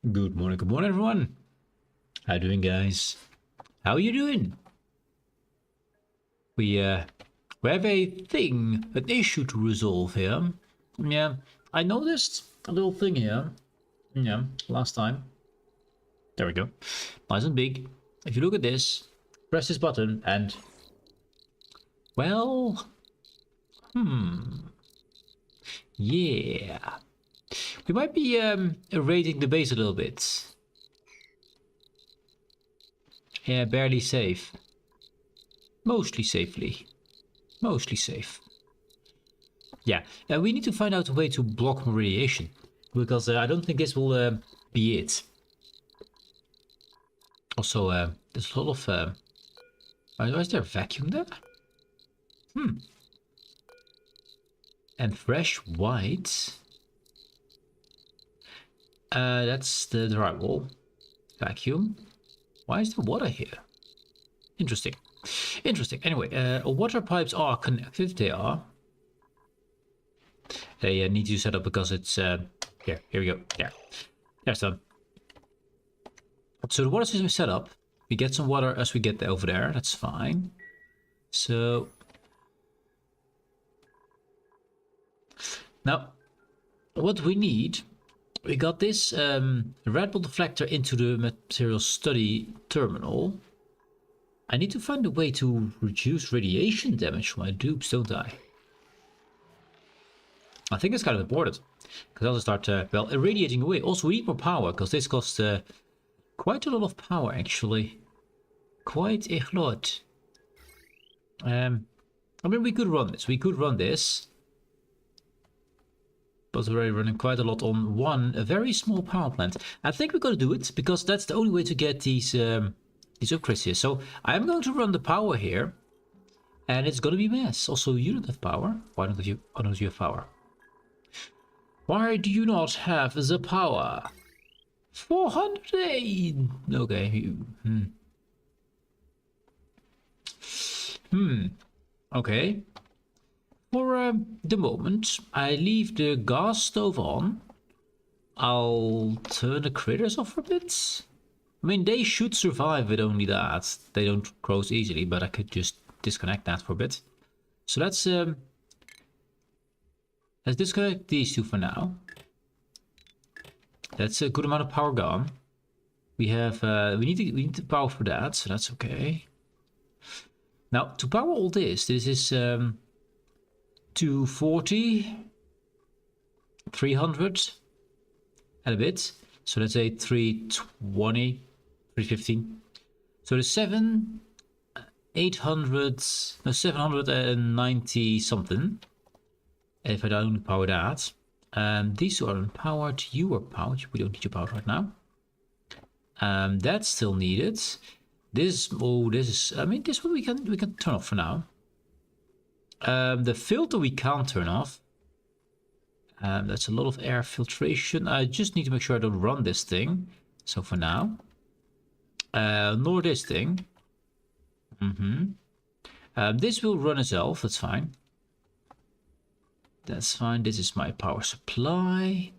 Good morning, everyone. How you doing, guys? How are you doing? We have an issue to resolve here. Yeah, I noticed a little thing here. Yeah, last time. There we go. Nice and big. If you look at this, press this button and, well, yeah. We might be raiding the base a little bit. Yeah, barely safe. Mostly safely. Mostly safe. Yeah, we need to find out a way to block more radiation, because I don't think this will be it. Also, there's a lot of... is there a vacuum there? And fresh white. That's the drywall. Vacuum. Why is there water here? Interesting. Interesting. Anyway, water pipes are connected. They are. They need to set up because it's... here we go. Yeah. There's done. So the water system is set up. We get some water as we get over there. That's fine. So... now, what we need... we got this red ball deflector into the material study terminal. I need to find a way to reduce radiation damage from my dupes, don't I? I think it's kind of important, because I'll start, well, irradiating away. Also, we need more power, because this costs quite a lot of power, actually. Quite a lot. I mean, we could run this. We could run this. But we're already running quite a lot on a very small power plant. I think we're going to do it, because that's the only way to get these upgrades here. So I'm going to run the power here. And it's going to be a mess. Also, you don't have power. Why don't you have power? Why do you not have the power? 408! Okay. Okay. For the moment, I leave the gas stove on. I'll turn the critters off for a bit. I mean, they should survive with only that. They don't grow easily, but I could just disconnect that for a bit. So let's disconnect these two for now. That's a good amount of power gone. We have we need the power for that, so that's okay. Now to power all this is 240, 300 and a bit. So let's say 320, 315. So the 790 something. If I don't power that. These two are unpowered. You are powered. We don't need your power right now. That's still needed. This is. I mean, this one we can turn off for now. The filter we can't turn off. That's a lot of air filtration. I just need to make sure I don't run this thing. So for now, nor this thing. This will run itself. That's fine. That's fine. This is my power supply.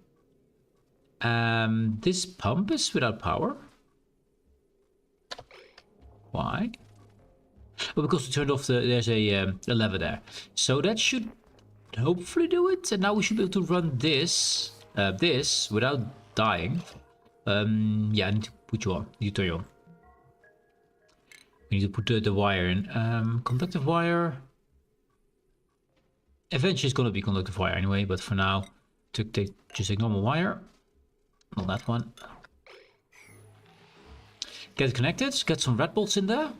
This pump is without power. Why? Oh, because we turned off there's a lever there. So that should hopefully do it. And now we should be able to run this without dying. Yeah, I need to put you on. You turn you on. We need to put the wire in. Conductive wire. Eventually it's going to be conductive wire anyway, but for now, just take normal wire. Not that one. Get it connected, get some red bolts in there,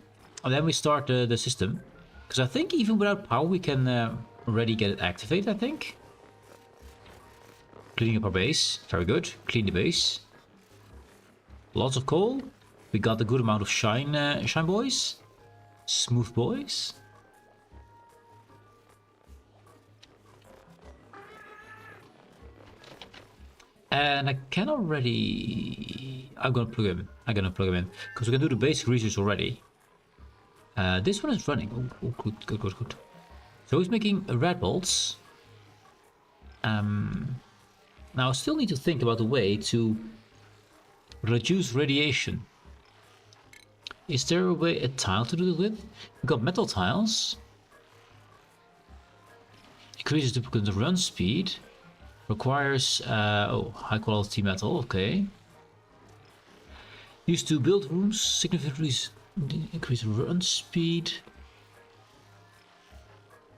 and then we start the system. Because I think even without power we can already get it activated, I think. Cleaning up our base, very good. Clean the base. Lots of coal. We got a good amount of shine boys. Smooth boys. And I can already... I'm gonna plug him. In. Because we can do the basic research already. This one is running. Oh, good. So he's making red bolts. Now I still need to think about a way to Reduce radiation. Is there a tile to do it with? We've got metal tiles. Increases the run speed. Requires high quality metal, okay. Used to build rooms, significantly increase run speed.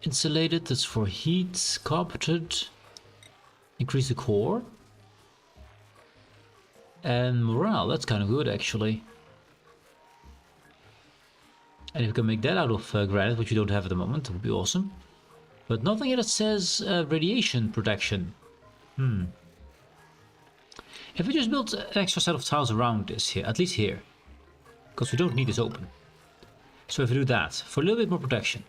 Insulated, that's for heat. Carpeted, increase the core. And morale, that's kind of good actually. And if we can make that out of granite, which we don't have at the moment, that would be awesome. But nothing here that says radiation protection. If we just build an extra set of tiles around this here, at least here. Because we don't need this open. So if we do that, for a little bit more protection.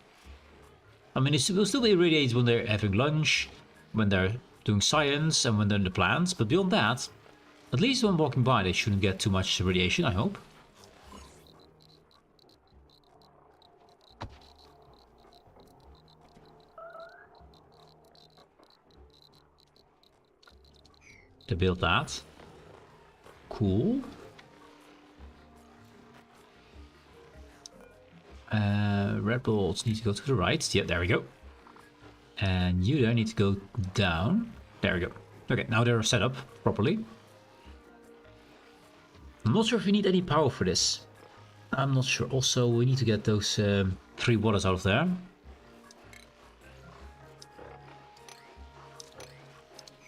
I mean, it will still be irradiated when they're having lunch, when they're doing science, and when they're in the plants. But beyond that, at least when walking by, they shouldn't get too much radiation, I hope. To build that. Cool. Red bolts need to go to the right. Yeah, there we go. And you there need to go down. There we go. Okay, now they're set up properly. I'm not sure if we need any power for this. I'm not sure. Also, we need to get those 3 waters out of there.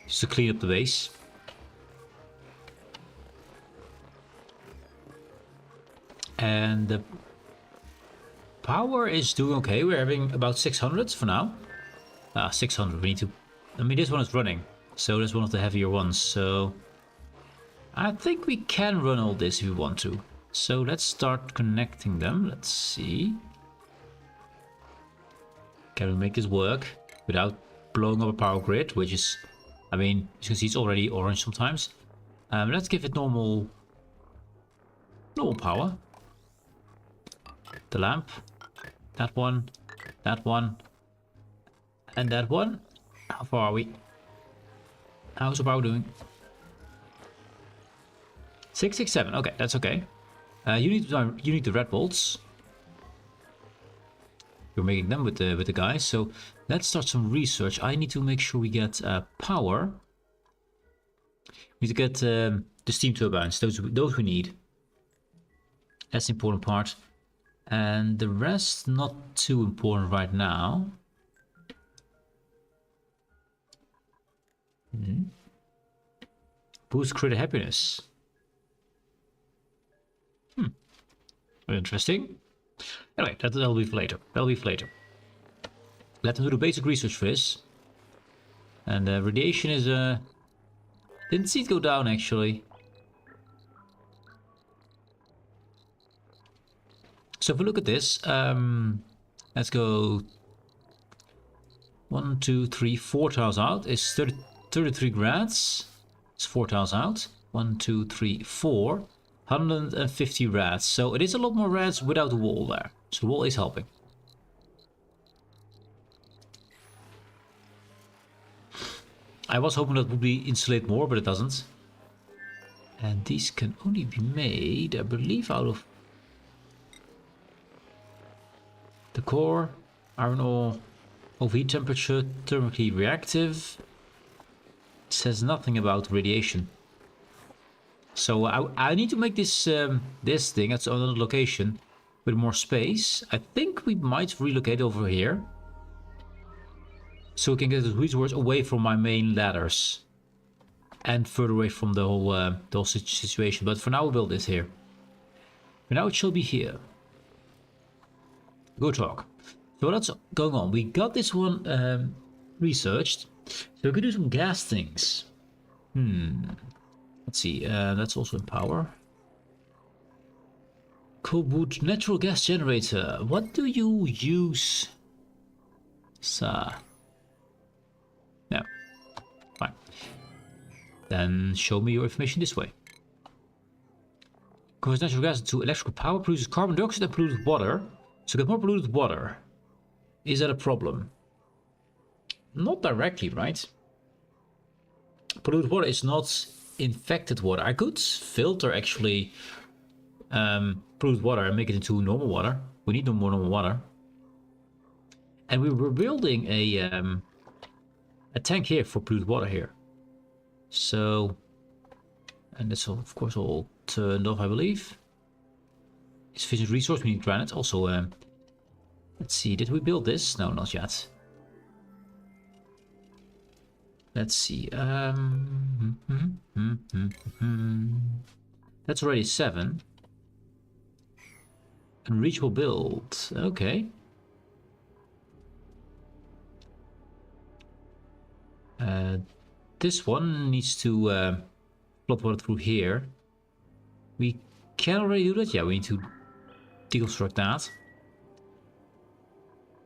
Just to clean up the base. And the power is doing okay. We're having about 600 for now. 600. We need to. I mean, this one is running, so that's one of the heavier ones. So I think we can run all this if we want to. So let's start connecting them. Let's see. Can we make this work without blowing up a power grid? Which is, I mean, as you can see, it's already orange sometimes. Let's give it normal power. The lamp, that one, and that one. How far are we? How's the power doing? 667. Okay, that's okay. You need the red bolts. You're making them with the guys. So let's start some research. I need to make sure we get power. We need to get the steam turbines. Those we need. That's the important part. And the rest not too important right now. Boost critter happiness. Interesting. Anyway, that'll be for later. Let them do the basic research for this. And radiation is didn't see it go down actually. So if we look at this, let's go 1, 2, 3, 4 tiles out. It's 33 grads. It's 4 tiles out. 1, 2, 3, 4. 150 rads. So it is a lot more rads without the wall there. So the wall is helping. I was hoping that would be insulate more, but it doesn't. And these can only be made, I believe, out of the core, iron ore, overheat temperature, thermically reactive. It says nothing about radiation. So I need to make this this thing at another location with more space. I think we might relocate over here, so we can get the resource away from my main ladders and further away from the whole situation. But for now, we'll build this here. For now, it shall be here. Good talk. So what's going on? We got this one researched, so we can do some gas things. Let's see, that's also in power. Cobalt natural gas generator. What do you use? No. Fine. Then show me your information this way. Converts natural gas into electrical power, produces carbon dioxide and polluted water. So get more polluted water. Is that a problem? Not directly, right? Polluted water is not infected water. I could filter actually polluted water and make it into normal water. We need no more normal water. And we were building a tank here for polluted water here. So, and that's of course all turned off, I believe. Sufficient resource, we need granite. Also, let's see, did we build this? No, not yet. Let's see. That's already 7. Unreachable build. Okay. This one needs to plot water through here. We can already do that. Yeah, we need to deconstruct that.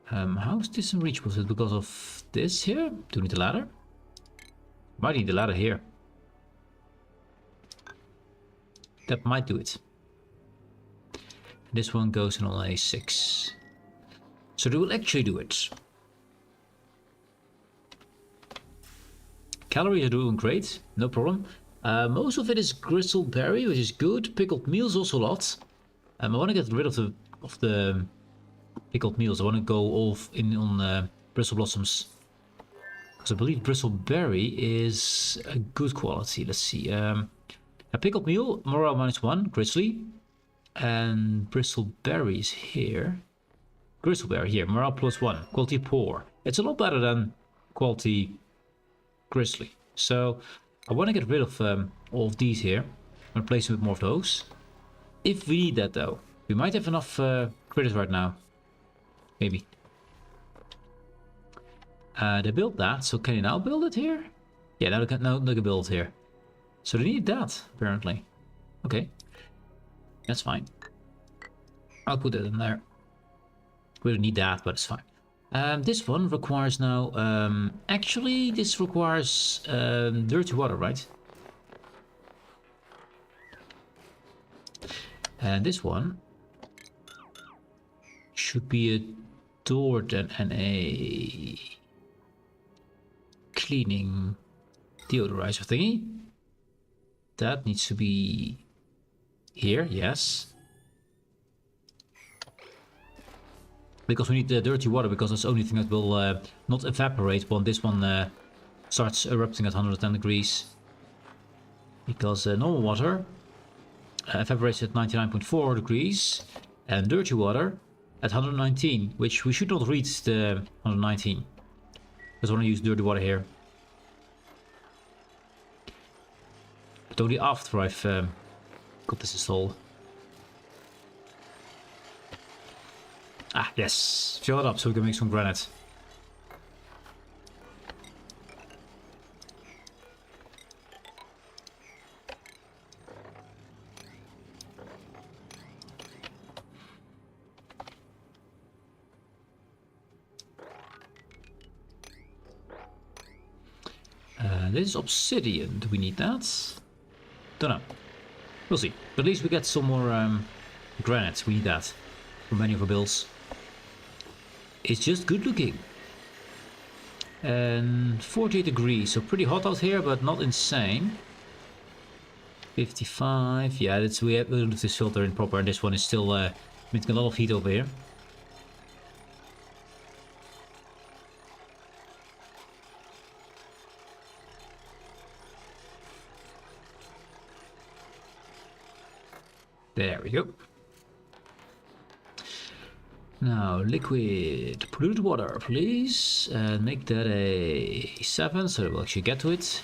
How is this unreachable? Is it because of this here? Do we need a ladder? Might need a ladder here. That might do it. This one goes in on a 6. So they will actually do it. Calories are doing great, no problem. Most of it is gristleberry, which is good. Pickled meals also a lot. I want to get rid of the pickled meals. I want to go off in on bristle blossoms. Because I believe bristleberry is a good quality. Let's see. A pickled meal, morale -1, grizzly. And bristleberry is here. Gristleberry here, morale +1, quality poor. It's a lot better than quality grizzly. So I want to get rid of all of these here and replace them with more of those. If we need that though. We might have enough critters right now. Maybe. They built that, so can you now build it here? Yeah, now they can build it here. So they need that, apparently. Okay. That's fine. I'll put it in there. We don't need that, but it's fine. This one requires now... actually, this requires dirty water, right? And this one should be a door then and a cleaning deodorizer thingy. That needs to be here, yes. Because we need the dirty water, because that's the only thing that will not evaporate when this one starts erupting at 110 degrees. Because normal water evaporates at 99.4 degrees, and dirty water at 119, which we should not reach the 119. Because I want to use dirty water here. But only after I've got this installed. Ah, yes. Fill it up so we can make some granite. This is obsidian. Do we need that? Don't know. We'll see. But at least we get some more granite. We need that for many of our builds. It's just good looking. And 48 degrees, so pretty hot out here, but not insane. 55, yeah, that's, we have this filter in proper, and this one is still making a lot of heat over here. There we go. Now, liquid polluted water, please. And make that a 7, so we'll actually get to it.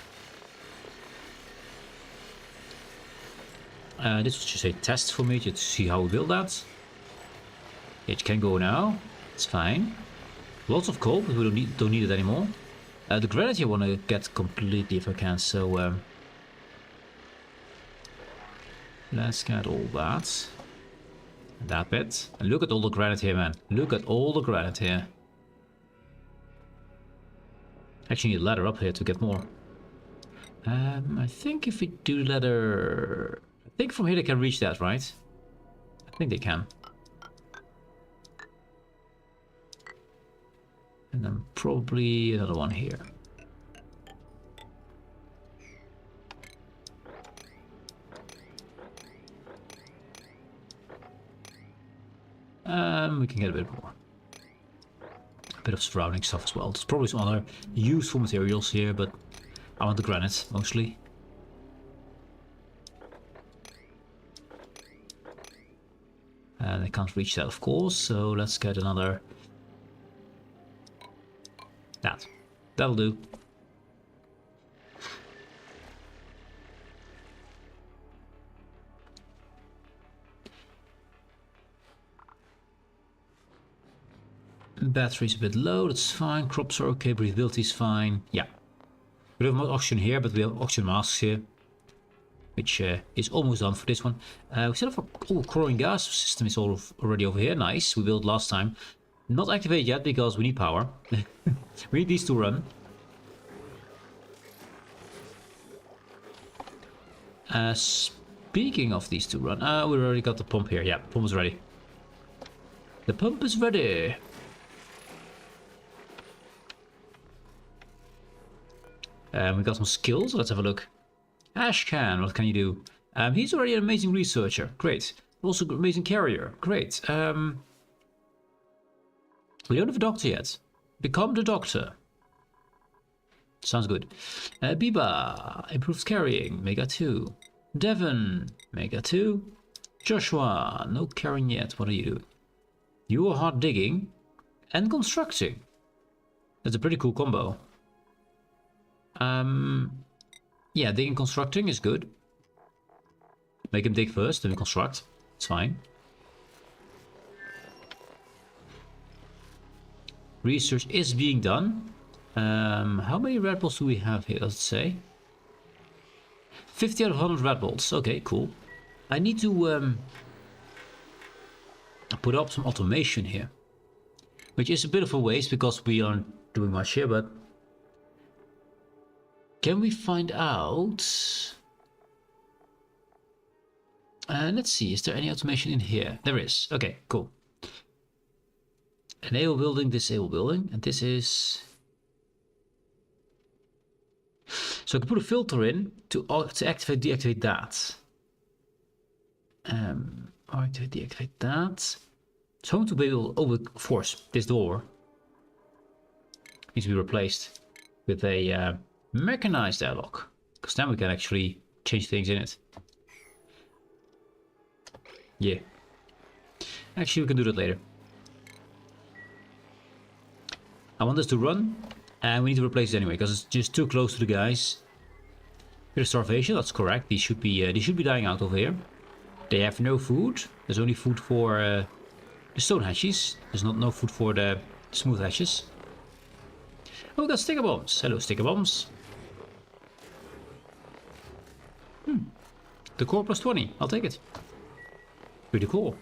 This was just a test for me to see how we build that. It can go now. It's fine. Lots of coal, but we don't need it anymore. The granite I want to get completely if I can, so... let's get all that. That bit. And look at all the granite here, man. Look at all the granite here. Actually need a ladder up here to get more. I think if we do ladder... I think from here they can reach that, right? I think they can. And then probably another one here. We can get a bit more. A bit of surrounding stuff as well. There's probably some other useful materials here, but I want the granite mostly. And I can't reach that, of course, so let's get another. That'll do. Battery's a bit low, that's fine. Crops are okay, breathability's fine. Yeah. We don't have much oxygen here, but we have oxygen masks here. Which is almost done for this one. We still have a chlorine gas system is already over here. Nice, we built last time. Not activated yet because we need power. We need these to run. Speaking of these to run, we already got the pump here. Yeah, the pump is ready. The pump is ready. We got some skills. Let's have a look. Ashcan, what can you do? He's already an amazing researcher. Great. Also amazing carrier. Great. We don't have a doctor yet. Become the doctor. Sounds good. Biba improves carrying. Mega 2. Devon. Mega 2. Joshua. No carrying yet. What do you do? You are hard digging and constructing. That's a pretty cool combo. Yeah, digging and constructing is good. Make him dig first, then we construct. It's fine. Research is being done. How many red bolts do we have here, does it say? 50 out of 100 red bolts. Okay, cool. I need to put up some automation here. Which is a bit of a waste because we aren't doing much here, but... Can we find out? Let's see, is there any automation in here? There is. Okay, cool. Enable building, disable building, and this is... So I can put a filter in to activate, deactivate that. Activate, deactivate that. So I want to be able to open, of course, this door needs to be replaced with a mechanized airlock, because then we can actually change things in it. Yeah. Actually, we can do that later. I want this to run, and we need to replace it anyway, because it's just too close to the guys. Bit of starvation, that's correct. These should be dying out over here. They have no food. There's only food for the stone hatches. There's no food for the smooth hatches. Oh, we got sticker bombs. Hello, sticker bombs. The core plus 20. I'll take it. Pretty cool.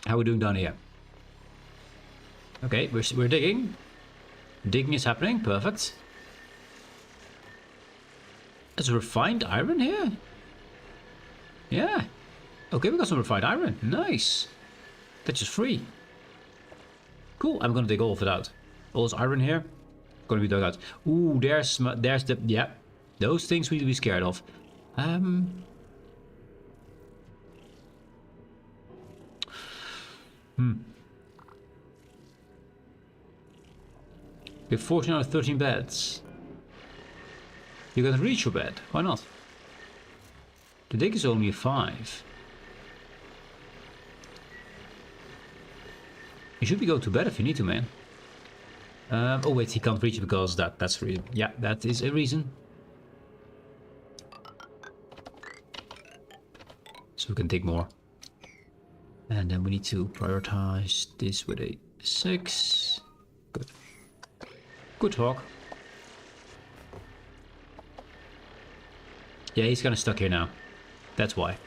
How are we doing down here? Okay, we're digging. Digging is happening. Perfect. There's refined iron here? Yeah. Okay, we got some refined iron. Nice. That's just free. Cool. I'm gonna dig all of it out. All this iron here, gonna be dug out. Ooh, there's the, yeah. Those things we need to be scared of. We have 14 out of 13 beds. You can reach your bed. Why not? The dig is only a 5. You should be going to bed if you need to, man. Oh wait, he can't reach it because that's the reason. Yeah, that is a reason. So we can dig more. And then we need to prioritize this with a 6. Good. Good talk. Yeah, he's kind of stuck here now. That's why.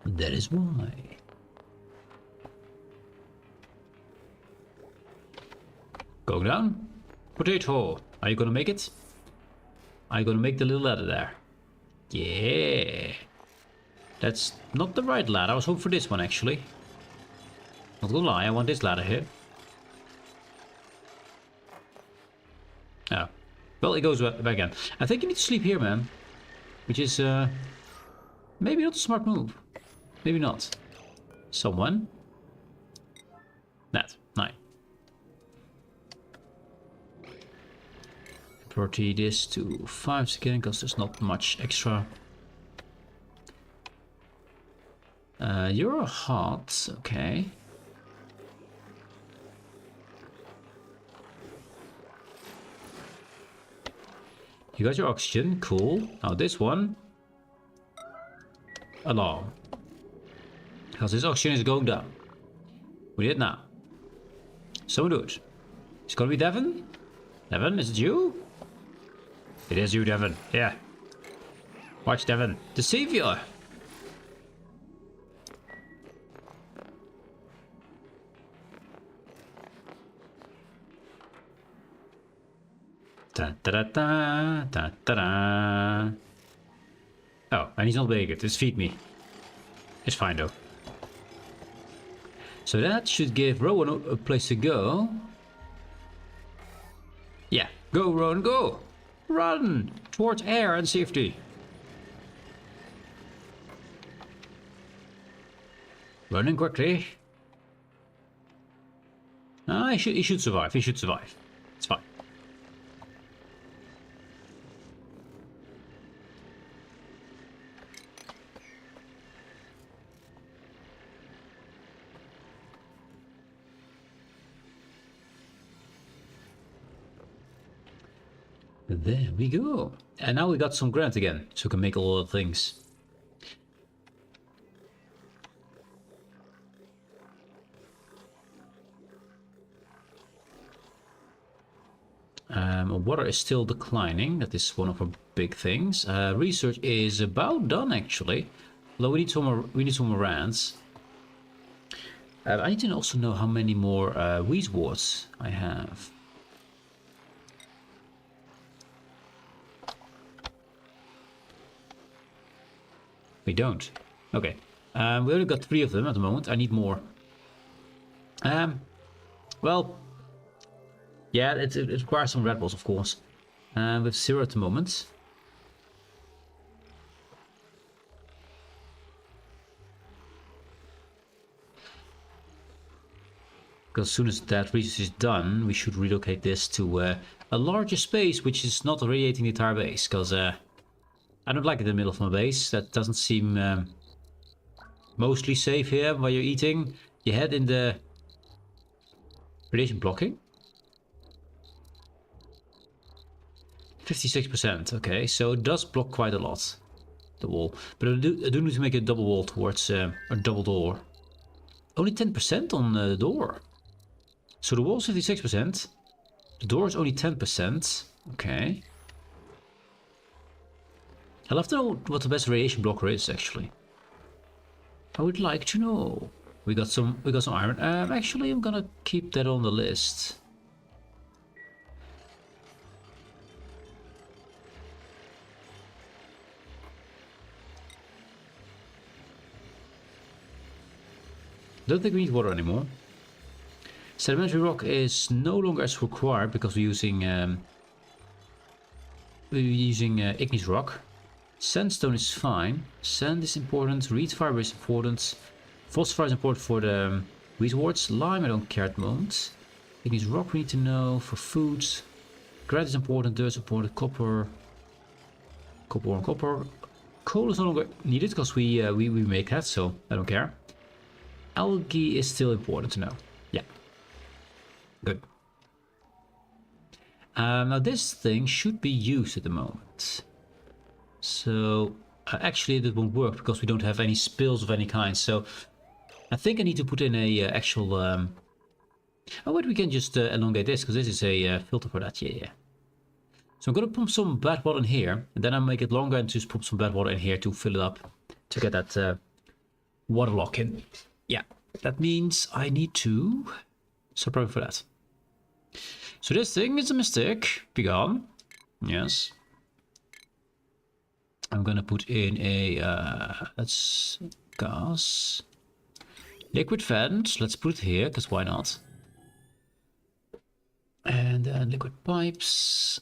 That is why. Going down. Potato. Are you gonna make it? Are you gonna make the little ladder there? Yeah. That's not the right ladder. I was hoping for this one actually. Not gonna lie, I want this ladder here. Oh. Well, it goes back again. I think you need to sleep here, man. Which is maybe not a smart move. Maybe not. Someone. That. 9. Property this to 5 again, because there's not much extra. You're hot, okay. You got your oxygen, cool. Now this one. Alarm. Because this oxygen is going down. We need it now. Someone do it. It's gonna be Devon? Devon, is it you? It is you, Devon. Yeah. Watch Devon. The savior. Da da da da da da da. Oh, and he's not big. Just feed me. It's fine though. So that should give Rowan a place to go. Yeah, go Rowan, go! Run towards air and safety. Running quickly. Ah, he should survive. He should survive. It's fine. There we go. And now we got some granite again, so we can make a lot of things. Water is still declining. That is one of our big things. Research is about done actually. Although we need some more. We need some more rants. I need to also know how many more wheat warts I have. We don't. Okay. We only got 3 of them at the moment. I need more. Well. Yeah, it requires some Red Balls, of course. We have 0 at the moment. Because as soon as that research is done, we should relocate this to a larger space, which is not radiating the entire base. Because I don't like it in the middle of my base. That doesn't seem mostly safe here while you're eating. You head in the radiation blocking. 56%, okay, so it does block quite a lot, the wall. But I do need to make a double wall towards a double door. Only 10% on the door. So the wall is 56%. The door is only 10%. Okay. I'd love to know what the best radiation blocker is, actually. I would like to know. We got some iron. Actually, I'm gonna keep that on the list. Don't think we need water anymore. Sedimentary rock is no longer as required because we're using igneous rock. Sandstone is fine. Sand is important. Reed fiber is important. Phosphor is important for the wheat warts. Lime I don't care at the moment. Igneous rock we need to know for food. Granite is important. Dirt is important. Copper. Copper. Coal is no longer needed because we make that, so I don't care. Algae is still important to know. Yeah. Good. Now this thing should be used at the moment. So actually it won't work because we don't have any spills of any kind. So I think I need to put in a actual... Oh wait, we can just elongate this because this is a filter for that. Yeah. So I'm going to pump some bad water in here. And then I'll make it longer and just pump some bad water in here to fill it up. To get that water lock in. Yeah, that means I need to start prepping for that. So this thing is a mistake. Be gone. Yes. I'm gonna put in a that's gas. Liquid vent. Let's put it here, because why not? And then liquid pipes.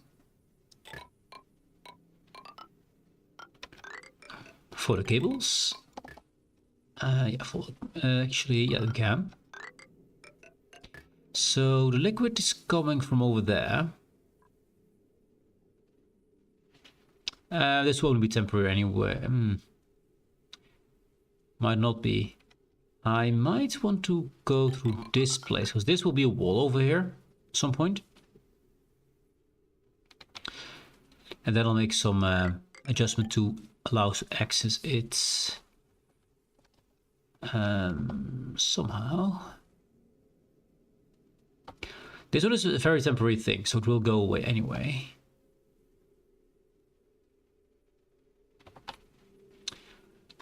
for the cables. Yeah, actually, yeah, we can. So the liquid is coming from over there. This won't be temporary anyway. Might not be. I might want to go through this place, because this will be a wall over here at some point. And then I'll make some adjustment to allow us to access it somehow. This one is a very temporary thing, so it will go away anyway.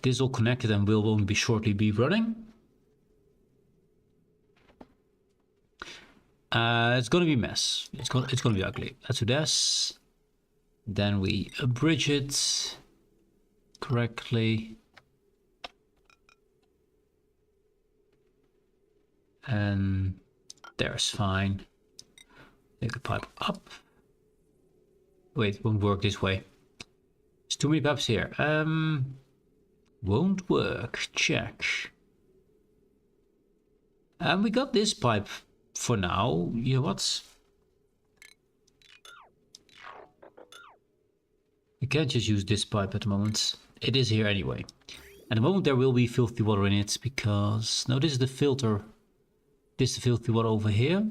This is all connected and will only shortly be running. It's gonna be a mess. It's gonna be ugly. Let's do this. Then we abridge it correctly. And there's fine. Take the pipe up. Wait, it won't work this way. There's too many pipes here. Won't work. Check. And we got this pipe for now. You know what? We can't just use this pipe at the moment. It is here anyway. At the moment there will be filthy water in it because... No, this is the filter. This is the filthy water over here.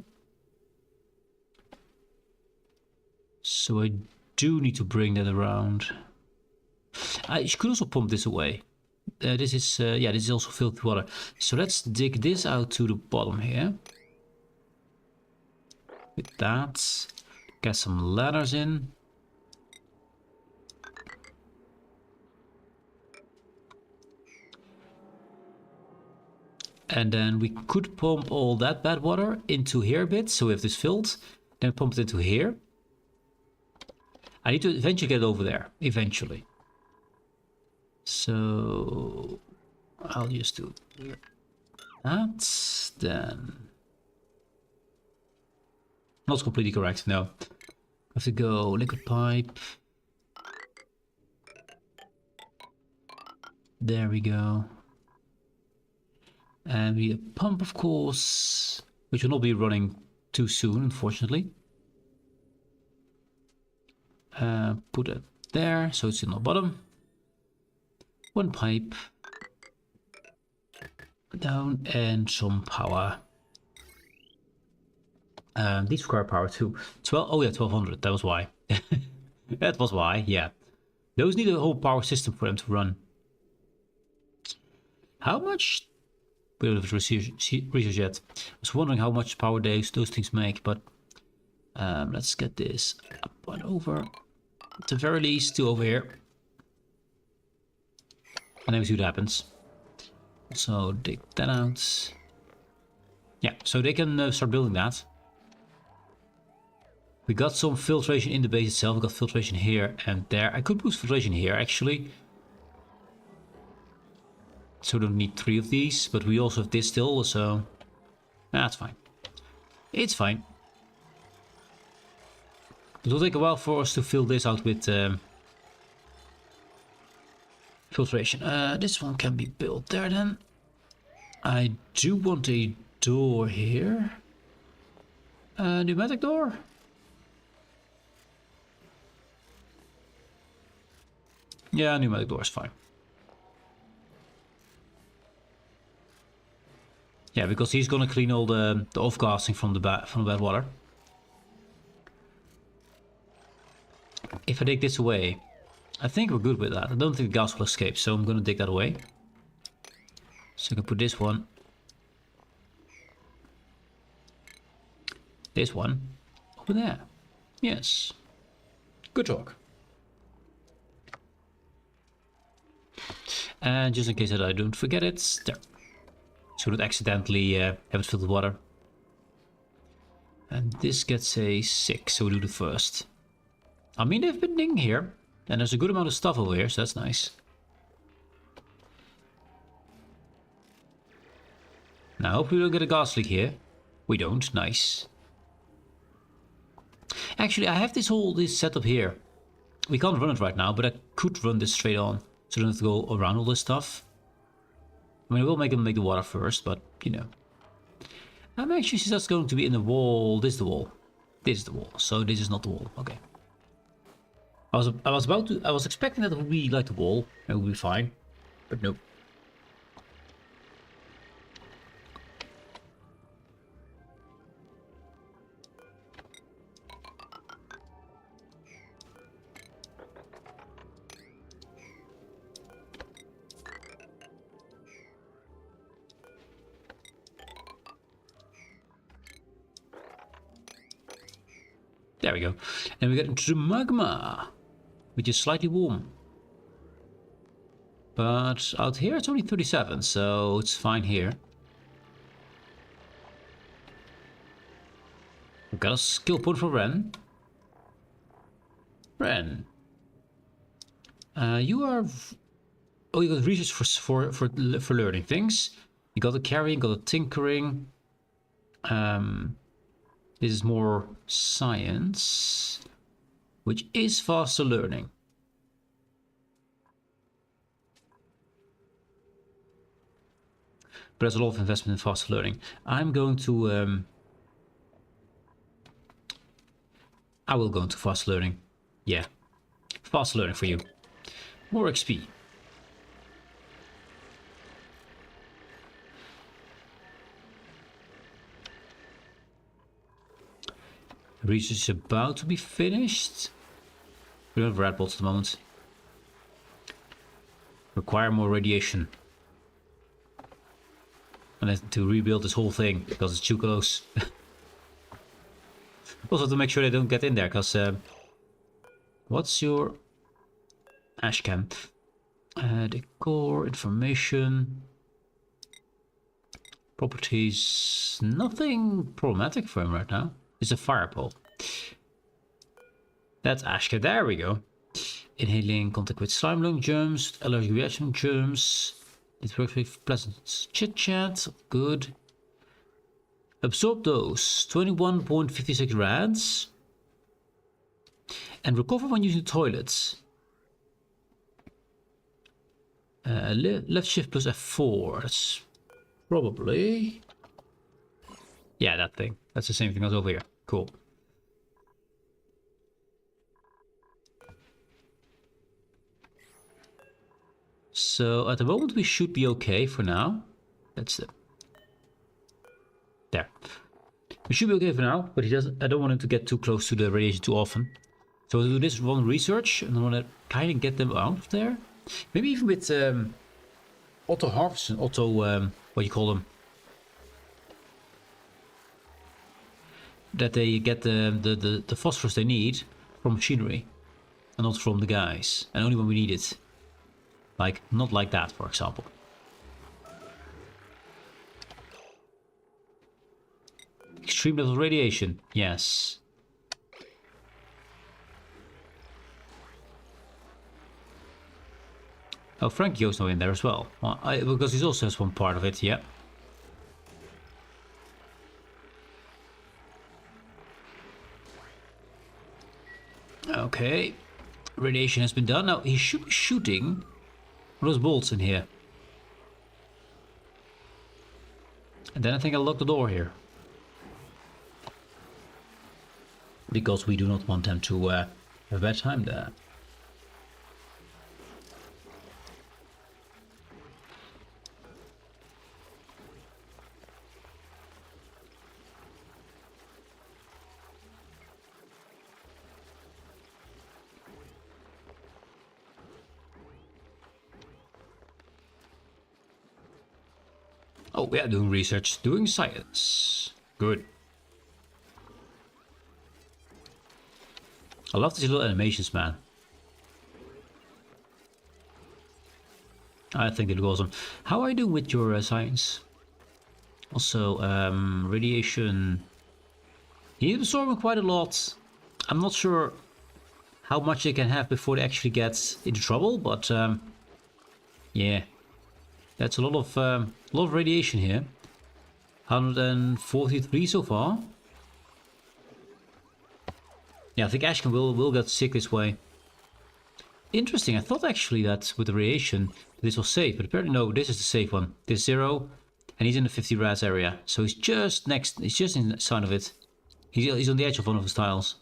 So I do need to bring that around. I could also pump this away. This is yeah, this is also filthy water. So let's dig this out to the bottom here. With that, get some ladders in. And then we could pump all that bad water into here a bit, so we have this filled. Then pump it into here. I need to eventually get it over there, eventually. So I'll just do that. Then not completely correct. No, I have to go liquid pipe. There we go. And we need a pump, of course, which will not be running too soon, unfortunately. Put it there, so it's in the bottom. One pipe down and some power. These require power too. 12. Oh yeah, 1200. That was why. That was why. Yeah, those need a whole power system for them to run. How much? We don't have research yet. I was wondering how much power those things make, but let's get this up and over. At the very least, to over here. And then we see what happens. So dig that out. Yeah, so they can start building that. We got some filtration in the base itself. We got filtration here and there. I could boost filtration here actually. So we don't need 3 of these, but we also have this still, so that's fine. It's fine. It will take a while for us to fill this out with filtration. This one can be built there then. I do want a door here. Pneumatic door? Yeah, pneumatic door is fine. Yeah, because he's gonna clean all the off-gassing from the bad water. If I take this away, I think we're good with that. I don't think the gas will escape, so I'm gonna take that away. So I can put this one over there. Yes. Good talk. And just in case that I don't forget it, there. So don't accidentally have it filled with water. And this gets a 6, so we do the first. I mean, they've been digging here, and there's a good amount of stuff over here, so that's nice. Now, hopefully we don't get a gas leak here. We don't, nice. Actually, I have this setup here. We can't run it right now, but I could run this straight on. So I don't have to go around all this stuff. I mean, I will make them make the water first, but you know. Actually, since that's going to be in the wall, this is the wall. This is the wall. So this is not the wall. Okay. I was expecting that it would be like the wall. It would be fine, but nope. There we go. And we get into the magma, which is slightly warm. But out here it's only 37, so it's fine here. We've got a skill point for Ren. Ren. You are... Oh, you got research for learning things. You got the carrying, got the tinkering. This is more science, which is faster learning. But there's a lot of investment in faster learning. I'm going to... I will go into fast learning. Yeah. Fast learning for you. More XP. Research is about to be finished. We don't have red bolts at the moment. Require more radiation. And then to rebuild this whole thing because it's too close. Also to make sure they don't get in there, because what's your ashcan? Decor, information, properties. Nothing problematic for him right now. It's a fireball. That's ashcan. There we go. Inhaling contact with slime lung germs, allergic reaction germs. It works with pleasant chit chat. Good. Absorb those. 21.56 rads. And recover when using toilets. Left shift plus F4. That's probably... Yeah, that thing. That's the same thing as over here. Cool. So at the moment we should be okay for now. That's it. There. We should be okay for now, but he doesn't. I don't want him to get too close to the radiation too often. So we'll do this one research, and I want to kind of get them out of there. Maybe even with auto harvest and auto what do you call them? That they get the phosphorus they need from machinery, and not from the guys, and only when we need it. Like not like that, for example. Extreme level radiation, yes. Oh, Frankio's now in there as well. Well, because he also has one part of it, yeah. Okay. Radiation has been done. Now, he should be shooting those bolts in here. And then I think I'll lock the door here. Because we do not want them to have a bad time there. Oh, we are doing research, doing science. Good. I love these little animations, man. I think it was awesome. How are you doing with your science? Also, radiation. He's absorbing quite a lot. I'm not sure how much they can have before they actually get into trouble, but yeah, that's a lot of radiation here. 143 so far. Yeah, I think Ashken will get sick this way. Interesting. I thought actually that with the radiation this was safe, but apparently no, this is the safe one. This 0, and he's in the 50 rats area. So he's just next, he's just inside of it. He's on the edge of one of the tiles.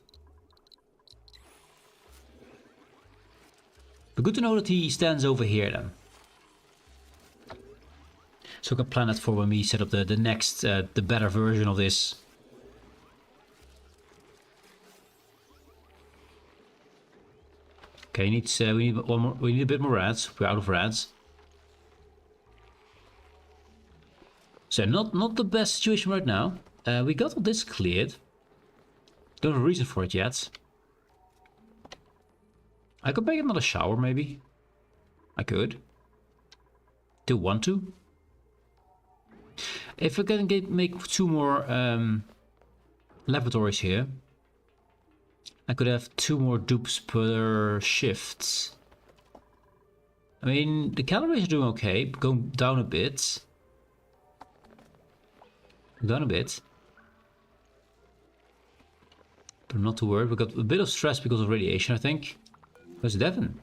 But good to know that he stands over here then. So we can plan it for when we set up the next, the better version of this. Okay, we need one more. We need a bit more rats. We're out of rats. So not the best situation right now. We got all this cleared. Don't have a reason for it yet. I could make another shower maybe. I could. Do want to. If I can make 2 more laboratories here, I could have 2 more dupes per shift. I mean, the calories are doing okay, going down a bit. Down a bit. But I'm not too worried. We got a bit of stress because of radiation, I think. Where's Devon?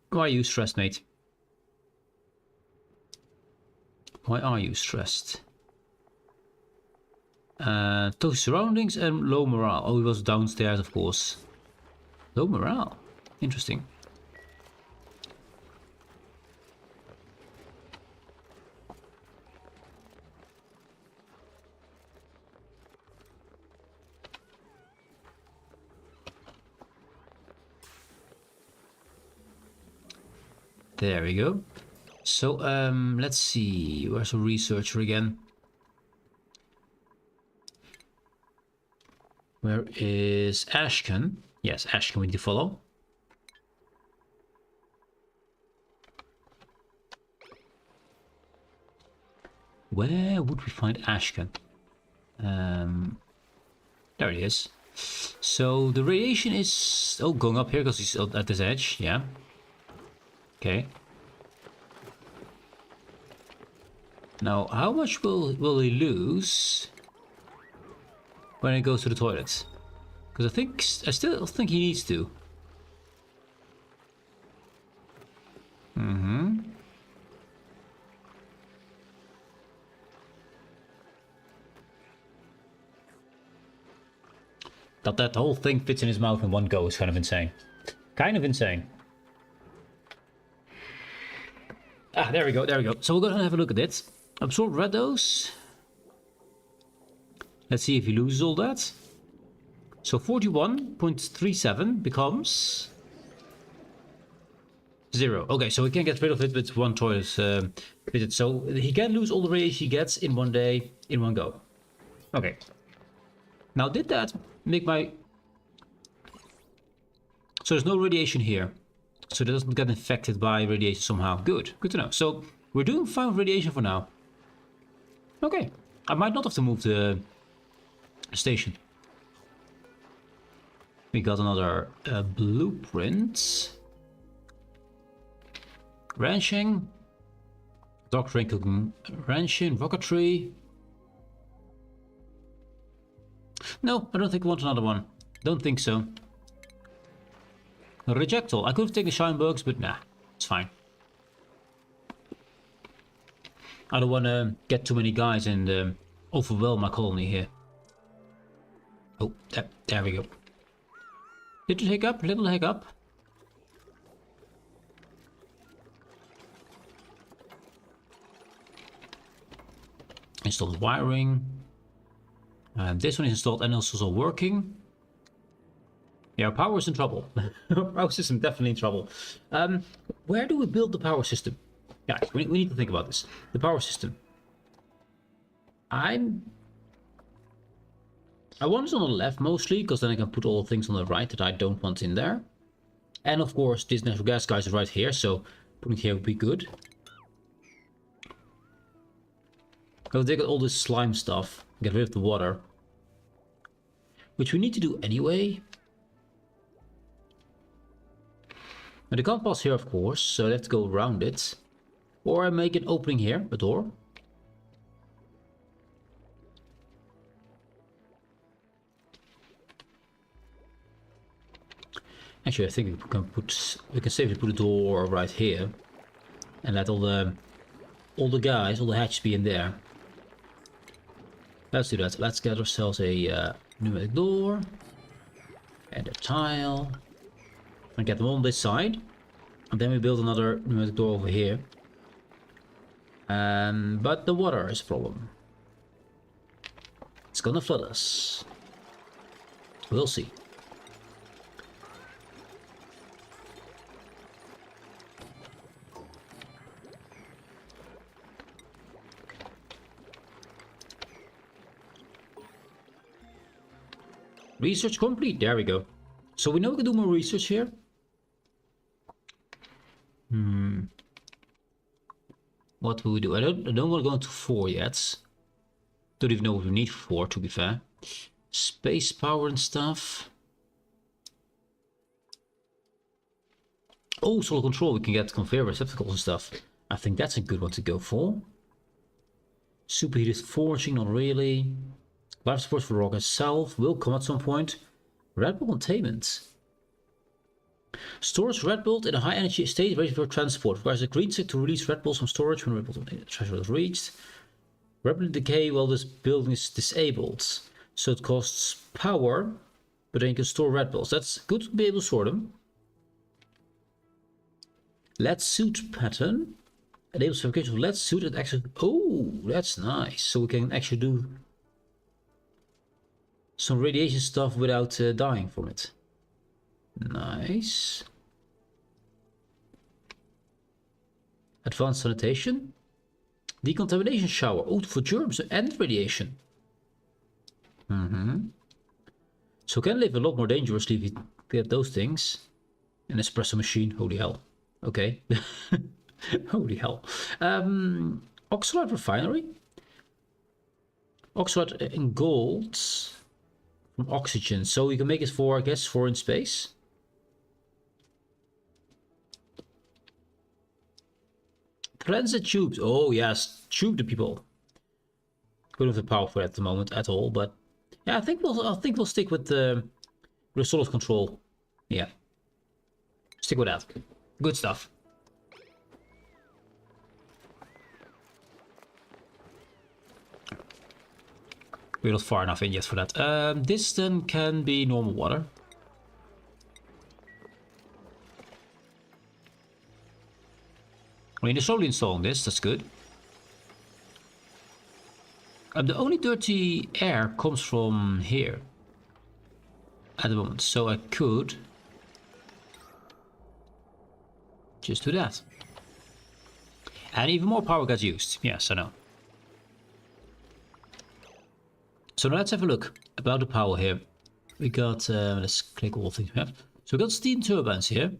Why are you stressed, mate? Why are you stressed? Toxic surroundings and low morale. Oh, he was downstairs, of course. Low morale. Interesting. There we go. So, let's see. Where's a researcher again? Where is Ashken? Yes, Ashken we need to follow. Where would we find Ashken? There he is. So the radiation is going up here because he's at this edge. Yeah. Okay. Now, how much will he lose when he goes to the toilet? Because I still think he needs to. That whole thing fits in his mouth in one go is kind of insane. Kind of insane. Ah, there we go, there we go. So we're gonna have a look at it. Absorb red dose. Let's see if he loses all that. So 41.37 becomes 0. Okay, so we can get rid of it with 1 toilet visit. So he can lose all the radiation he gets in 1 day, in 1 go. Okay. Now did that make my... So there's no radiation here. So it doesn't get infected by radiation somehow. Good, good to know. So we're doing fine with radiation for now. Okay. I might not have to move the station. We got another blueprint. Ranching. Doctoring, cooking, ranching, rocketry. No, I don't think we want another one. Don't think so. Rejectal. I could have taken shine bugs, but nah, it's fine. I don't want to get too many guys and overwhelm my colony here. Oh, there we go. Little hiccup, little hiccup. Installed wiring. This one is installed and also working. Yeah, our power is in trouble. Our power system definitely in trouble. Where do we build the power system? Yeah, we need to think about this. The power system. I want it on the left mostly, because then I can put all the things on the right that I don't want in there. And of course, this natural gas guy is right here, so putting here would be good. Go dig at all this slime stuff, get rid of the water. Which we need to do anyway. But they can't pass here, of course, so they have to go around it. Or I make an opening here, a door. Actually, I think we can safely put a door right here, and let all the hatches be in there. Let's do that. Let's get ourselves a pneumatic door and a tile, and get them on this side, and then we build another pneumatic door over here. But the water is a problem. It's gonna flood us. We'll see. Research complete. There we go. So we know we can do more research here. What will we do? I don't want to go into 4 yet. Don't even know what we need for 4, to be fair. Space power and stuff. Oh, solar control. We can get conveyor receptacles and stuff. I think that's a good one to go for. Superheated forging, not really. Life support for the rock itself will come at some point. Red Bull containment. Stores Red Bull in a high energy state ready for transport. Requires a green stick to release Red Bulls from storage when Red Bull threshold is reached. Rapid decay while this building is disabled. So it costs power, but then you can store Red Bulls. That's good to be able to store them. Lead suit pattern. Enables fabrication of lead suit and actually. Oh, that's nice. So we can actually do some radiation stuff without dying from it. Nice. Advanced sanitation. Decontamination shower. Oh, for germs and radiation. So can live a lot more dangerously if you get those things. An espresso machine. Holy hell. Okay. Holy hell. Oxalate refinery. Oxalate in gold from oxygen. So we can make it for, I guess, for in space. Transit tubes. Oh yes, tube the people. Don't have the power for that at the moment at all, but yeah, I think we'll stick with the solid control. Yeah, stick with that. Good stuff. We're not far enough in yet for that. This then can be normal water. I mean, they're slowly installing this, that's good. The only dirty air comes from here at the moment, so I could just do that. And even more power gets used. Yes, I know. So now let's have a look about the power here. We got, let's click all things we have. So we got steam turbines here.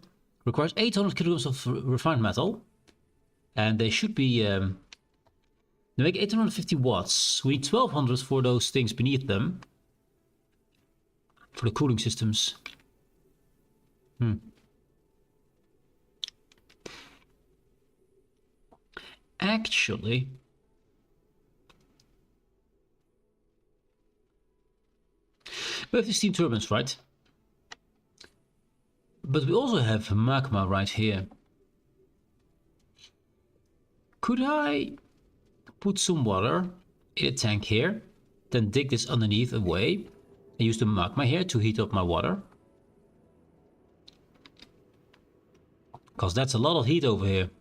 Requires 800 kilograms of refined metal. And they should be, they make 850 watts. We need 1200 for those things beneath them. For the cooling systems. Actually, we have the steam turbines, right? But we also have magma right here. Could I put some water in a tank here, then dig this underneath away, and use the magma here to heat up my water? Because that's a lot of heat over here.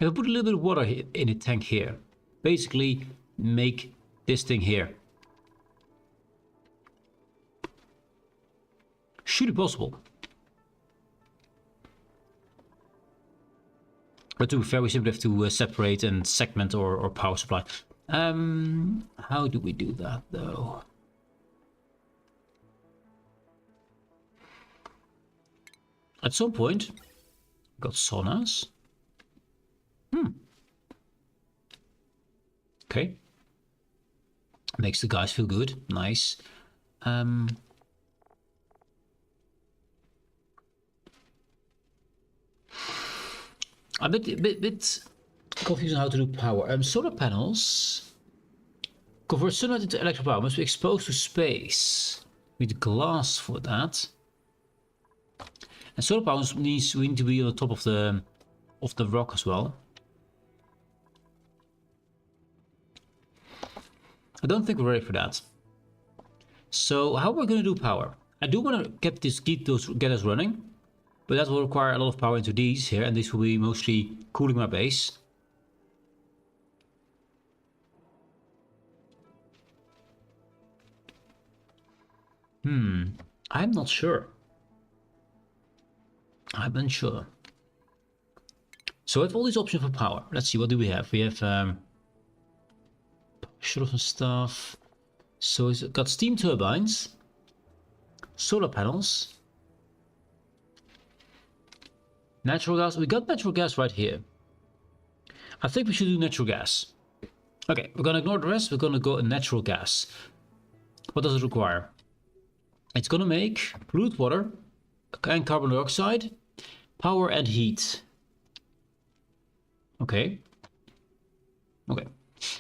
If I put a little bit of water in a tank here, basically make this thing here. Should be possible. But to be fair, we simply have to separate and segment our power supply. How do we do that though? At some point, got saunas. Okay. Makes the guys feel good. Nice. I'm a bit confused on how to do power. Solar panels convert sunlight into electric power. Must be exposed to space. We need glass for that. And solar power means we need to be on the top of the rock as well. I don't think we're ready for that. So how are we going to do power? I do want to get us running, but that will require a lot of power into these here, and this will be mostly cooling my base. I'm not sure. I'm unsure. So we have all these options for power. Let's see, what do we have? We have shuttle and stuff. So it's got steam turbines, solar panels, natural gas. We got natural gas right here. I think we should do natural gas. Okay, we're gonna ignore the rest. We're gonna go in natural gas. What does it require? It's gonna make polluted water and carbon dioxide, power and heat. Okay. Okay.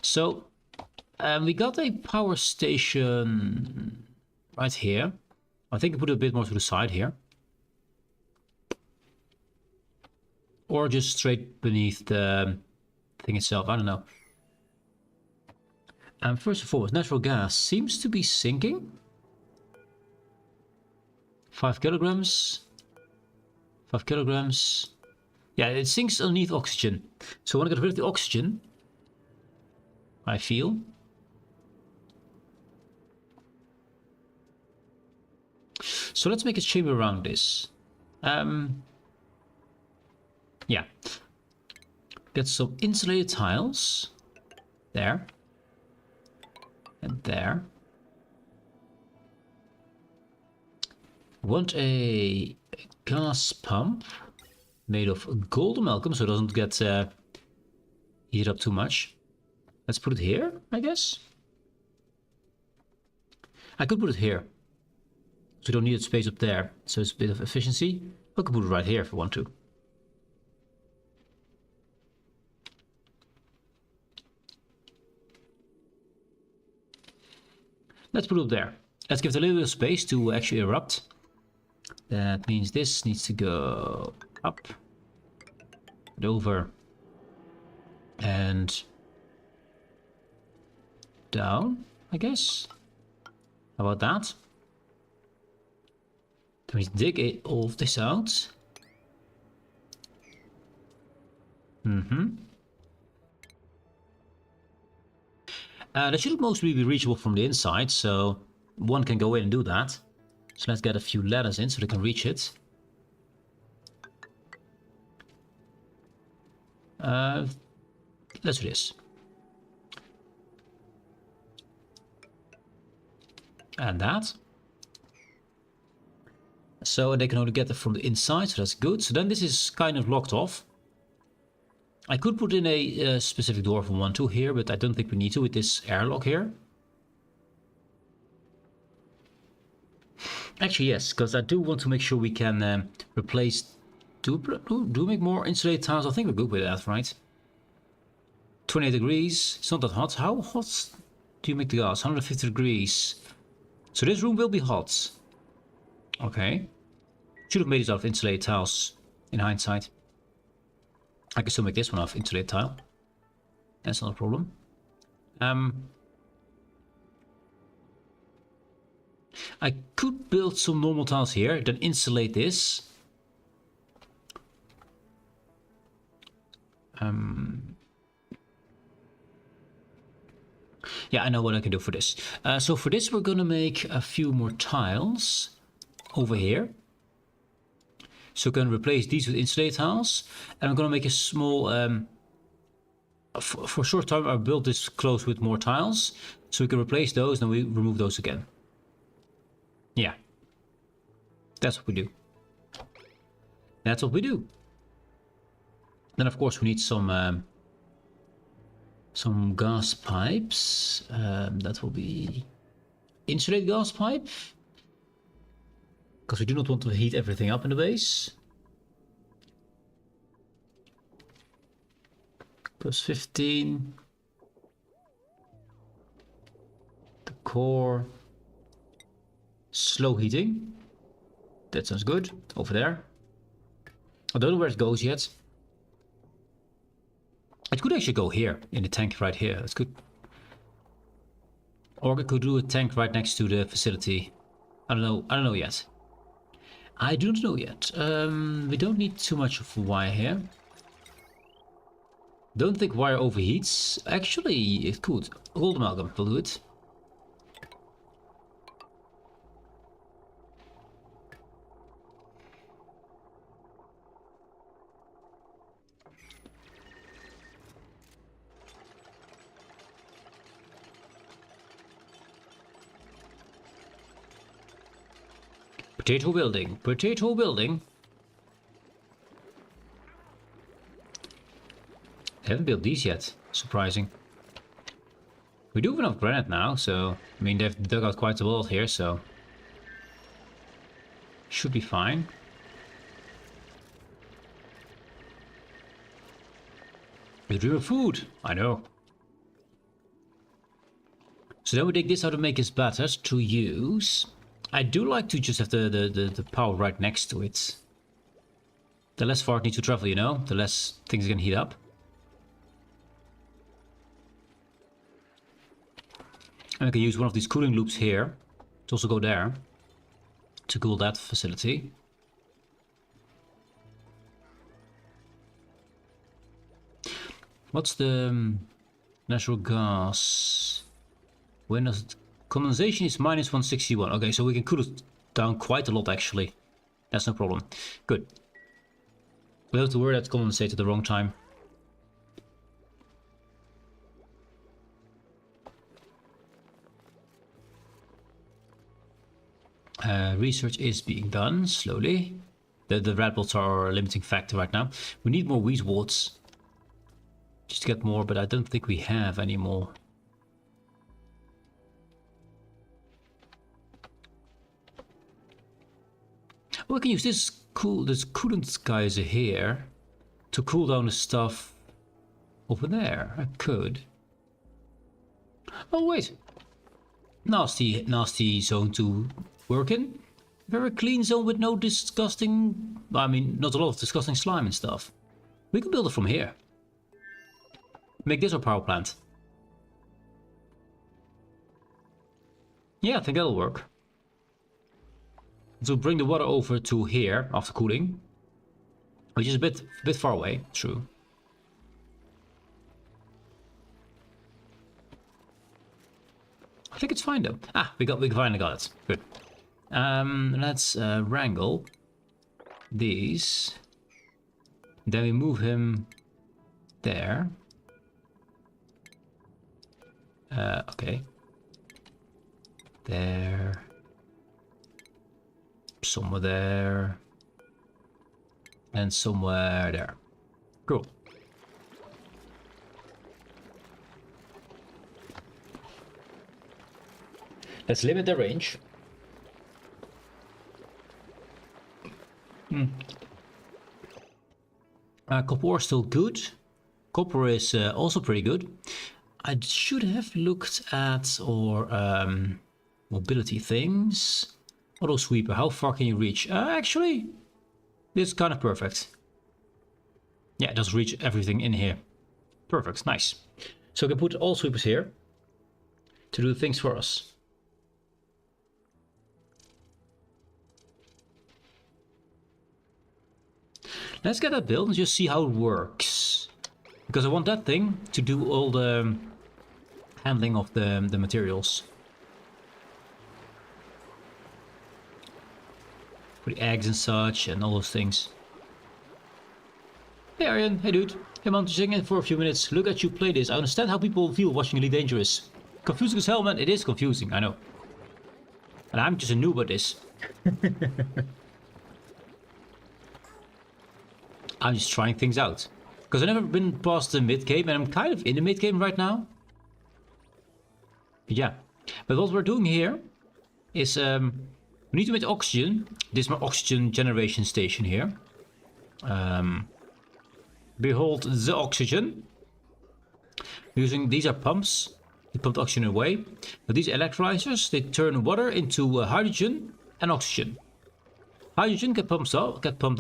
So we got a power station right here. I think we put it a bit more to the side here. Or just straight beneath the thing itself. I don't know. First and foremost, natural gas seems to be sinking. 5 kilograms. 5 kilograms. Yeah, it sinks underneath oxygen. So I want to get rid of the oxygen, I feel. So let's make a chamber around this. Yeah. Get some insulated tiles. There. And there. Want a gas pump made of gold amalgam so it doesn't get heated up too much. Let's put it here, I guess. I could put it here. So we don't need space up there. So it's a bit of efficiency. I could put it right here if I want to. Let's put it up there. Let's give it a little bit of space to actually erupt. That means this needs to go up, and over, and down, I guess. How about that? Then we dig all of this out. That should mostly be reachable from the inside, so one can go in and do that. So let's get a few ladders in so they can reach it. Let's do this. And that. So they can only get it from the inside, so that's good. So then this is kind of locked off. I could put in a specific door from 1, 2 here, but I don't think we need to with this airlock here. Actually, yes, because I do want to make sure we can replace... Do we make more insulated tiles? I think we're good with that, right? 28 degrees. It's not that hot. How hot do you make the gas? 150 degrees. So this room will be hot. Okay. Should have made it out of insulated tiles in hindsight. I can still make this one out of insulated tile. That's not a problem. I could build some normal tiles here, then insulate this. Yeah, I know what I can do for this. So for this, we're gonna make a few more tiles over here. So we can replace these with insulated tiles, and I'm gonna make a small. For a short time, I'll build this close with more tiles, so we can replace those, and then we remove those again. Yeah, that's what we do. That's what we do. Then, of course, we need some gas pipes. That will be insulated gas pipe, because we do not want to heat everything up in the base. Plus 15. The core. Slow heating. That sounds good. Over there. I don't know where it goes yet. It could actually go here, in the tank right here. That's good. Or it could do a tank right next to the facility. I don't know. I don't know yet. I don't know yet. We don't need too much of wire here. Don't think wire overheats. Actually, it could. Gold amalgam will do it. Potato building. Potato building. I haven't built these yet. Surprising. We do have enough granite now, so... I mean, they've dug out quite a lot here, so... Should be fine. With real food. I know. So then we take this out to make this better to use. I do like to just have the power right next to it. The less far it needs to travel, you know? The less things can heat up. And I can use one of these cooling loops here to also go there to cool that facility. What's the natural gas? When does it... Condensation is minus 161. Okay, so we can cool it down quite a lot actually. That's no problem. Good. We don't have to worry that condensate at the wrong time. Research is being done slowly. The red blots are a limiting factor right now. We need more wheat warts. Just to get more, but I don't think we have any more. We can use this coolant geyser here to cool down the stuff over there. I could. Oh wait, nasty zone to work in. Very clean zone with no disgusting. I mean, not a lot of disgusting slime and stuff. We can build it from here. Make this our power plant. Yeah, I think that'll work. To bring the water over to here after cooling, which is a bit far away. True. I think it's fine though. Ah, we finally got it. Good. Let's wrangle these. Then we move him there. Okay. There. Somewhere there. And somewhere there. Cool. Let's limit the range. Copper ore still good. Copper is also pretty good. I should have looked at our mobility things. Auto sweeper, how far can you reach? Actually, this is kind of perfect. Yeah, it does reach everything in here. Perfect, nice. So we can put all sweepers here to do things for us. Let's get that built and just see how it works. Because I want that thing to do all the handling of the materials. For the eggs and such and all those things. Hey Aryan, hey dude. Hey man, just sitting in for a few minutes. Look at you play this. I understand how people feel watching Elite Dangerous. Confusing as hell, man. It is confusing, I know. And I'm just a noob at this. I'm just trying things out. Because I've never been past the mid-game and I'm kind of in the mid-game right now. But yeah. But what we're doing here is we need to make oxygen. This is my oxygen generation station here. Behold the oxygen. These are pumps They pumped oxygen away. But these electrolyzers, they turn water into hydrogen and oxygen. Hydrogen gets pumped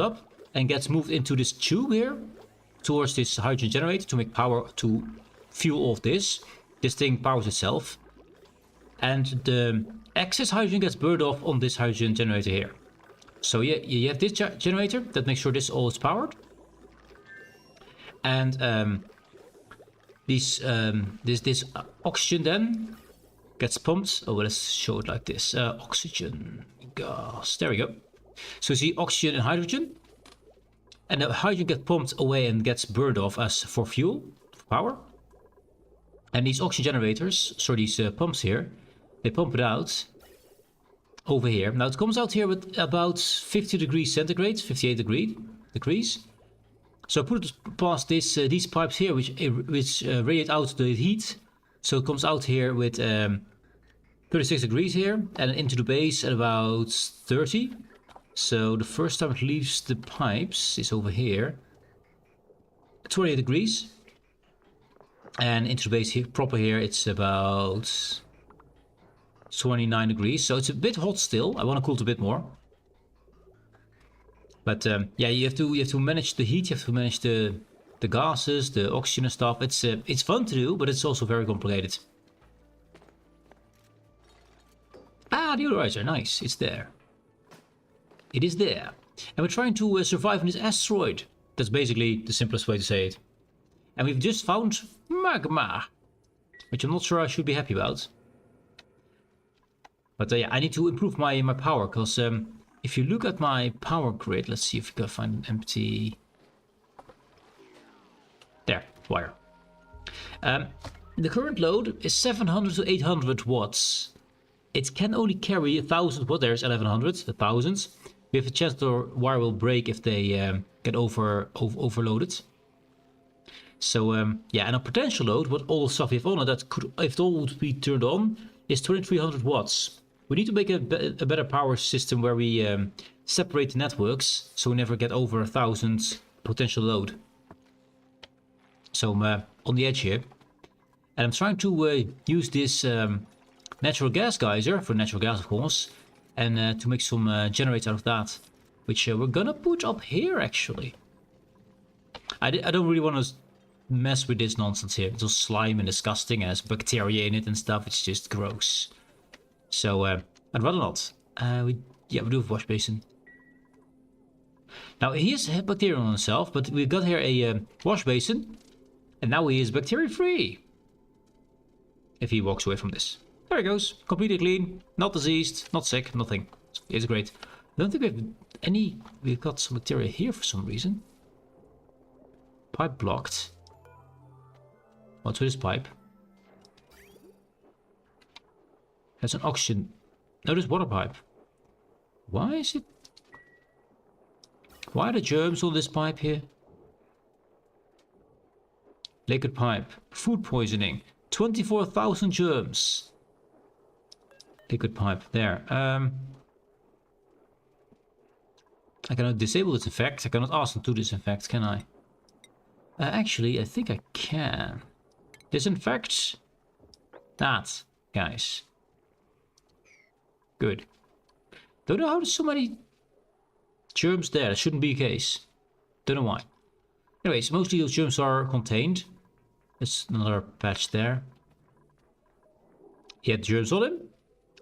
up and gets moved into this tube here towards this hydrogen generator to make power to fuel all of this. This thing powers itself. And the excess hydrogen gets burned off on this hydrogen generator here. So yeah, you have this generator that makes sure this all is powered. And this oxygen then gets pumped. Oh, well, let's show it like this. Oxygen, gas. There we go. So you see oxygen and hydrogen. And the hydrogen gets pumped away and gets burned off as for fuel, for power. And these oxygen generators, so these pumps here, they pump it out over here. Now it comes out here with about 50 degrees centigrade, 58 degrees. So I put it past this, these pipes here, which radiate out the heat. So it comes out here with 36 degrees here, and into the base at about 30. So the first time it leaves the pipes is over here, 28 degrees. And into the base here, proper here, it's about 29 degrees. So it's a bit hot still. I want to cool it a bit more. But yeah, you have to manage the heat. You have to manage the gases, the oxygen and stuff. It's fun to do, but it's also very complicated. Ah, the deodorizer, nice. It's there. It is there. And we're trying to survive in this asteroid. That's basically the simplest way to say it. And we've just found magma, which I'm not sure I should be happy about. But yeah, I need to improve my power, because if you look at my power grid, let's see if we can find an empty... There, wire. The current load is 700 to 800 watts. It can only carry 1000 watts. There's 1100, 1000. We have a chance the wire will break if they get overloaded. So yeah, and a potential load, what all the stuff we have on it, that could, if it all would be turned on, is 2300 watts. We need to make a better power system where we separate the networks, so we never get over 1000 potential load. So I'm on the edge here, and I'm trying to use this natural gas geyser, for natural gas of course, and to make some generators out of that, which we're gonna put up here actually. I don't really want to mess with this nonsense here. It's all slime and disgusting and has bacteria in it and stuff. It's just gross. So I'd rather not. We do have a wash basin. Now he has bacteria on himself, but we've got here a wash basin, and now he is bacteria free. If he walks away from this. There he goes, completely clean, not diseased, not sick, nothing. It's great. I don't think we have any... We've got some bacteria here for some reason. Pipe blocked. What's with this pipe? There's an oxygen. No, there's water pipe. Why is it... Why are the germs on this pipe here? Liquid pipe. Food poisoning. 24,000 germs. Liquid pipe. There. I cannot disable disinfect. I cannot ask them to disinfect, can I? Actually, I think I can. Disinfect. That, guys. Good. Don't know how there's so many germs there. That shouldn't be the case. Don't know why. Anyways, mostly those germs are contained. There's another patch there. He had germs on him.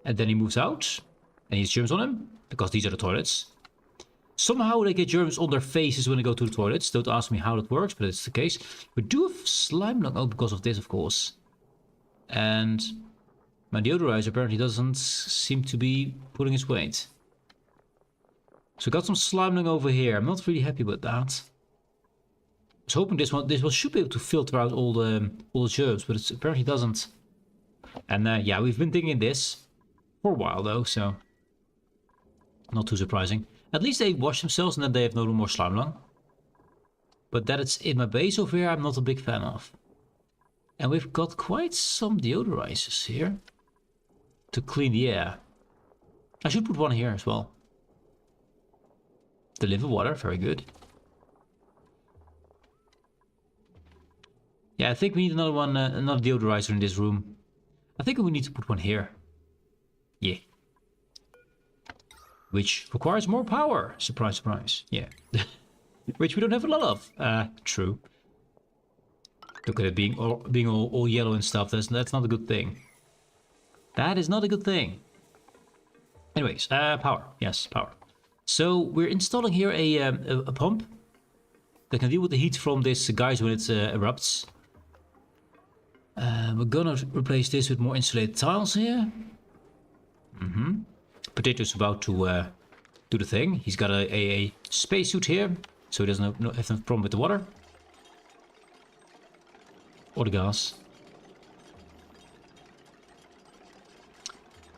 And then he moves out. And he has germs on him. Because these are the toilets. Somehow they get germs on their faces when they go to the toilets. Don't ask me how that works, but it's the case. We do have slime lung. Oh, because of this, of course. And my deodorizer apparently doesn't seem to be pulling its weight. So we got some slime lung over here. I'm not really happy with that. I was hoping this one should be able to filter out all the germs, but it apparently doesn't. And yeah, we've been digging this for a while though, so not too surprising. At least they wash themselves and then they have no more slime lung. But that it's in my base over here, I'm not a big fan of. And we've got quite some deodorizers here to clean the air. I should put one here as well. Deliver water, very good. Yeah, I think we need another one, another deodorizer in this room. I think we need to put one here. Yeah. Which requires more power. Surprise, surprise. Yeah. Which we don't have a lot of. True. Look at it being all yellow and stuff. That's not a good thing. That is not a good thing. Anyways, power. Yes, power. So we're installing here a pump that can deal with the heat from this guys when it erupts. We're gonna replace this with more insulated tiles here. Potato's about to do the thing. He's got a spacesuit here, so he doesn't have no problem with the water. Or the gas.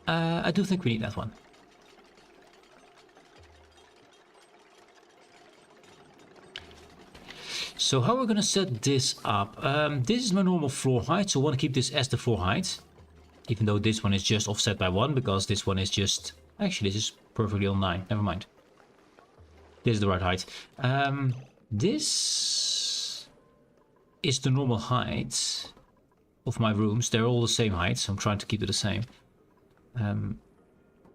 I do think we need that one. So how we're gonna set this up? This is my normal floor height, so I want to keep this as the floor height. Even though this one is just offset by 1, because this one is just... Actually, this is perfectly on 9. Never mind. This is the right height. This is the normal height of my rooms. They're all the same height, so I'm trying to keep it the same.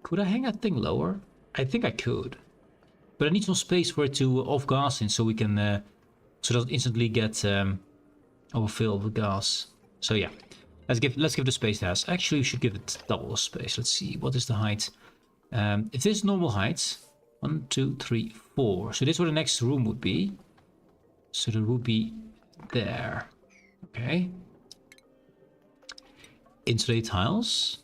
Could I hang that thing lower? I think I could. But I need some space for it to off gas in, so we can... so it doesn't instantly get overfilled with gas. So yeah. Let's give the space it has. Actually, we should give it double the space. Let's see, what is the height? If this is normal height, 1, 2, 3, 4. So this is where the next room would be. So it would be there. Okay. Insulate tiles.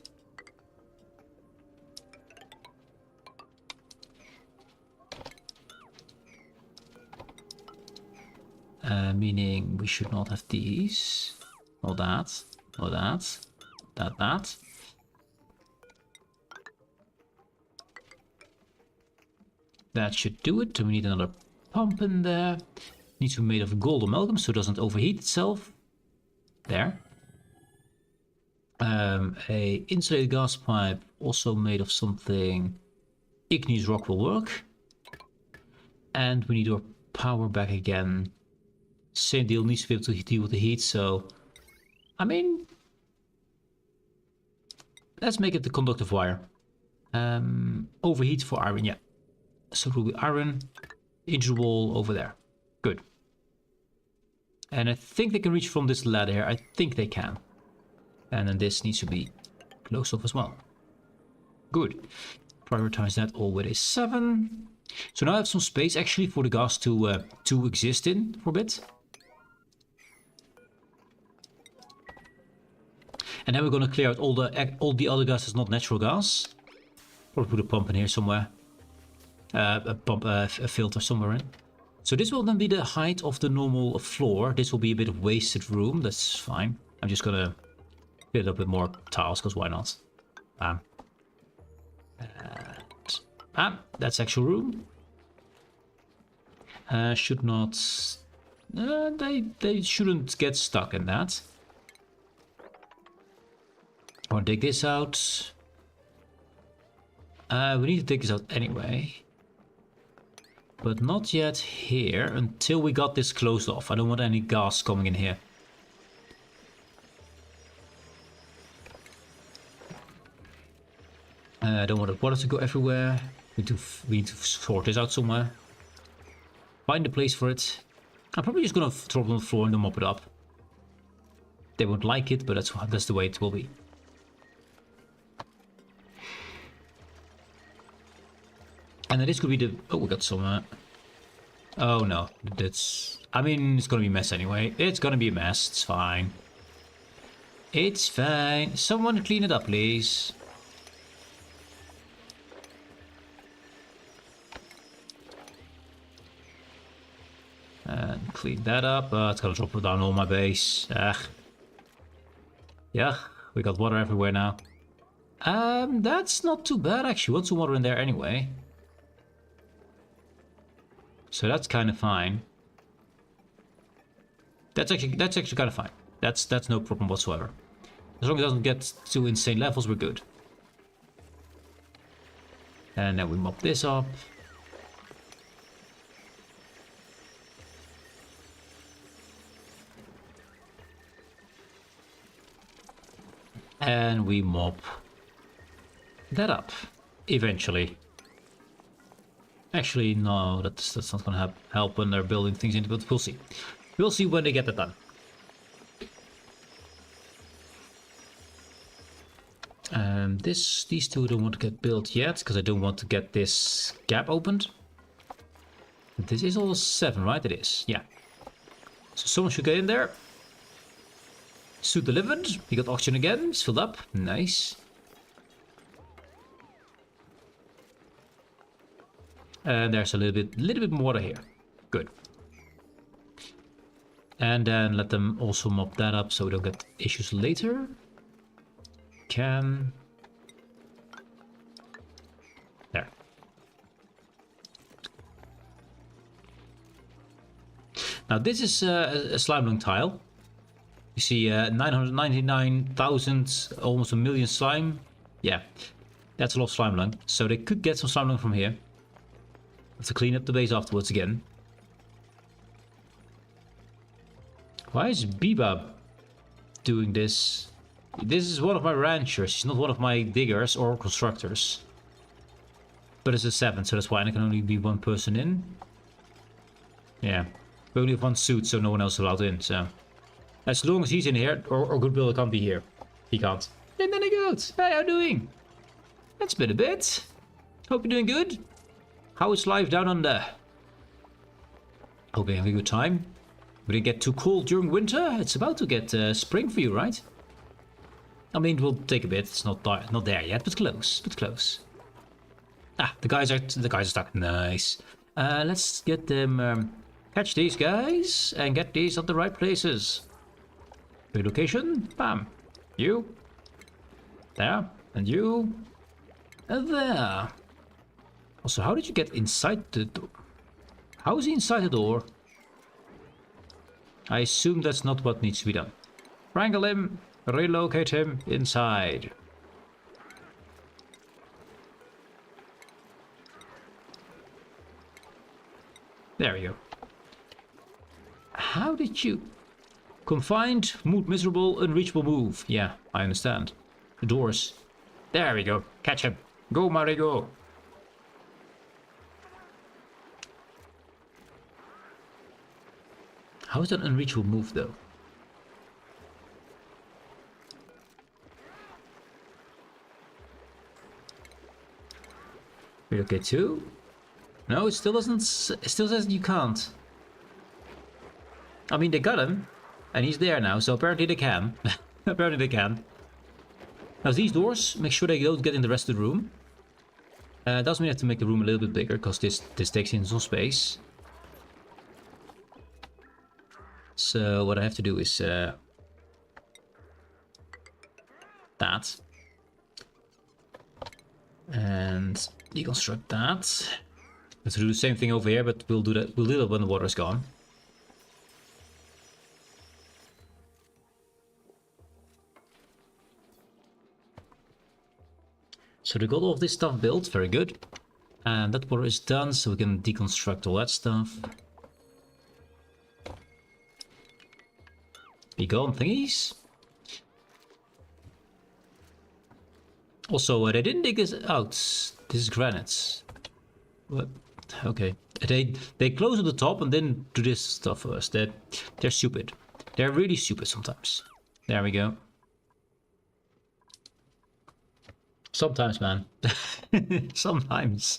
Meaning we should not have these. Or that. Or that. That. That should do it. We need another pump in there. Needs to be made of gold amalgam so it doesn't overheat itself. There. A insulated gas pipe also made of something. Igneous rock will work. And we need our power back again. Same deal, needs to be able to deal with the heat, so... I mean... Let's make it the conductive wire. Overheat for iron, yeah. So it will be iron, into the wall over there. Good. And I think they can reach from this ladder here. I think they can. And then this needs to be closed off as well. Good. Prioritize that all with a 7. So now I have some space actually for the gas to exist in for a bit. And then we're going to clear out all the other gas that's not natural gas. Probably put a pump in here somewhere. A filter somewhere in. So this will then be the height of the normal floor. This will be a bit of wasted room. That's fine. I'm just going to fill it up with more tiles, because why not? That's actual room. Should not... they shouldn't get stuck in that. I want to take this out. We need to take this out anyway. But not yet here until we got this closed off. I don't want any gas coming in here. I don't want the water to go everywhere. We need to sort this out somewhere. Find a place for it. I'm probably just gonna throw it on the floor and then mop it up. They won't like it, but that's the way it will be. And then this could be the... Oh, we got some... Oh no, that's... I mean, it's gonna be a mess anyway. It's gonna be a mess, it's fine. It's fine. Someone clean it up, please. And clean that up. It's gonna drop down all my base. Yeah, we got water everywhere now. That's not too bad actually. Want some water in there anyway. So that's kind of fine. That's actually kind of fine. That's no problem whatsoever. As long as it doesn't get to insane levels, we're good. And then we mop this up. And we mop that up eventually. Actually, no, that's not gonna help when they're building things into it, but we'll see. We'll see when they get that done. These two don't want to get built yet, because I don't want to get this gap opened. This is all 7, right? It is, yeah. So someone should get in there. Suit delivered. We got oxygen again. It's filled up. Nice. And there's a little bit more water here. Good. And then let them also mop that up so we don't get issues later. Can. There. Now this is a slime lung tile. You see 999,000, almost a million slime. Yeah, that's a lot of slime lung. So they could get some slime lung from here. Have to clean up the base afterwards again. Why is Biba doing this? This is one of my ranchers. She's not one of my diggers or constructors. But it's a 7, so that's why there can only be one person in. Yeah. We only have one suit, so no one else is allowed in, so... As long as he's in here, or good builder can't be here. He can't. And then he goes. Hey, how you doing? It's been a bit. Hope you're doing good. How is life down under? Hope you're having a good time. We didn't get too cold during winter. It's about to get spring for you, right? I mean, it will take a bit. It's not there yet, but close. But close. Ah, the guys are stuck. Nice. Let's get them. Catch these guys and get these at the right places. Relocation. Bam. You. There. And you. And there. Also, how did you get inside the door? How is he inside the door? I assume that's not what needs to be done. Wrangle him. Relocate him inside. There we go. How did you... Confined, mood miserable, unreachable move. Yeah, I understand. The doors. There we go. Catch him. Go, Mario, go. How is that an unreachable move, though? Relocate too? No, it still doesn't... It still says you can't. I mean, they got him. And he's there now, so apparently they can. Apparently they can. Now these doors, make sure they don't get in the rest of the room. Does mean I have to make the room a little bit bigger, because this takes in some space. So what I have to do is... that. And deconstruct that. Let's do the same thing over here, but we'll do that when the water is gone. So they got all of this stuff built, very good. And that water is done, so we can deconstruct all that stuff. Be gone, thingies. Also, they didn't dig this out. This is granite. What? Okay. They close at the top and then do this stuff first. They're stupid. They're really stupid sometimes. There we go. Sometimes, man. Sometimes.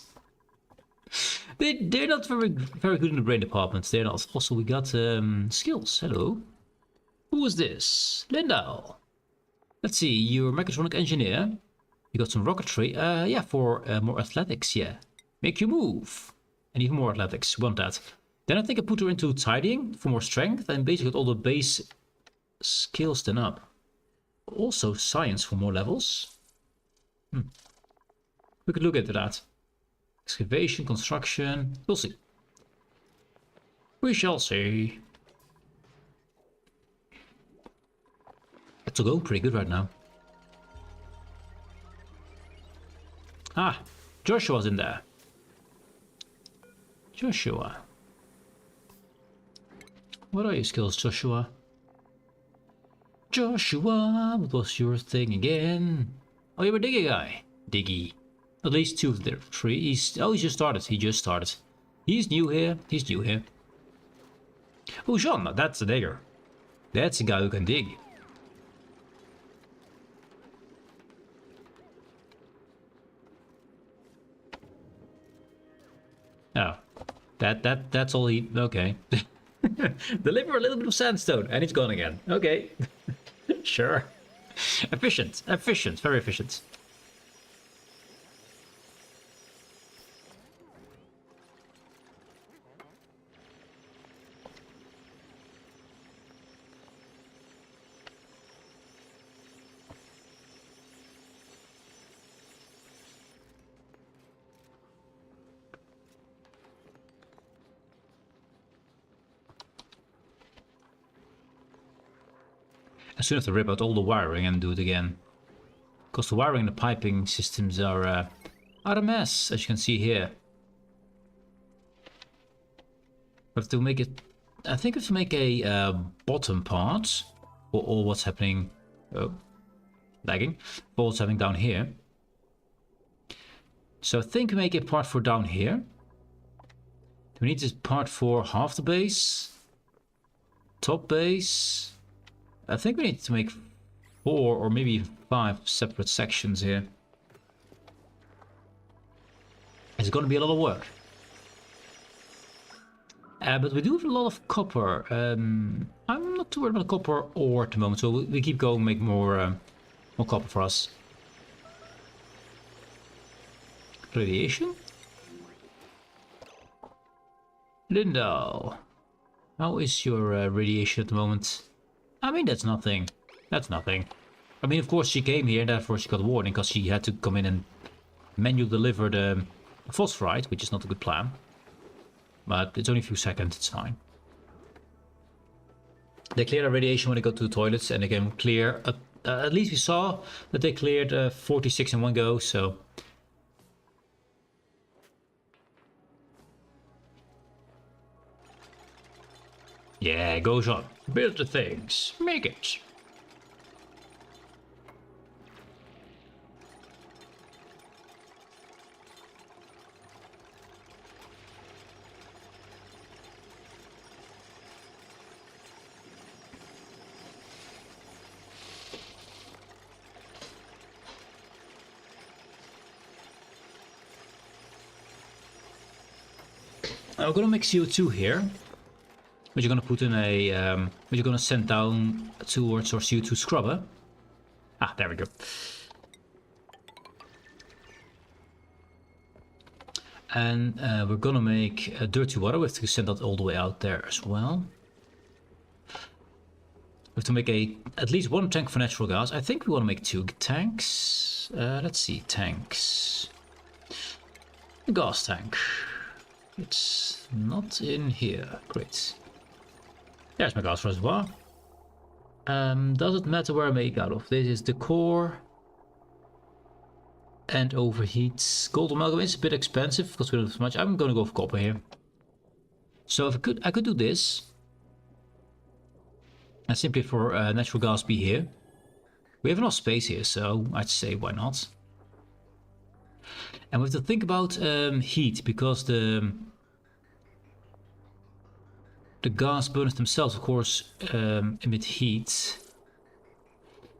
They're not very good in the brain department. They're not. Also, we got skills. Hello. Who is this? Lindau. Let's see. You're a mechatronic engineer. You got some rocketry. Yeah, for more athletics. Yeah. Make you move. And even more athletics. Want that. Then I think I put her into tidying for more strength. And basically got all the base skills then up. Also science for more levels. We could look into that. Excavation, construction. We'll see. We shall see. It's all going pretty good right now. Ah, Joshua's in there. Joshua. What are your skills, Joshua? Joshua, what was your thing again? Oh, you're a diggy guy. Diggy. At least 2 of the 3. He just started. He just started. He's new here. He's new here. Oh, John, that's a digger. That's a guy who can dig. Oh, that's all he. Okay. Deliver a little bit of sandstone, and it's gone again. Okay. Sure. Efficient, very efficient. I soon have to rip out all the wiring and do it again. Because the wiring and the piping systems are a mess, as you can see here. We have to make it... I think we have to make a bottom part for all what's happening... Oh, lagging. For what's happening down here. So I think we make a part for down here. We need this part for half the base. Top base. I think we need to make 4 or maybe 5 separate sections here. It's going to be a lot of work. But we do have a lot of copper. I'm not too worried about copper ore at the moment, so we keep going, make more copper for us. Radiation? Lindau, how is your radiation at the moment? I mean, that's nothing. That's nothing. I mean, of course, she came here, and therefore she got a warning, because she had to come in and manually deliver the phosphorite, which is not a good plan. But it's only a few seconds, it's fine. They clear the radiation when they go to the toilets, and they can clear... at least we saw that they cleared 46 in one go, so... Yeah, goes on. Build the things. Make it. I'm gonna make CO2 here. Which you're gonna put in a, which you're gonna send down towards our CO2 scrubber. Ah, there we go. And we're gonna make dirty water. We have to send that all the way out there as well. We have to make at least 1 tank for natural gas. I think we want to make 2 tanks. Let's see, tanks. A gas tank. It's not in here. Great. There's my gas reservoir. Does it matter where I make out of? This is the core. And overheats. Gold amalgam is a bit expensive because we don't have so much. I'm gonna go for copper here. So if I could do this. And simply for natural gas be here. We have enough space here, so I'd say why not. And we have to think about heat, because the gas burners themselves, of course, emit heat.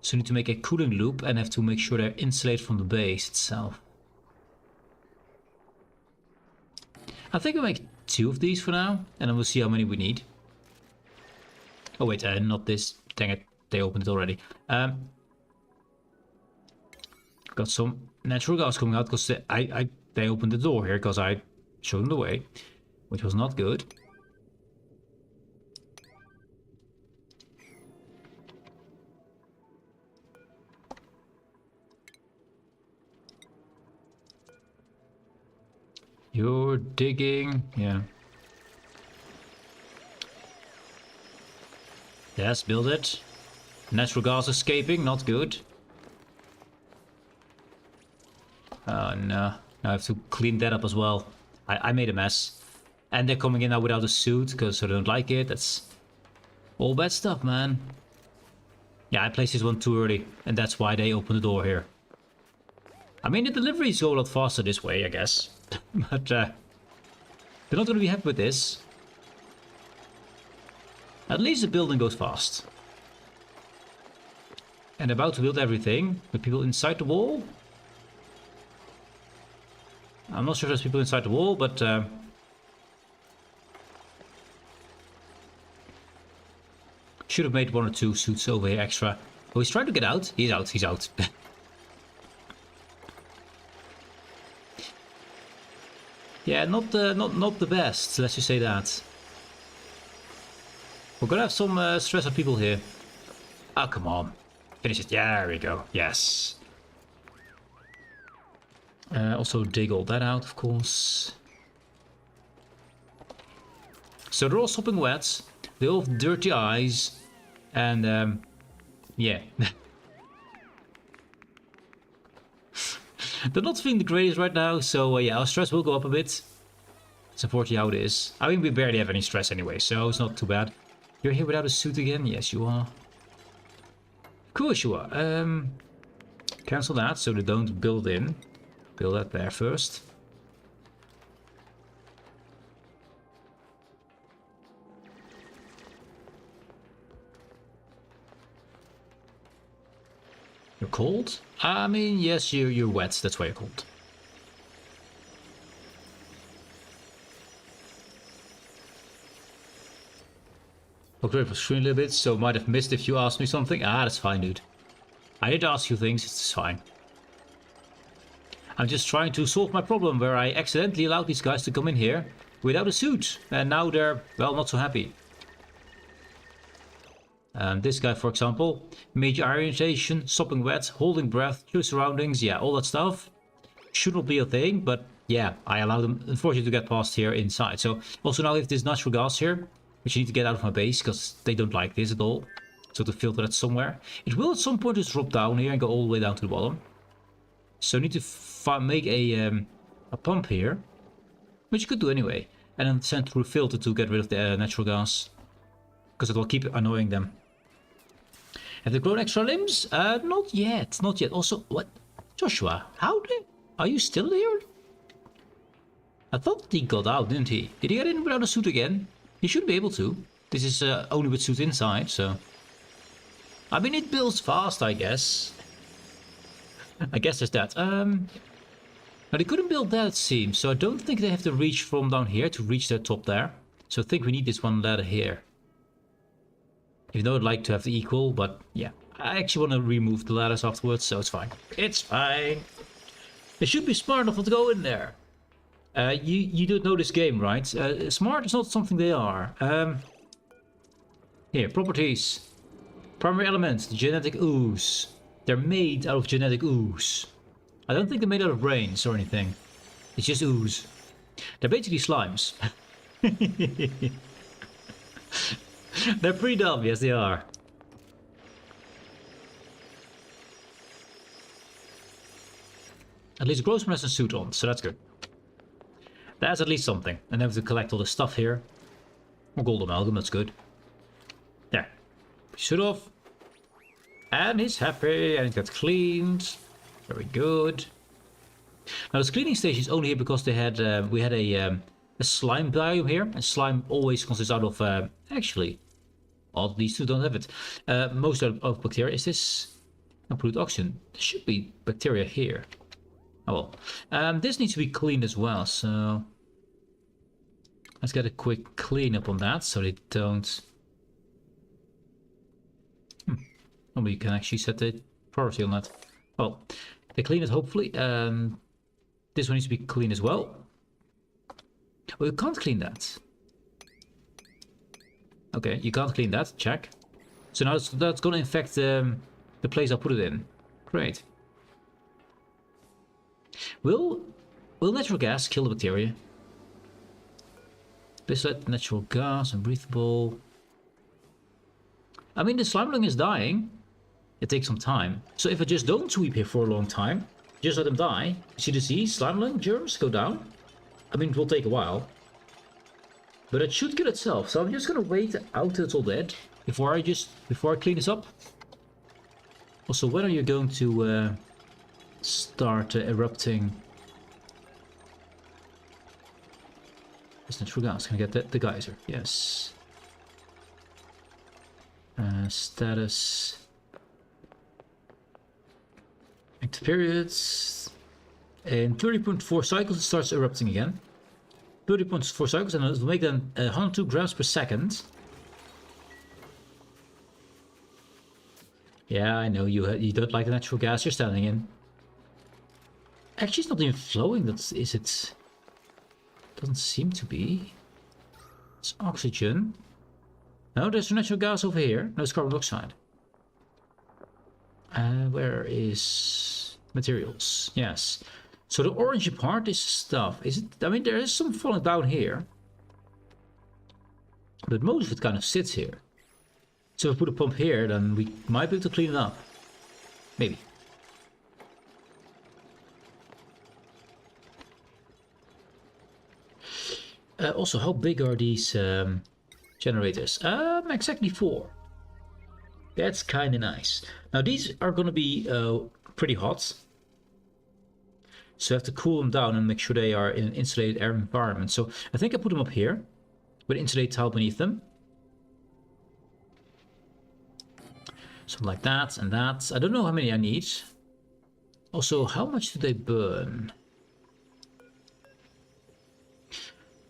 So we need to make a cooling loop and have to make sure they're insulated from the base itself. I think we'll make 2 of these for now, and then we'll see how many we need. Oh wait, not this. Dang it, they opened it already. Got some natural gas coming out because they opened the door here because I showed them the way, which was not good. You're digging, yeah. Yes, build it. Natural gas escaping, not good. Oh no, now I have to clean that up as well. I made a mess. And they're coming in now without a suit because I don't like it. That's all bad stuff, man. Yeah, I placed this one too early, and that's why they opened the door here. I mean, the deliveries go a lot faster this way, I guess. But they're not going to be happy with this. At least the building goes fast. And about to build everything with people inside the wall. I'm not sure if there's people inside the wall, but should have made 1 or 2 suits over here extra. Oh, he's trying to get out. He's out. He's out. Yeah, not the best. Let's just say that. We're gonna have some stress of people here. Ah, come on. Finish it. Yeah, there we go. Yes. Also dig all that out, of course. So they're all sopping wet. They all have dirty eyes. And, yeah. They're not feeling the greatest right now, so yeah, our stress will go up a bit. It's unfortunately how it is. I mean, we barely have any stress anyway, so it's not too bad. You're here without a suit again? Yes, you are. Of course you are. Cancel that so they don't build in. Build that there first. You're cold? I mean, yes, you're wet. That's why you're cold. Okay, for screen a little bit, so might have missed if you asked me something. Ah, that's fine, dude. I did ask you things, it's fine. I'm just trying to solve my problem where I accidentally allowed these guys to come in here without a suit. And now they're, well, not so happy. This guy, for example, major orientation, sopping wet, holding breath, true surroundings, yeah, all that stuff. Should not be a thing, but yeah, I allowed them, unfortunately, to get past here inside. So, also now we have this natural gas here, which I need to get out of my base, because they don't like this at all. So to filter that somewhere. It will at some point just drop down here and go all the way down to the bottom. So I need to make a pump here, which you could do anyway. And then send through a filter to get rid of the natural gas. Because it will keep annoying them. Have they grown extra limbs? Not yet, not yet. Also, what? Joshua, are you still here? I thought he got out, didn't he? Did he get in without a suit again? He should be able to. This is only with suit inside, so... I mean, it builds fast, I guess. I guess there's that. Now, they couldn't build that, it seems, so I don't think they have to reach from down here to reach their top there. So I think we need this one ladder here. Even though I'd like to have the equal, but yeah. I actually want to remove the ladders afterwards, so it's fine. It's fine. They should be smart enough to go in there. You don't know this game, right? Smart is not something they are. Here, properties. Primary elements, the genetic ooze. They're made out of genetic ooze. I don't think they're made out of brains or anything. It's just ooze. They're basically slimes. They're pretty dumb, yes they are. At least Grossman has a suit on, so that's good. That's at least something. And then we have to collect all the stuff here. More gold amalgam, that's good. There. Suit off. And he's happy, and it got cleaned. Very good. Now this cleaning station is only here because they had we had a slime biome here. And slime always consists out of actually, all these two don't have it. Most of bacteria. Is this polluted oxygen? There should be bacteria here. Oh well. This needs to be cleaned as well, so let's get a quick cleanup on that so they don't. Maybe you can actually set the priority on that. Well, they clean it hopefully. This one needs to be clean as well. Oh, you can't clean that. Okay, you can't clean that. Check. So now that's gonna infect the place I put it in. Great. Will natural gas kill the bacteria? Distillate natural gas, unbreathable. I mean, the slimeling is dying. It takes some time. So if I just don't sweep here for a long time, just let them die. CDC, slimeling, germs go down. I mean, it will take a while. But it should kill itself. So I'm just gonna wait out till it's all dead before I clean this up. Also, when are you going to start erupting? It's natural gas. Can I get the geyser? Yes. Status. Active periods. In 30.4 cycles, it starts erupting again. 30.4 cycles, and it will make then 102 grams per second. Yeah, I know you don't like the natural gas you're standing in. Actually, it's not even flowing. Is it? Doesn't seem to be. It's oxygen. No, there's natural gas over here. No, it's carbon dioxide. Where is materials? Yes. So the orangey part is stuff. Is it? I mean, there is some falling down here, but most of it kind of sits here. So if we put a pump here, then we might be able to clean it up. Maybe. Also, how big are these generators? Exactly 4. That's kind of nice. Now these are going to be pretty hot. So I have to cool them down and make sure they are in an insulated air environment. So I think I put them up here with insulated tile beneath them. Something like that and that. I don't know how many I need. Also, how much do they burn?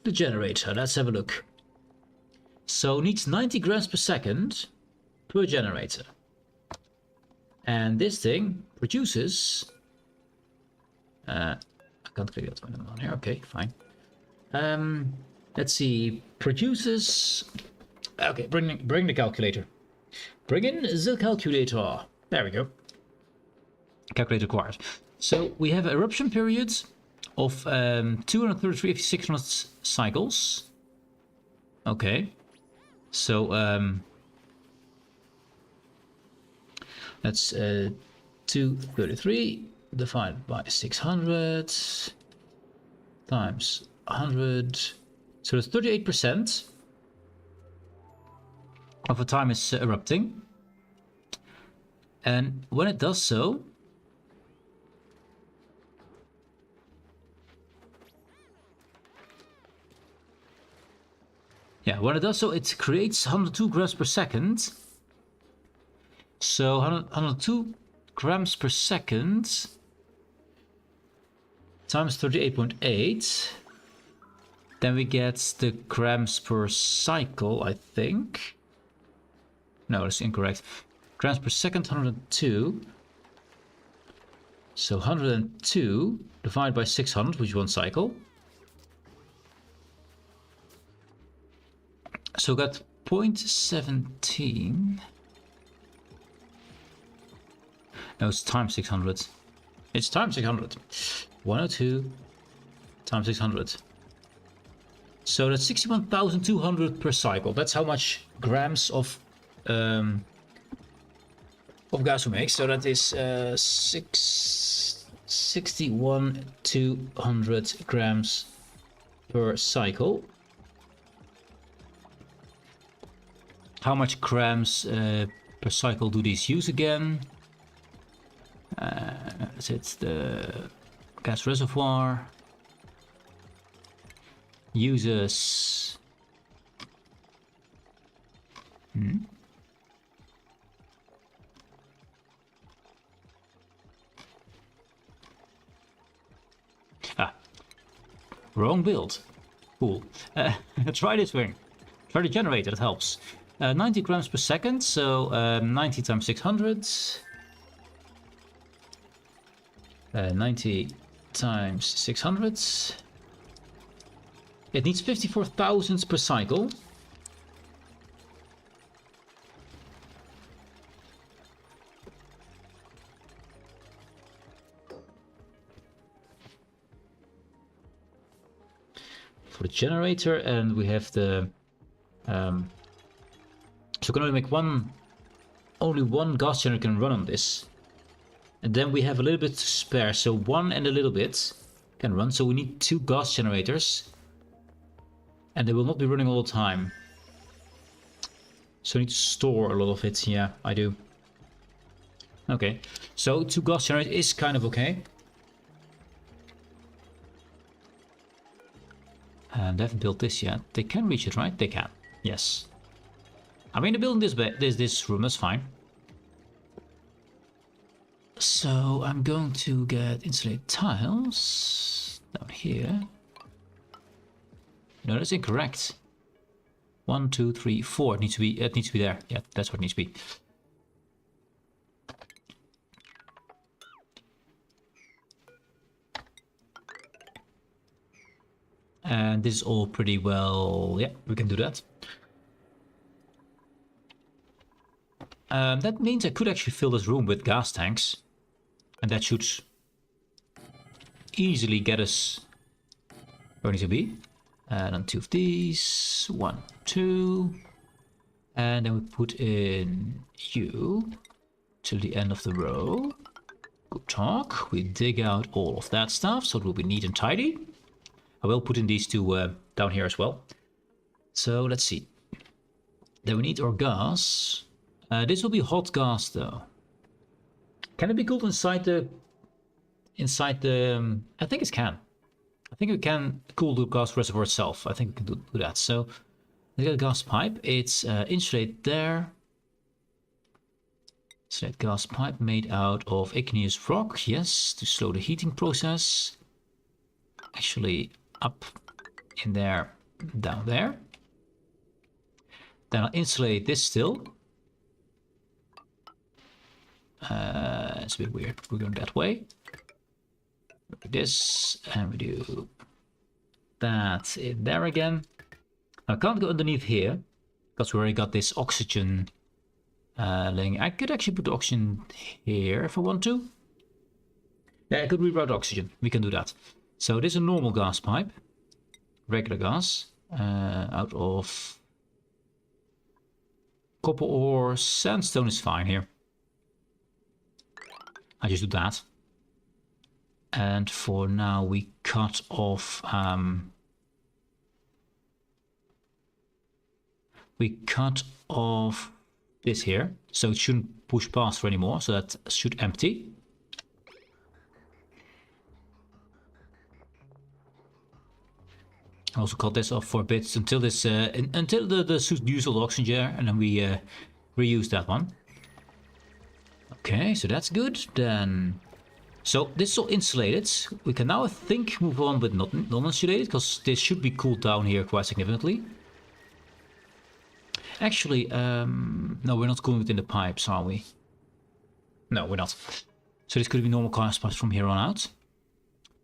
The generator, let's have a look. So needs 90 grams per second per generator. And this thing produces... I can't click that one on here. Okay, fine. Let's see. Produces... Okay, bring the calculator. Bring in the calculator. There we go. Calculator acquired. So we have eruption periods of 233,600 cycles. Okay. So that's 233 divided by 600 times 100. So that's 38% of the time is erupting. And when it does so, it creates 102 grams per second. So 102 grams per second times 38.8. Then we get the grams per cycle, I think. No, that's incorrect. Grams per second, 102. So 102 divided by 600, which is one cycle. So we got 0.17. No, it's times 600. It's times 600. 102 times 600. So that's 61,200 per cycle. That's how much grams of gas we make. So that is 61,200 grams per cycle. How much grams per cycle do these use again? It's the gas reservoir. Uses... Wrong build. Cool. Try this thing. Try the generator, it helps. 90 grams per second, so 90 times 600. 90 times 600. It needs 54,000 per cycle. For the generator, and we have the so we can only make only one gas generator can run on this. And then we have a little bit to spare, so one and a little bit can run. So we need 2 gas generators. And they will not be running all the time. So I need to store a lot of it. Yeah, I do. Okay, so 2 gas generators is kind of okay. And they haven't built this yet. They can reach it, right? They can. Yes. I mean, they're building this room. That's fine. So I'm going to get insulated tiles down here. No, that's incorrect. 1, 2, 3, 4. It needs to be. It needs to be there. Yeah, that's what it needs to be. And this is all pretty well. Yeah, we can do that. That means I could actually fill this room with gas tanks, and that should easily get us where we need to be. And then 2 of these, 1, 2, and then we put in you till the end of the row. Good talk. We dig out all of that stuff, so it will be neat and tidy. I will put in these 2 down here as well. So let's see. Then we need our gas. This will be hot gas though. Can it be cooled inside the? I think it can. I think we can cool the gas reservoir itself. I think we can do that. So let's get a gas pipe. It's insulated there. Insulated gas pipe made out of igneous rock. Yes, to slow the heating process. Actually, up in there, down there. Then I'll insulate this still. It's a bit weird. We're going that way. Look at this, and we do that in there again. I can't go underneath here because we already got this oxygen laying. I could actually put the oxygen here if I want to. Yeah, I could reroute oxygen. We can do that. So this is a normal gas pipe, regular gas, out of copper ore. Sandstone is fine here. I just do that. And for now we cut off this here, so it shouldn't push past for anymore, so that should empty. I also cut this off for a bit until this until the suit use all the oxygen, and then we reuse that one. Okay, so that's good then. So this is all insulated. We can now, I think, move on with non-insulated, because this should be cooled down here quite significantly. Actually, no, we're not cooling it in the pipes, are we? No, we're not. So this could be normal gas pipes from here on out.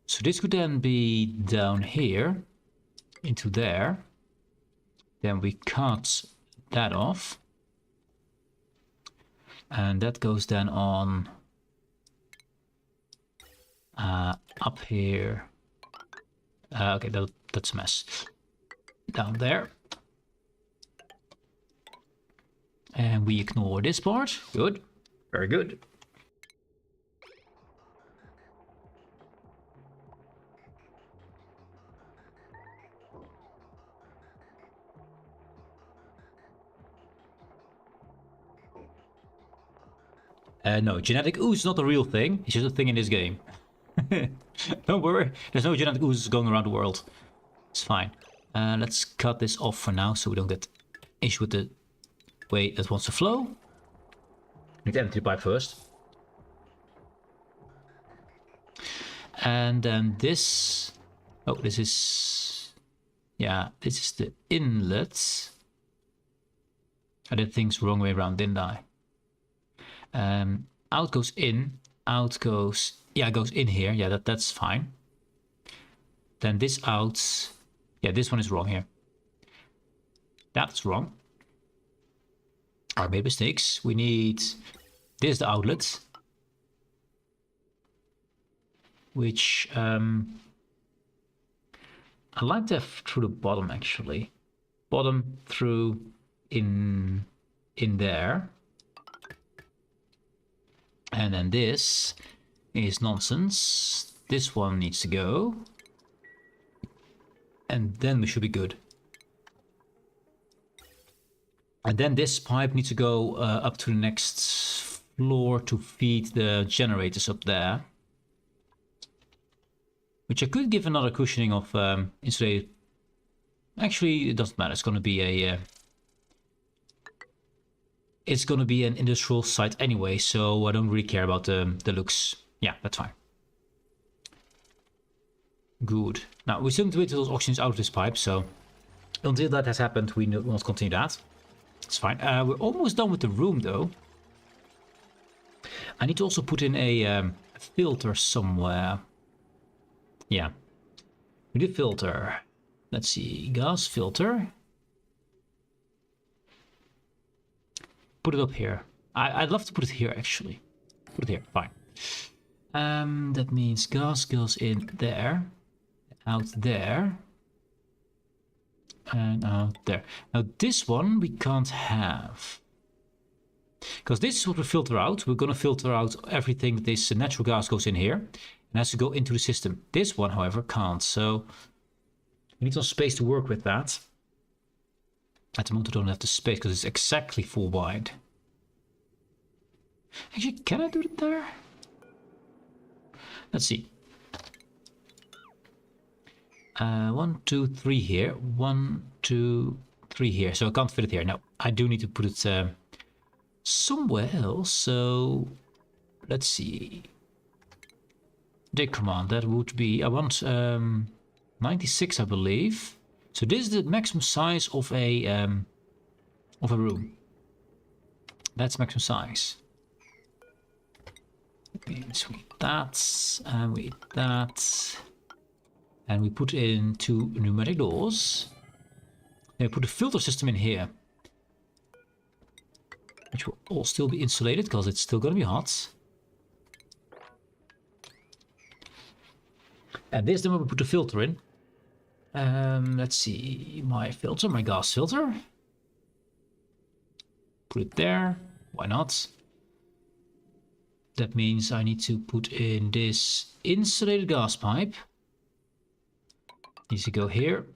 So this could then be down here into there. Then we cut that off. And that goes then on up here. Okay, that's a mess. Down there. And we ignore this part. Good. Very good. No, genetic ooze is not a real thing. It's just a thing in this game. Don't worry, there's no genetic ooze going around the world. It's fine. Let's cut this off for now so we don't get issue with the way that wants to flow. Need to empty the pipe first. And then this... Oh, this is... Yeah, this is the inlet. I did things wrong way around, didn't I? Out goes in, out goes... Yeah, it goes in here. Yeah, that's fine. Then this out... Yeah, this one is wrong here. That's wrong. I made mistakes. We need... This is the outlet. Which... I'd like to have through the bottom, actually. Bottom through in there. And then this is nonsense. This one needs to go. And then we should be good. And then this pipe needs to go up to the next floor to feed the generators up there. Which I could give another cushioning of insulated. Actually, it doesn't matter. It's going to be a... it's going to be an industrial site anyway, so I don't really care about the looks. Yeah, that's fine. Good. Now, we still need to wait until those oxygens out of this pipe, so until that has happened, we won't continue that. It's fine. We're almost done with the room, though. I need to also put in a filter somewhere. Yeah. We need a filter. Let's see. Gas filter. Put it up here. I'd love to put it here, actually. Put it here. Fine. That means gas goes in there. Out there. And out there. Now, this one we can't have. Because this is what we filter out. We're going to filter out everything that this natural gas goes in here. And has to go into the system. This one, however, can't. So we need some space to work with that. At the moment, I don't have the space because it's exactly full wide. Actually, can I do it there? Let's see. 1, 2, 3 here. 1, 2, 3 here. So I can't fit it here. No, I do need to put it somewhere else. So let's see. Dig command, that would be, I want 96, I believe. So this is the maximum size of a room. That's maximum size. So we need that, and we need that. And we put in 2 pneumatic doors. Then we put a filter system in here. Which will all still be insulated, because it's still going to be hot. And this then we put the filter in. Let's see, my filter, my gas filter. Put it there. Why not? That means I need to put in this insulated gas pipe. Needs to go here.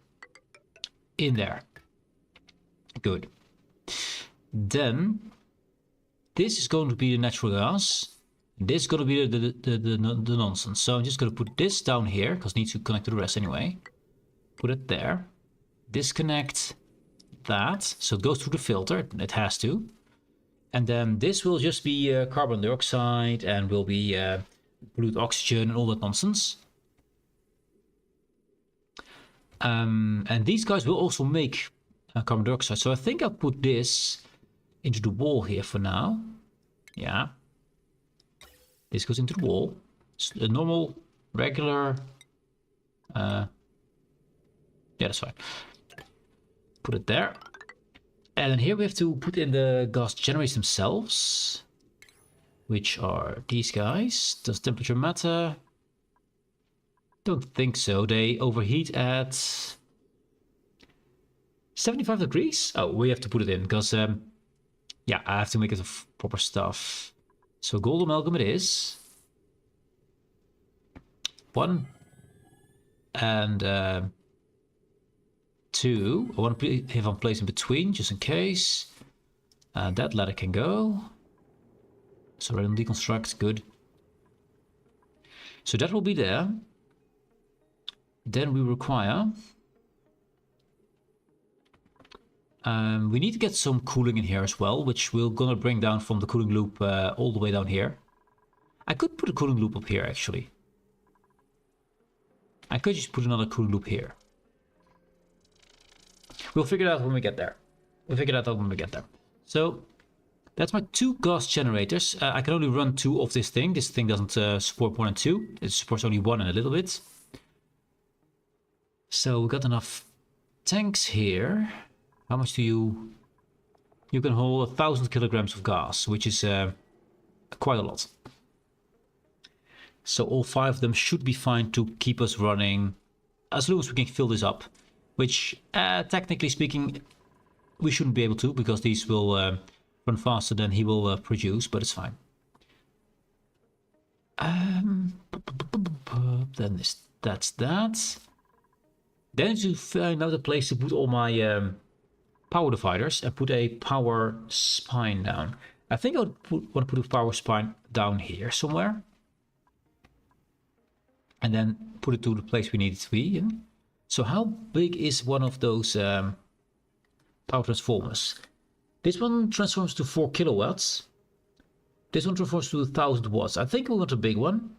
In there. Good. Then this is going to be the natural gas. This is going to be the nonsense. So I'm just going to put this down here, because it needs to connect to the rest anyway. Put it there. Disconnect that. So it goes through the filter. It has to. And then this will just be carbon dioxide and will be pollute oxygen and all that nonsense. And these guys will also make carbon dioxide. So I think I'll put this into the wall here for now. Yeah. This goes into the wall. It's a normal, regular... yeah, that's fine. Put it there. And then here we have to put in the gas generators themselves. Which are these guys. Does temperature matter? Don't think so. They overheat at 75 degrees. Oh, we have to put it in because... yeah, I have to make it of proper stuff. So gold amalgam it is. 1 and 2. I want to have one place in between just in case. That ladder can go. So random deconstruct, good. So that will be there. Then we require... we need to get some cooling in here as well, which we're gonna bring down from the cooling loop all the way down here. I could put a cooling loop up here, actually. I could just put another cooling loop here. We'll figure it out when we get there. We'll figure it out when we get there. So, that's my 2 gas generators. I can only run 2 of this thing. This thing doesn't support 1 and 2. It supports only 1 and a little bit. So, we got enough tanks here. How much do you... You can hold 1,000 kilograms of gas, which is quite a lot. So all 5 of them should be fine to keep us running as long as we can fill this up. Which, technically speaking, we shouldn't be able to, because these will run faster than he will produce, but it's fine. Then that's that. Then to find out a place to put all my... power dividers and put a power spine down. I think I would want to put a power spine down here somewhere. And then put it to the place we need it to be in. So how big is one of those power transformers? This one transforms to 4 kilowatts. This one transforms to 1000 watts. I think we want a big one,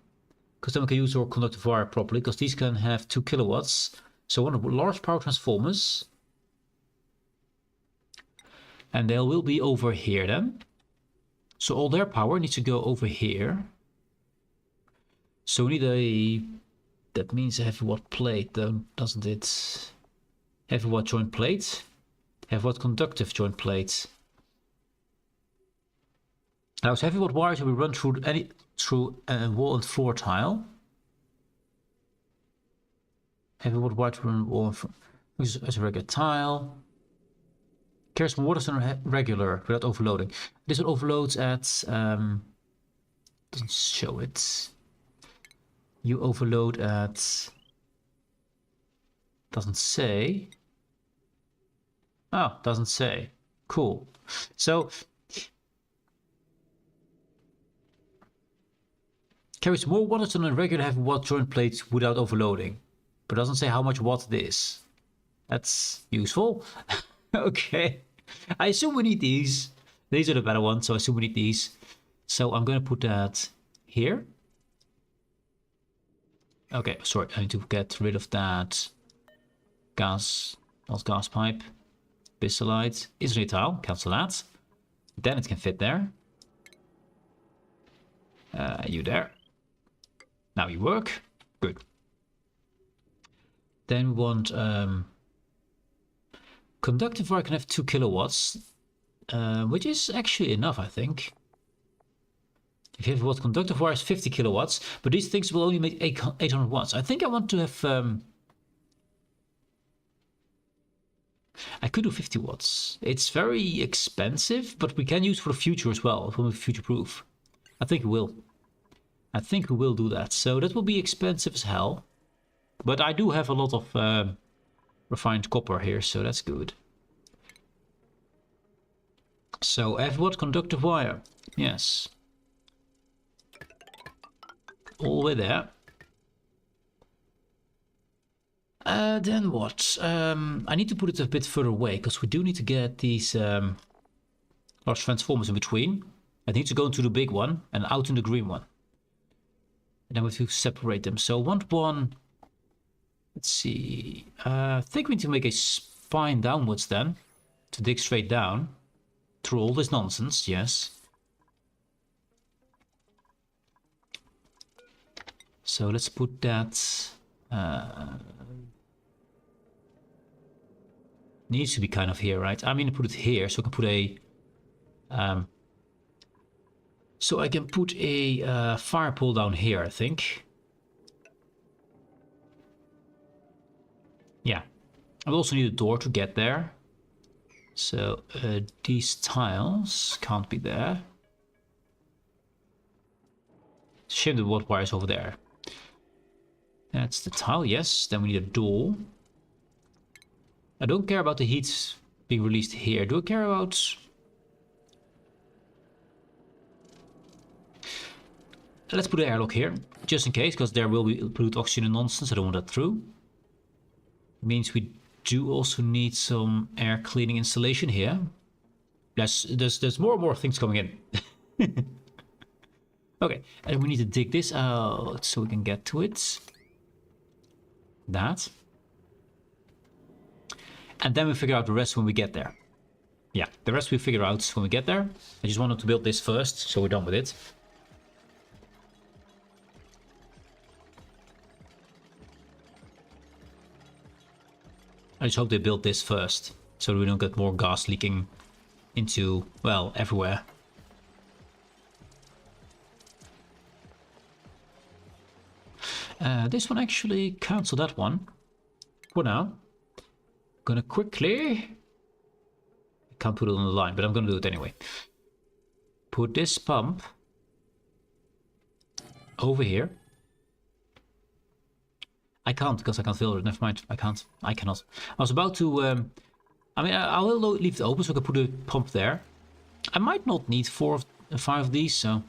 because then we can use our conductive wire properly, because these can have 2 kilowatts. So one of large power transformers. And they will be over here then. So all their power needs to go over here. So we need a... That means a heavy watt plate, though, doesn't it? Heavy watt joint plate. Heavy watt conductive joint plate. Now, so heavy watt wires will be run through a wall and floor tile. Heavy watt wire to run wall and floor as a regular tile. Carries more water than regular without overloading. This one overloads at doesn't show it. You overload at doesn't say. Oh, doesn't say. Cool. So carries more water than a regular heavy watt joint plate without overloading, but doesn't say how much watt it is. That's useful. Okay. I assume we need these. These are the better ones, so I assume we need these. So I'm going to put that here. Okay, sorry, I need to get rid of that gas pipe. Bisolite, Israeli tile, cancel that. Then it can fit there. You there. Now you work. Good. Then we want conductive wire can have 2 kilowatts, which is actually enough, I think. If you have what conductive wire is 50 kilowatts, but these things will only make 800 watts. I think I want to have... I could do 50 watts. It's very expensive, but we can use for the future as well. It will be future-proof. I think we will. I think we will do that. So that will be expensive as hell. But I do have a lot of refined copper here, so that's good. So F watt conductive wire. Yes. All the way there. Then what? I need to put it a bit further away, because we do need to get these large transformers in between. I need to go into the big one and out in the green one. And then we have to separate them. So I want one... Let's see. I think we need to make a spine downwards then. To dig straight down. Through all this nonsense, yes. So let's put that... needs to be kind of here, right? I'm going to put it here, so I can put a... so I can put a fire pole down here, I think. Yeah. I will also need a door to get there. So these tiles can't be there. Shame the watt wire is over there. That's the tile, yes. Then we need a door. I don't care about the heat being released here. Do I care about... Let's put an airlock here, just in case, because there will be polluted oxygen and nonsense. I don't want that through. It means we do also need some air cleaning installation here. There's more and more things coming in. Okay, and we need to dig this out so we can get to it. That. And then we figure out the rest when we get there. Yeah, the rest we figure out when we get there. I just wanted to build this first, so we're done with it. I just hope they build this first, so we don't get more gas leaking into, well, everywhere. This one actually cancel that one for now. Gonna quickly... I can't put it on the line, but I'm gonna do it anyway. Put this pump over here. I can't, because I can't fill it. Never mind. I can't. I cannot. I was about to... I mean, I will leave it open so I can put a pump there. I might not need 5 of these, so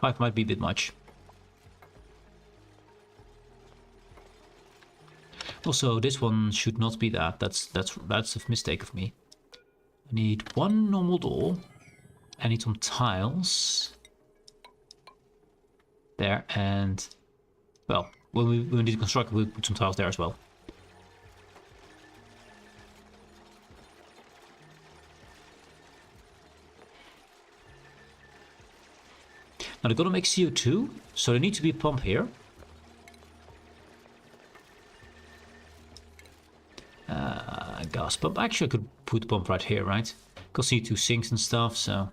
5 might be a bit much. Also, this one should not be that. That's a mistake of me. I need 1 normal door. I need some tiles. There, and well, when we need to construct, we'll put some tiles there as well. Now they're gonna make CO2, so there needs to be a pump here. Gas pump. Actually, I could put the pump right here, right? Because CO2 sinks and stuff, so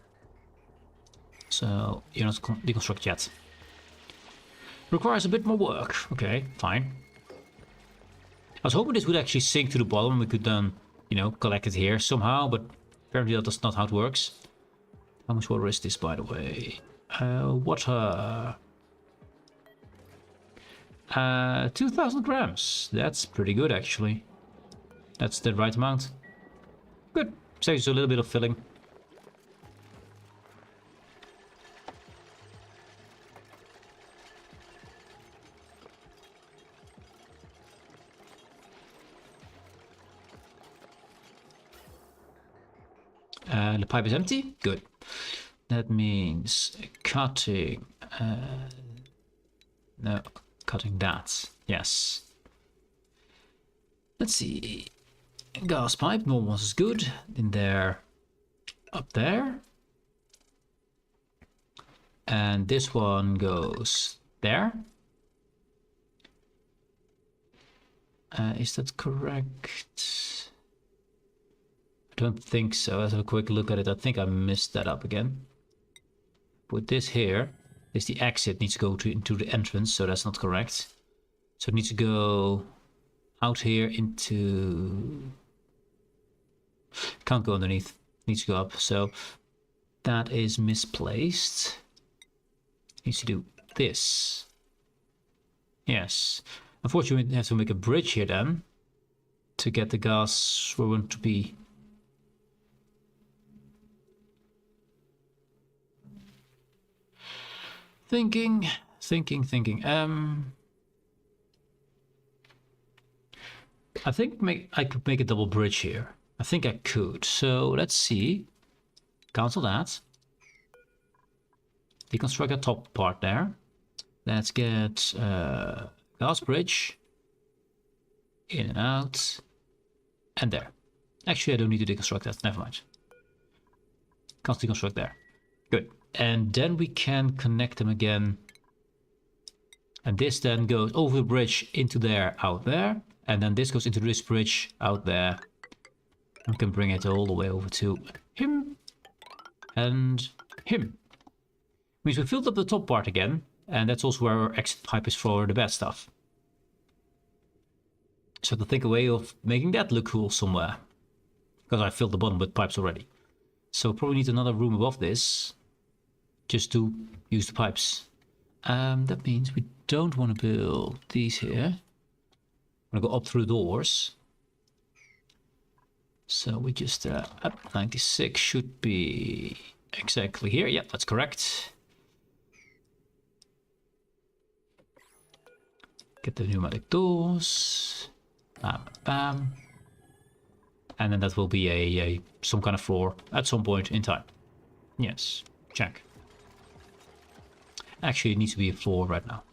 you're not deconstruct yet. Requires a bit more work. Okay, fine. I was hoping this would actually sink to the bottom. We could then, you know, collect it here somehow, but apparently that's not how it works. How much water is this, by the way? Water. 2,000 grams. That's pretty good, actually. That's the right amount. Good. Saves a little bit of filling. The pipe is empty. Good. That means cutting. No, cutting that. Yes. Let's see. Gas pipe, normal is good. In there, up there. And this one goes there. Is that correct? I don't think so. Let's have a quick look at it. I think I messed that up again. Put this here. This the exit needs to go into the entrance, so that's not correct. So it needs to go out here into... Can't go underneath. Needs to go up. So that is misplaced. Needs to do this. Yes. Unfortunately, we have to make a bridge here then to get the gas where we want to be. Thinking. I think I could make a double bridge here. I think I could. So let's see. Cancel that. Deconstruct the top part there. Let's get gas bridge in and out, and there. Actually, I don't need to deconstruct that. Never mind. Can't deconstruct there. Good. And then we can connect them again. And this then goes over the bridge into there, out there. And then this goes into this bridge out there. We can bring it all the way over to him and him. Means we filled up the top part again. And that's also where our exit pipe is for the bad stuff. So to think a way of making that look cool somewhere. Because I filled the bottom with pipes already. So probably need another room above this. Just to use the pipes. That means we don't want to build these here. I'm going to go up through the doors. So we just up 96 should be exactly here. Yeah, that's correct. Get the pneumatic doors. Bam, bam. And then that will be a some kind of floor at some point in time. Yes, check. Actually, it needs to be a floor right now.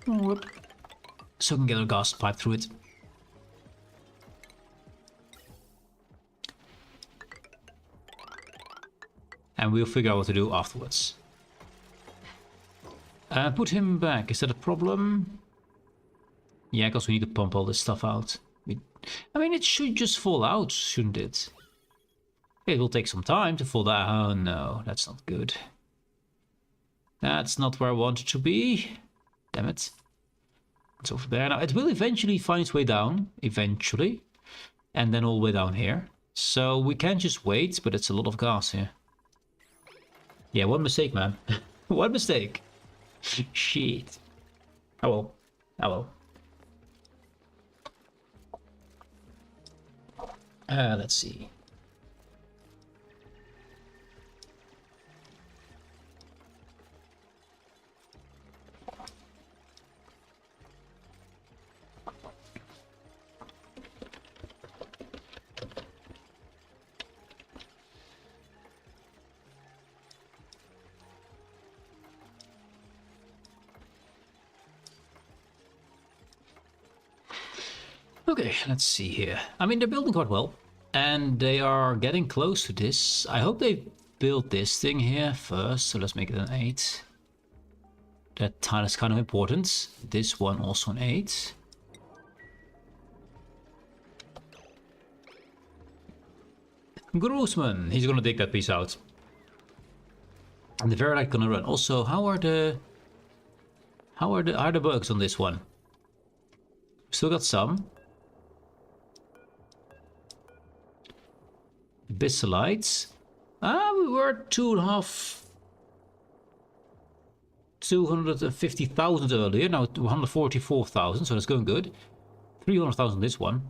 Whoop. So we can get a gas pipe through it. And we'll figure out what to do afterwards. Put him back. Is that a problem? Yeah, because we need to pump all this stuff out. I mean, it should just fall out, shouldn't it? It will take some time to fall out. Oh no, that's not good. That's not where I want it to be. Damn it. It's over there. Now, it will eventually find its way down. Eventually. And then all the way down here. So we can just wait, but it's a lot of gas here. Yeah, one mistake, man. One mistake. Shit. Oh well. Oh well. Let's see. Okay, let's see here. I mean, they're building quite well. And they are getting close to this. I hope they build this thing here first. So let's make it an 8. That tile is kind of important. This one also an 8. Grossman, he's gonna dig that piece out. And the very light gonna run. Also, how are the bugs on this one? Still got some. Bisselites. We were 250,000 earlier. Now 144,000, so that's going good. 300,000 this one.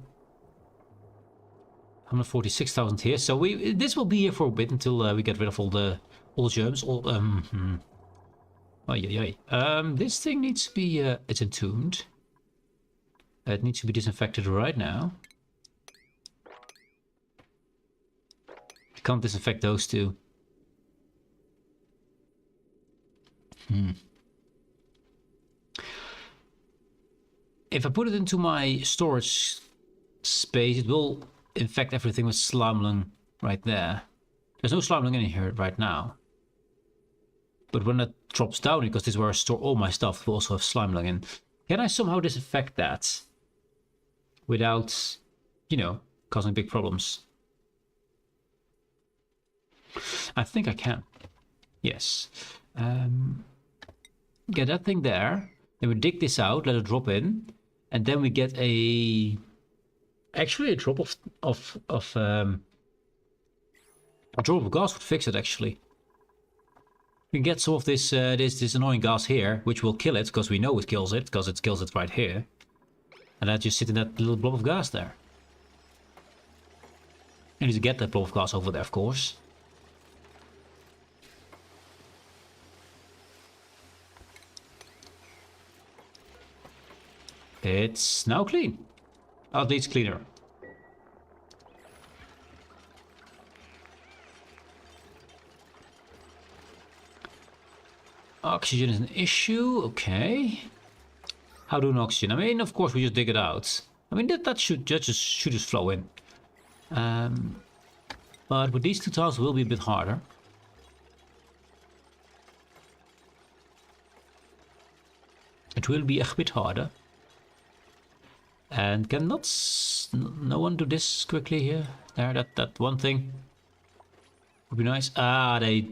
146,000 here. So this will be here for a bit until we get rid of all the germs. This thing needs to be it's entombed. It needs to be disinfected right now. Can't disinfect those two. If I put it into my storage space, it will infect everything with slime lung right there. There's no slime lung in here right now. But when that drops down, because this is where I store all my stuff, it will also have slime lung in. Can I somehow disinfect that without, you know, causing big problems? I think I can. Yes. Get that thing there. Then we dig this out, let it drop in, and then we get actually a drop of gas would fix it. Actually, we can get some of this this annoying gas here, which will kill it because we know it kills it because it kills it right here, and that just sit in that little blob of gas there. I need to get that blob of gas over there, of course. It's now clean. At least cleaner. Oxygen is an issue. Okay. How do an oxygen? I mean, of course, we just dig it out. I mean, that should just flow in. But with these two tiles, it will be a bit harder. It will be a bit harder. And cannot no one do this quickly here? There, that one thing would be nice. Ah, they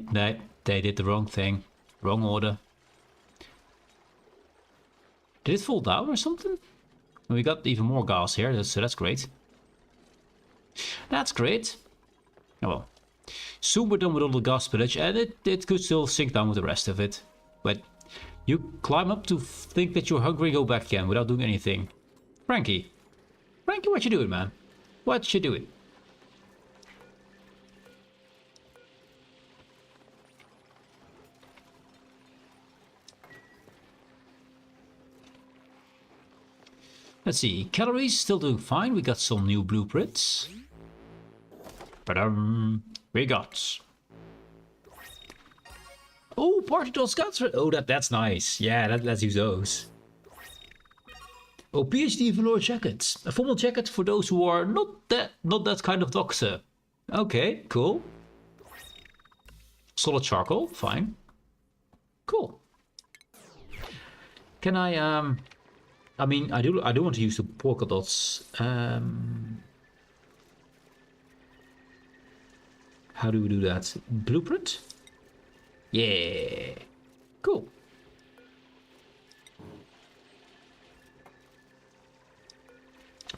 did the wrong thing, wrong order. Did it fall down or something? We got even more gas here, so that's great. That's great. Oh well. Soon we're done with all the gas spillage, and it could still sink down with the rest of it. But you climb up to think that you're hungry, go back again without doing anything. Frankie, what you doing, man? What you doing? Let's see, calories still doing fine. We got some new blueprints. We got. Oh, party doll scouts. Oh, that's nice. Yeah, let's use those. Oh, PhD velour jackets. A formal jacket for those who are not that kind of doctor. Okay, cool. Solid charcoal, fine. Cool. Can I I mean, I do want to use the polka dots. How do we do that? Blueprint? Yeah. Cool.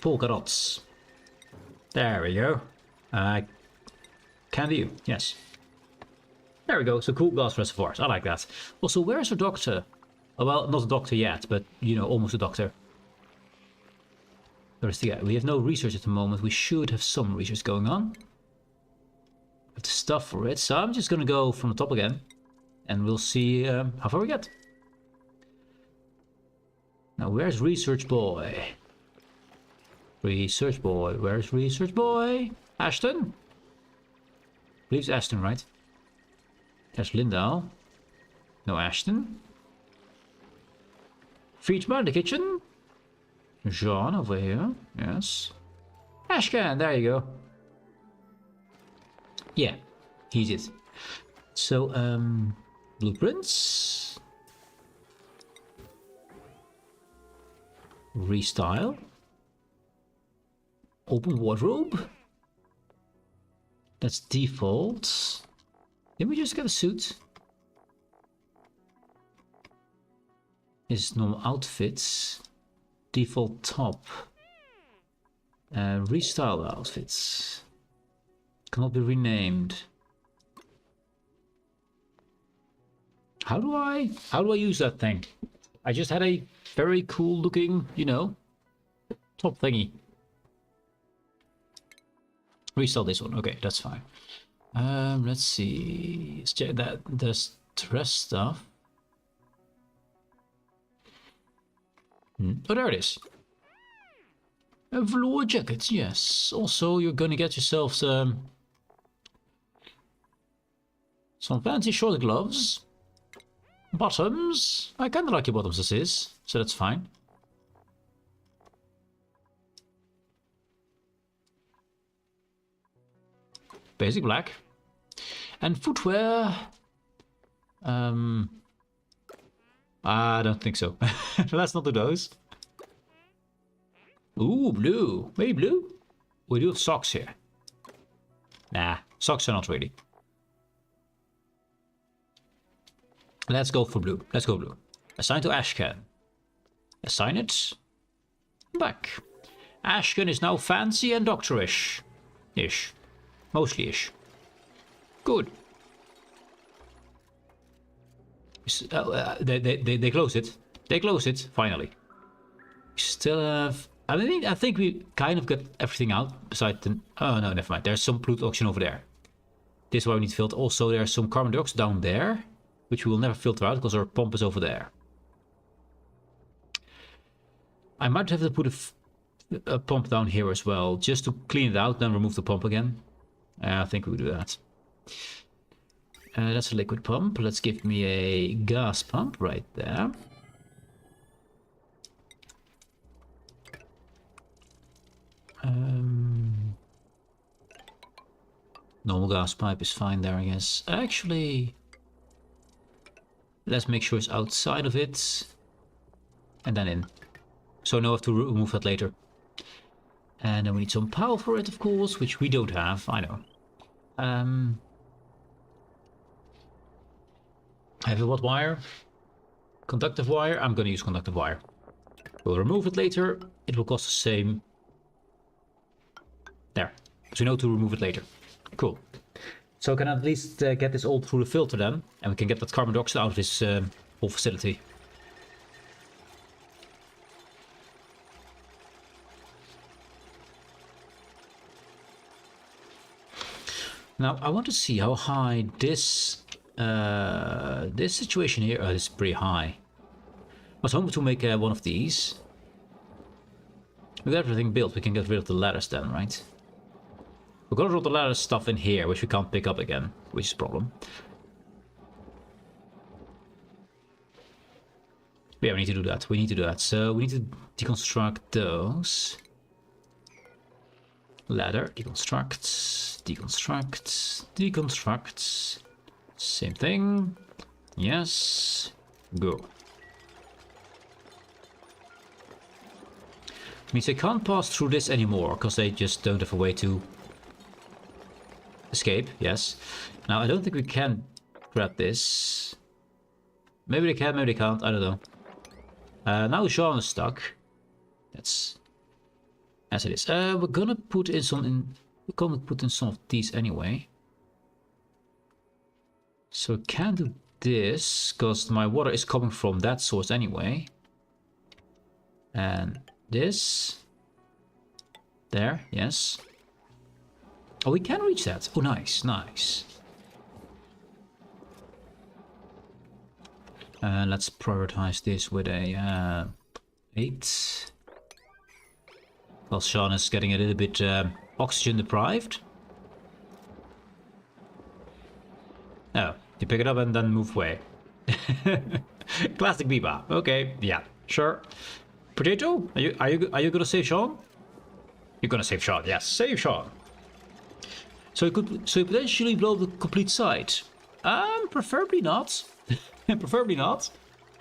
Polka dots. There we go. Can do. Yes. There we go. So cool gas reservoirs. I like that. Also, where's our doctor? Oh, well, not a doctor yet, but you know, almost a doctor. Where's the guy? We have no research at the moment. We should have some research going on. Have the stuff for it. So I'm just gonna go from the top again, and we'll see how far we get. Now, where's Research Boy? Research Boy. Where's Research Boy? Ashton? I believe it's Ashton, right? There's Lindau. No Ashton. Friedman in the kitchen. Jean over here. Yes. Ashcan, there you go. Yeah, he's it. So, blueprints. Restyle. Open wardrobe. That's default. Did we just get a suit? Is normal outfits. Default top. Restyle outfits. Cannot be renamed. How do I use that thing? I just had a very cool looking, you know, top thingy. Restyle this one. Okay, that's fine. Let's see. Let's check that. There's dress stuff. Oh, there it is. A velour jacket, yes. Also, you're gonna get yourself some fancy shoulder gloves. Bottoms. I kinda like your bottoms as is, so that's fine. Basic black. And footwear. I don't think so. Let's not do those. Ooh, blue. Maybe blue? We do have socks here. Nah, socks are not really. Let's go for blue. Let's go blue. Assign to Ashcan. Assign it. Back. Ashcan is now fancy and doctorish. Ish. Mostly ish. Good. They close it. They close it, finally. We still have... I think we kind of got everything out besides the... Oh, no, never mind. There's some production over there. This is why we need to filter. Also, there's some carbon dioxide down there, which we will never filter out because our pump is over there. I might have to put a pump down here as well, just to clean it out, then remove the pump again. I think we'll do that. That's a liquid pump. Let's give me a gas pump right there. Normal gas pipe is fine there, I guess. Actually, let's make sure it's outside of it. And then in. So no have to remove that later. And then we need some power for it, of course, which we don't have, I know. Heavy watt wire. Conductive wire. I'm going to use conductive wire. We'll remove it later. It will cost the same. There. So we know to remove it later. Cool. So can I at least get this all through the filter then? And we can get that carbon dioxide out of this whole facility. Now I want to see how high this this situation here is pretty high. I was hoping to make one of these. With everything built, we can get rid of the ladders then, right? We've got all the ladder stuff in here, which we can't pick up again, which is a problem. But yeah, we need to do that. We need to do that. So we need to deconstruct those. Ladder, deconstruct, deconstruct, deconstruct. Same thing. Yes. Go. Means they can't pass through this anymore because they just don't have a way to escape. Yes. Now I don't think we can grab this. Maybe they can, maybe they can't. I don't know. Now Jean is stuck. That's as it is. We're gonna put in some. We're gonna put in some of these anyway. So we can do this because my water is coming from that source anyway. And this. There, yes. Oh, we can reach that. Oh, nice, nice. Let's prioritize this with a 8. Well, Sean is getting a little bit oxygen deprived. Oh, you pick it up and then move away. Classic Biba. Okay, yeah, sure. Potato, are you gonna save Sean? You're gonna save Sean, yes, save Sean. So you potentially blow the complete site. Preferably not. Preferably not.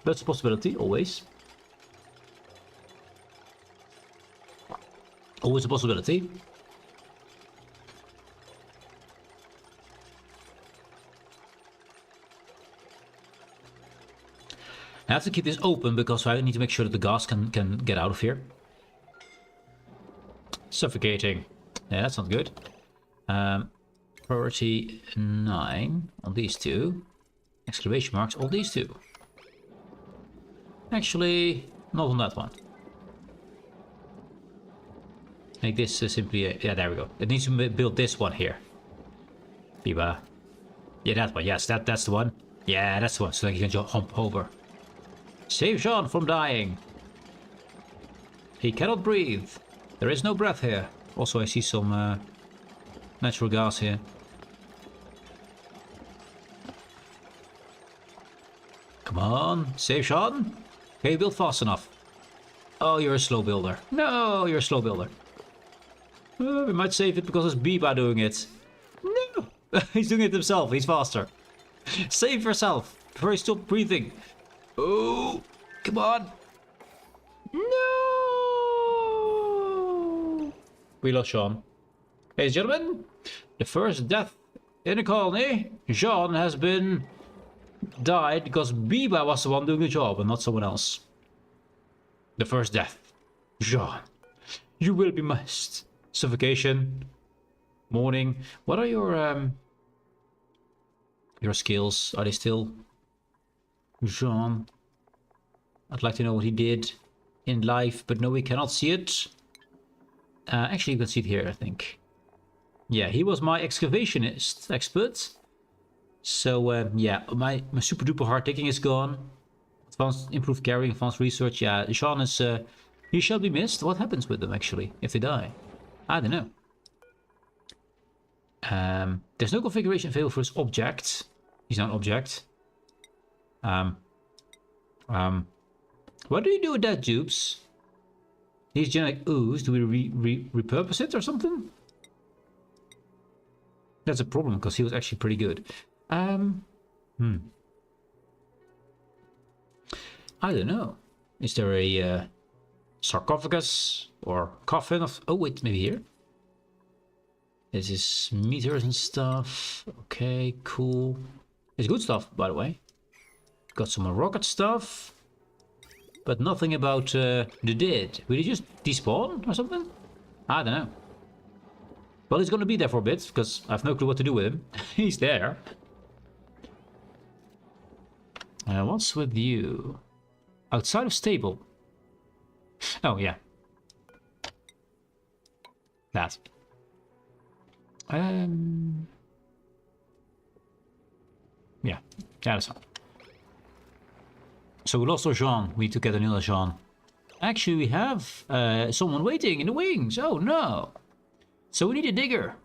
That's a possibility, always. Always a possibility. I have to keep this open because I need to make sure that the gas can get out of here. Suffocating. Yeah, that's not good. Priority 9 on these two. Exclamation marks on these two. Actually, not on that one. Make this simply a... Yeah, there we go. It needs to build this one here. Biba. Yeah, that one. Yes, that's the one. Yeah, that's the one. So that you can just hump over. Save Sean from dying. He cannot breathe. There is no breath here. Also, I see some natural gas here. Come on, save Sean. Can you build fast enough? Oh, you're a slow builder. No, you're a slow builder. We might save it because it's Biba doing it. No, he's doing it himself. He's faster. Save yourself before you stop breathing. Oh, come on. No. We lost Sean. Ladies and gentlemen, the first death in the colony, Jean has been died because Biba was the one doing the job and not someone else. The first death. Jean, you will be missed. Suffocation. Morning. What are your skills? Are they still... Jean. I'd like to know what he did in life, but no, we cannot see it. Actually, you can see it here, I think. Yeah, he was my excavationist expert. So, yeah, my super duper hard digging is gone. Advanced improved carrying, advanced research. Yeah, Jean is... he shall be missed. What happens with them, actually, if they die? I don't know. There's no configuration available for his object. He's not an object. What do you do with that, Dupes? These genetic ooze, do we repurpose it or something? That's a problem, because he was actually pretty good. I don't know. Is there a sarcophagus or coffin of... Oh, wait, maybe here? This is meters and stuff. Okay, cool. It's good stuff, by the way. Got some rocket stuff. But nothing about the dead. Will he just despawn or something? I don't know. Well, he's going to be there for a bit, because I have no clue what to do with him. He's there. What's with you? Outside of stable. Oh, yeah. That. Yeah, that's fine. So we lost our Jean. We need to get another Jean. Actually, we have someone waiting in the wings. Oh, no. So we need a digger.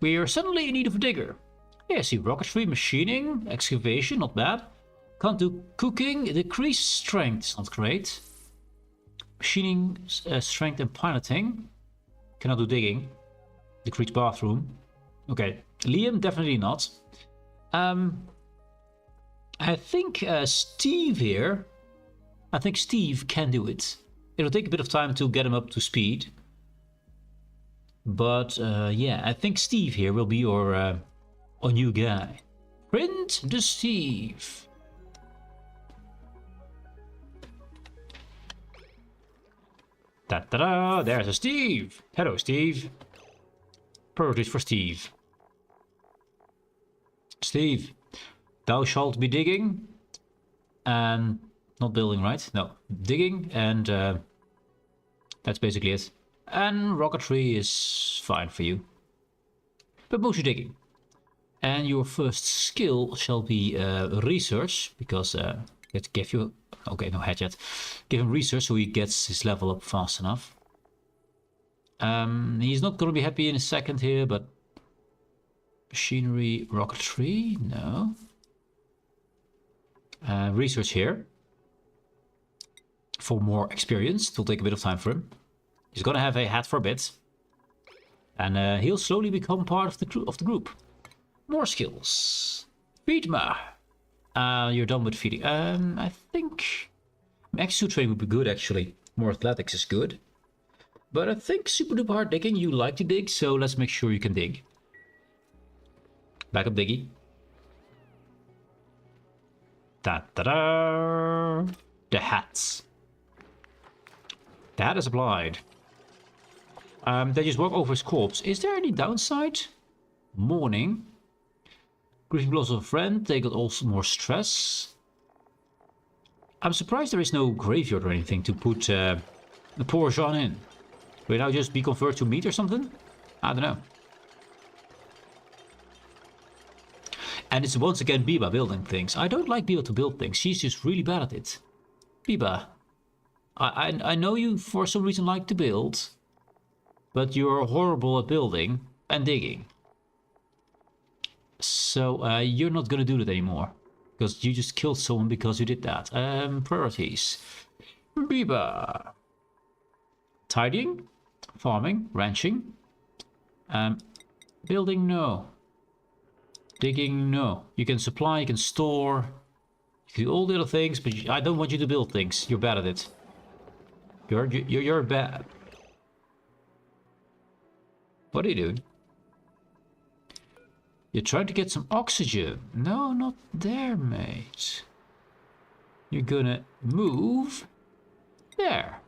We are suddenly in need of a digger. Yeah, see, rocketry, machining, excavation, not bad. Can't do cooking, decreased strength, not great. Machining, strength and piloting. Cannot do digging. Decreased bathroom. Okay, Liam, definitely not. I think Steve here, I think Steve can do it. It'll take a bit of time to get him up to speed. But yeah, I think Steve here will be your new guy. Print the Steve. Ta-da-da, there's a Steve. Hello, Steve. Priorities for Steve. Steve, thou shalt be digging and not building, right? No, digging, and that's basically it. And rocketry is fine for you, but mostly digging. And your first skill shall be research, because it gave you... Okay, no head yet. Give him research so he gets his level up fast enough. He's not going to be happy in a second here, but... Machinery, rocketry, no. Research here. for more experience. It will take a bit of time for him. He's gonna have a hat for a bit. And he'll slowly become part of the group. More skills. Feed ma. You're done with feeding. I think exo training would be good actually. More athletics is good. But I think super duper hard digging. You like to dig, so let's make sure you can dig. Back up, Diggy. Da-da-da! The hats. The hat is applied. They just walk over his corpse. Is there any downside? Mourning. Grieving loss of a friend. They got also more stress. I'm surprised there is no graveyard or anything to put the poor Jean in. Will now just be converted to meat or something? I don't know. And it's once again Biba building things. I don't like Biba to build things. She's just really bad at it. Biba, I know you for some reason like to build, but you're horrible at building and digging. So you're not gonna do that anymore. Because you just killed someone because you did that. Priorities. Biba. Tidying. Farming. Ranching. Building, no. Digging, no. You can supply, you can store. You can do all the other things, but I don't want you to build things. You're bad at it. You're bad. What are you doing? You're trying to get some oxygen. No, not there, mate. You're gonna move there.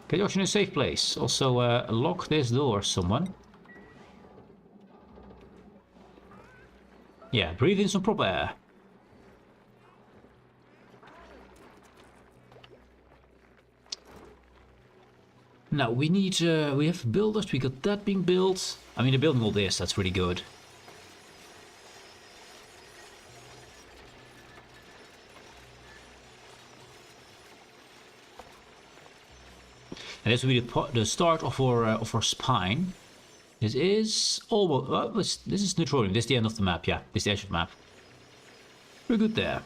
Get your oxygen in a safe place. Also, lock this door, someone. Yeah, breathe in some proper air. Now we need, we have builders, we got that being built. I mean, they're building all this, that's really good. And this will be the start of our spine. This is almost, well, this is Neutronium, this is the end of the map, yeah, this is the edge of the map. We're good there.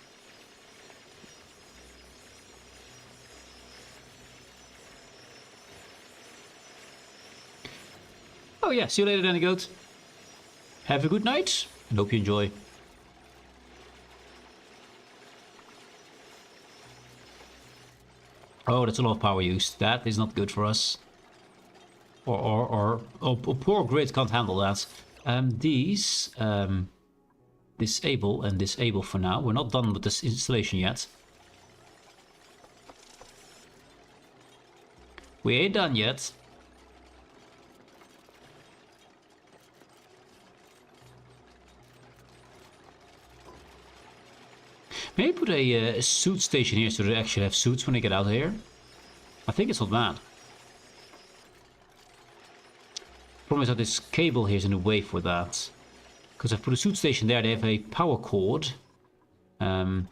Oh yeah, see you later, Danny Goat. Have a good night and hope you enjoy. Oh, that's a lot of power used. That is not good for us. Or poor grid can't handle that. These disable and disable for now. We're not done with this installation yet. We ain't done yet. Maybe put a suit station here so they actually have suits when they get out of here. I think it's not bad. Problem is that this cable here is in the way for that. Because I've put a suit station there, they have a power cord. Right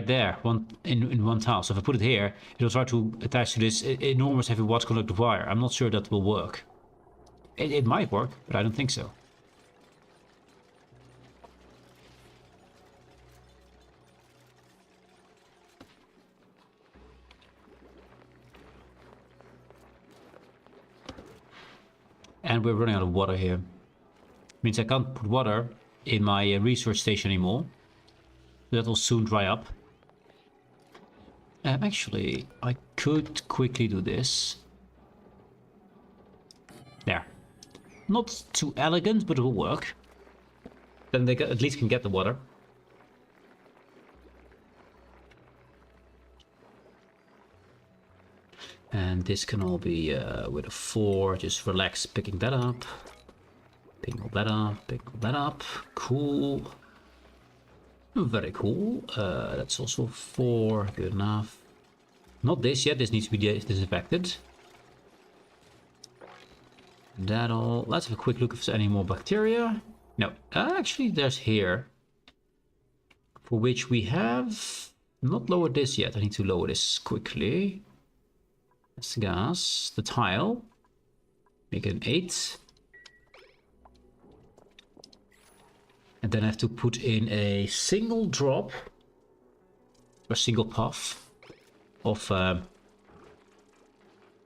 there, in one tile. So if I put it here, it'll try to attach to this enormous heavy watt conductive wire. I'm not sure that will work. It might work, but I don't think so. And we're running out of water here. Means I can't put water in my research station anymore. That will soon dry up. Actually, I could quickly do this. There. Not too elegant, but it will work. Then they at least can get the water. And this can all be with a 4, just relax picking that up. Picking all that up, picking all that up. Cool. Very cool. That's also 4, good enough. Not this yet, this needs to be disinfected. That all. Let's have a quick look if there's any more bacteria. No, actually there's here. For which we have not lowered this yet. I need to lower this quickly. That's the gas, the tile. Make it an 8. And then I have to put in a single drop or single puff of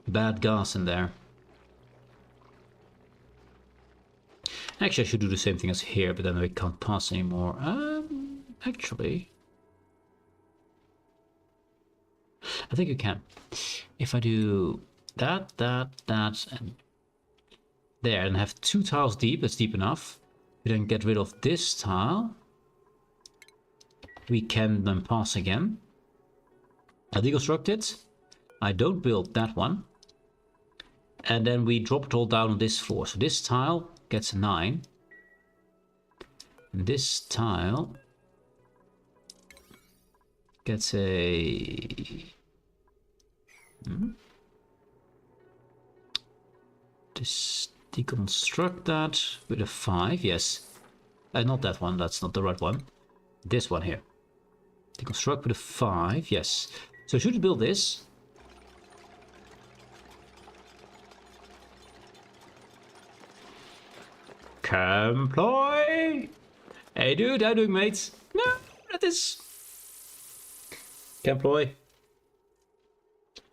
bad gas in there. Actually, I should do the same thing as here, but then we can't pass anymore. Actually, I think you can. If I do that, and there, and have 2 tiles deep, that's deep enough. We then get rid of this tile. We can then pass again. I deconstruct it. I don't build that one. And then we drop it all down on this 4. So this tile gets a 9. And this tile gets a... Just deconstruct that with a 5, yes. Not that one, that's not the right one. This one here. Deconstruct with a 5, yes. So should we build this? Comploy! Hey dude, how you doing, mate? No, that is... Comploy.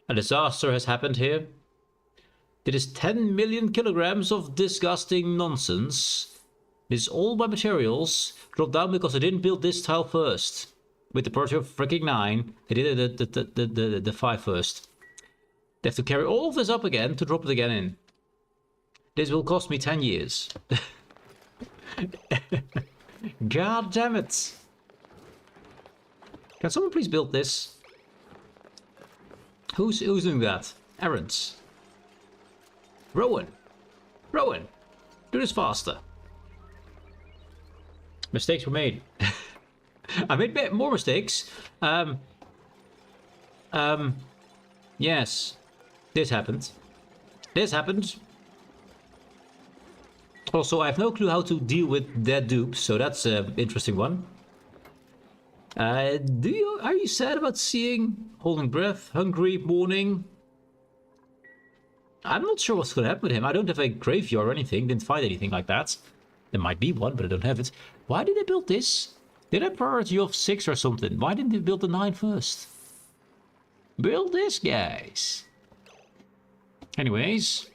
A disaster has happened here. It is 10 million kilograms of disgusting nonsense. This is all my materials dropped down because I didn't build this tile first. With the priority of freaking 9, they did the 5 first. They have to carry all of this up again to drop it again in. This will cost me 10 years. God damn it. Can someone please build this? Who's doing that? Errands. Rowan, do this faster. Mistakes were made. I made more mistakes. Yes, this happened. Also, I have no clue how to deal with dead dupes, so that's an interesting one. Are you sad about seeing Holding Breath, Hungry, Mourning? I'm not sure what's going to happen with him. I don't have a graveyard or anything. Didn't find anything like that. There might be one, but I don't have it. Why did they build this? Did I priority of 6 or something? Why didn't they build the 9 first? Build this, guys. Anyways.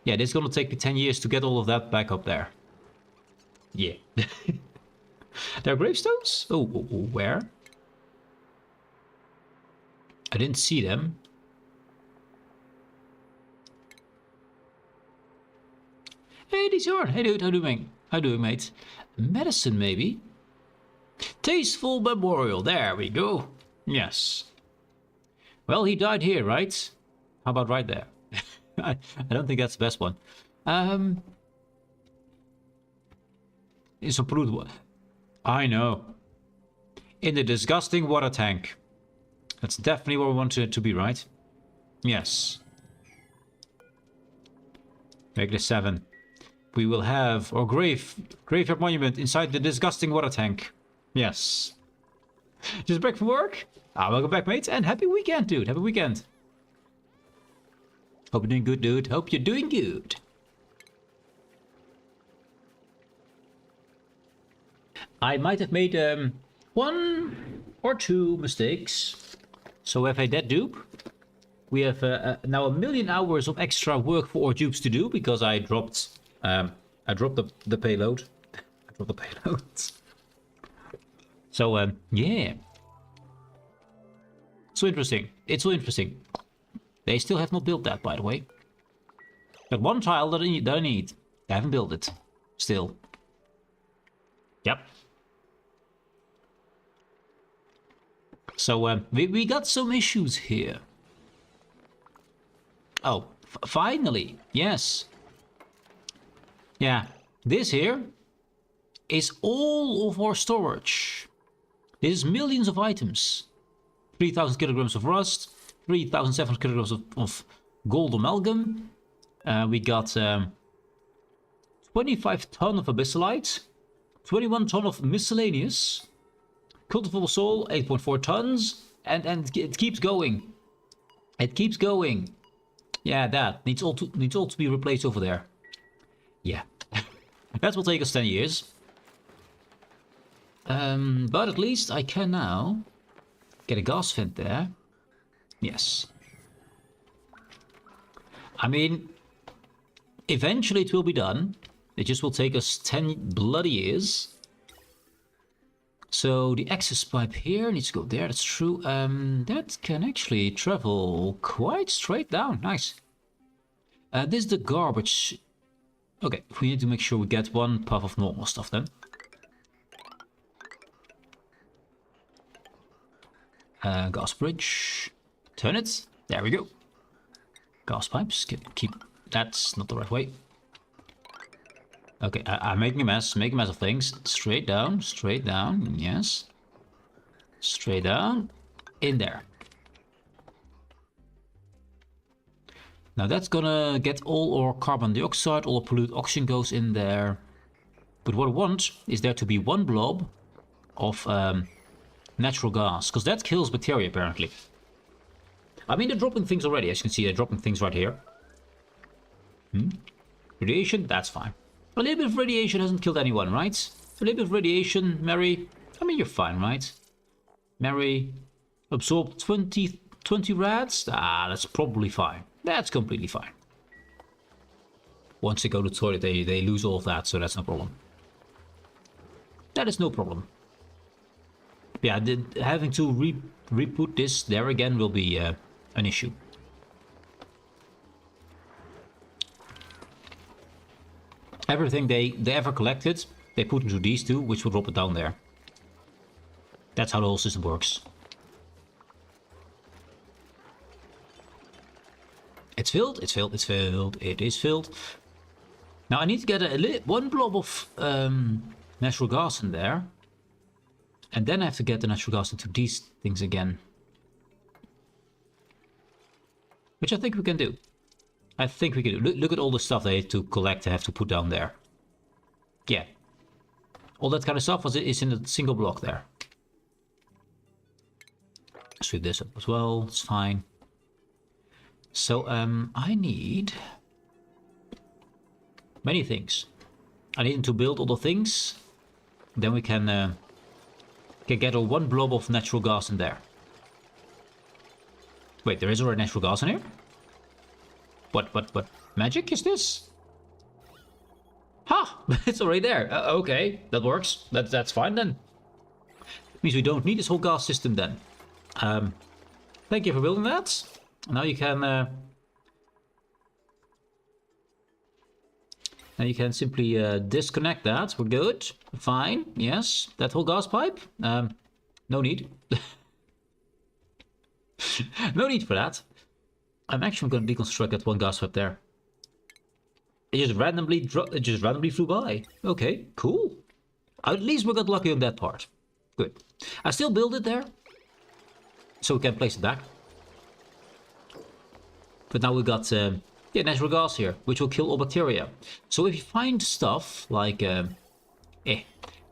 Yeah, this is going to take me 10 years to get all of that back up there. Yeah. There are gravestones? Oh, where? I didn't see them. Hey, Dijon. Hey, dude. How doing? How doing, mate? Medicine, maybe? Tasteful memorial. There we go. Yes. Well, he died here, right? How about right there? I don't think that's the best one. It's a polluted. I know. In the disgusting water tank. That's definitely where we want it to be, right? Yes. Make this 7. We will have our graveyard monument inside the disgusting water tank. Yes. Just back from work? Welcome back, mate, and happy weekend, dude. Happy weekend. Hope you're doing good, dude. Hope you're doing good. I might have made 1 or 2 mistakes. So we have a dead dupe. We have now 1,000,000 hours of extra work for our dupes to do because I dropped the payload. I dropped the payload. So yeah. So interesting. It's so interesting. They still have not built that, by the way. Got 1 tile that I need. They haven't built it. Still. Yep. So we got some issues here. Oh, finally. Yes. Yeah. This here is all of our storage. This is millions of items. 3,000 kilograms of rust. 3,700 kilograms of gold amalgam. We got 25 ton of abyssalite. 21 ton of miscellaneous. Cultivable soul, 8.4 tons. And it keeps going. It keeps going. Yeah, that needs all to be replaced over there. Yeah. That will take us 10 years. But at least I can now Get a gas vent there. Yes. I mean, eventually it will be done. It just will take us 10 bloody years. So the access pipe here needs to go there, that's true. That can actually travel quite straight down, nice. This is the garbage. Okay, we need to make sure we get one puff of normal stuff then. Gas bridge. Turn it. There we go. Gas pipes. Keep. That's not the right way. Okay, I'm making a mess. Making a mess of things. Straight down. Straight down. Yes. Straight down. In there. Now that's gonna get all our carbon dioxide, all the polluted oxygen goes in there. But what I want is there to be one blob of natural gas, because that kills bacteria apparently. I mean, they're dropping things already, as you can see, they're dropping things right here. Radiation, that's fine. A little bit of radiation hasn't killed anyone, right? A little bit of radiation, Mary, I mean, you're fine, right? Mary, absorb 20 rads? Ah, that's probably fine. That's completely fine. Once they go to the toilet, they lose all of that, so that's no problem. That is no problem. Yeah, having to re-put this there again will be an issue. Everything they ever collected, they put into these two, which will drop it down there. That's how the whole system works. It's filled, it's filled, it's filled, it is filled. Now I need to get one blob of natural gas in there. And then I have to get the natural gas into these things again. Which I think we can do. I think we can do. Look at all the stuff they have to collect, I have to put down there. Yeah. All that kind of stuff is in a single block there. Sweep this up as well, it's fine. So, I need many things. I need to build all the things. Then we can get a one blob of natural gas in there. Wait, there is already natural gas in here? What magic is this? Ha! It's already there. Okay, that works. That's fine then. Means we don't need this whole gas system then. Thank you for building that. Now you can simply disconnect that. We're good. Fine. Yes. That whole gas pipe. No need. No need for that. I'm actually going to deconstruct that one gas pipe there. It just randomly flew by. Okay, cool. At least we got lucky on that part. Good. I still build it there, so we can place it back. But now we got natural gas here, which will kill all bacteria. So if you find stuff like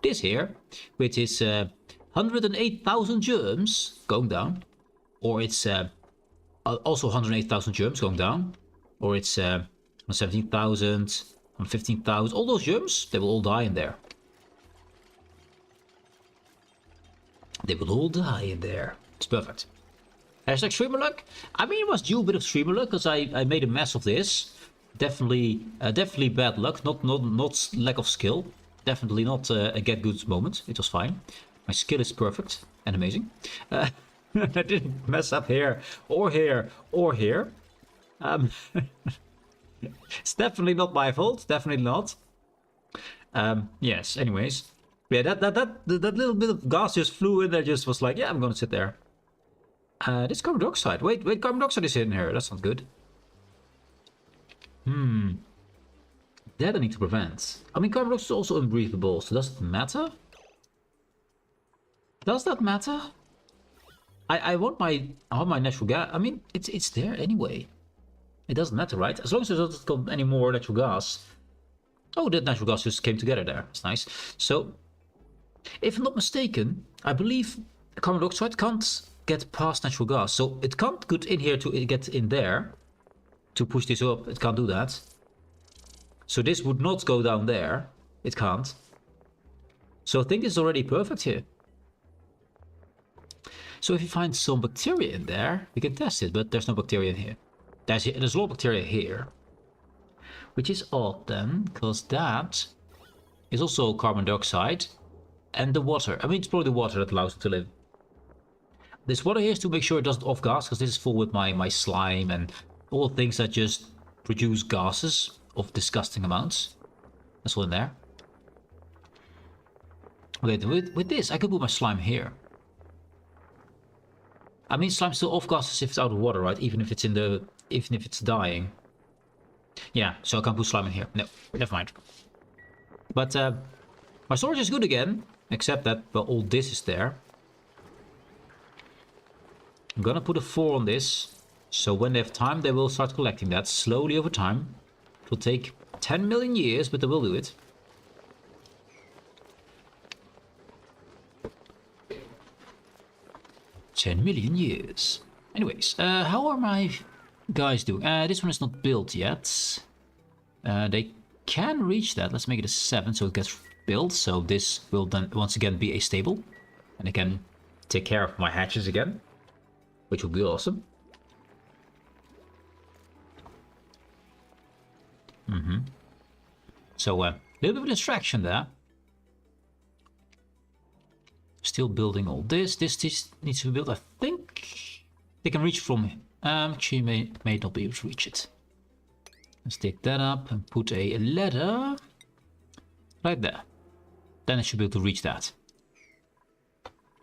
this here, which is 108,000 germs going down, or it's also 108,000 germs going down, or it's 17,000, 15,000, all those germs, they will all die in there. They will all die in there. It's perfect. Hashtag streamer luck. I mean, it was due a bit of streamer luck because I made a mess of this. Definitely bad luck. Not lack of skill. Definitely not a get good moment. It was fine. My skill is perfect and amazing. I didn't mess up here or here or here. It's definitely not my fault. Definitely not. Yes. Anyways, yeah. That little bit of gas just flew in there. Just was like, yeah, I'm gonna sit there. This carbon dioxide. Wait, carbon dioxide is in here. That's not good. That I need to prevent. I mean, carbon dioxide is also unbreathable, so does it matter? Does that matter? I want my natural gas. I mean, it's there anyway. It doesn't matter, right? As long as there doesn't come any more natural gas. Oh, that natural gas just came together there. That's nice. So, if I'm not mistaken, I believe carbon dioxide can't get past natural gas. So it can't get in here to get in there to push this up. It can't do that. So this would not go down there. It can't. So I think it's already perfect here. So if you find some bacteria in there, we can test it, but there's no bacteria in here. There's a lot of bacteria here. Which is odd then, because that is also carbon dioxide and the water. I mean, it's probably the water that allows it to live. This water here is to make sure it doesn't off-gas, because this is full with my slime and all things that just produce gases of disgusting amounts. That's all in there. Wait, with this, I could put my slime here. I mean, slime still off-gases if it's out of water, right? Even if it's dying. Yeah, so I can't put slime in here. No, never mind. But my storage is good again, except that, well, all this is there. I'm gonna put a 4 on this, so when they have time, they will start collecting that slowly over time. It will take 10 million years, but they will do it. $10 million years. Anyways, how are my guys doing? This one is not built yet. They can reach that. Let's make it a 7 so it gets built. So this will then once again be a stable. And I can take care of my hatches again. Which will be awesome. So a little bit of distraction there. Still building all this. This needs to be built. I think they can reach from here. Actually, may not be able to reach it. Let's take that up and put a ladder right there. Then I should be able to reach that.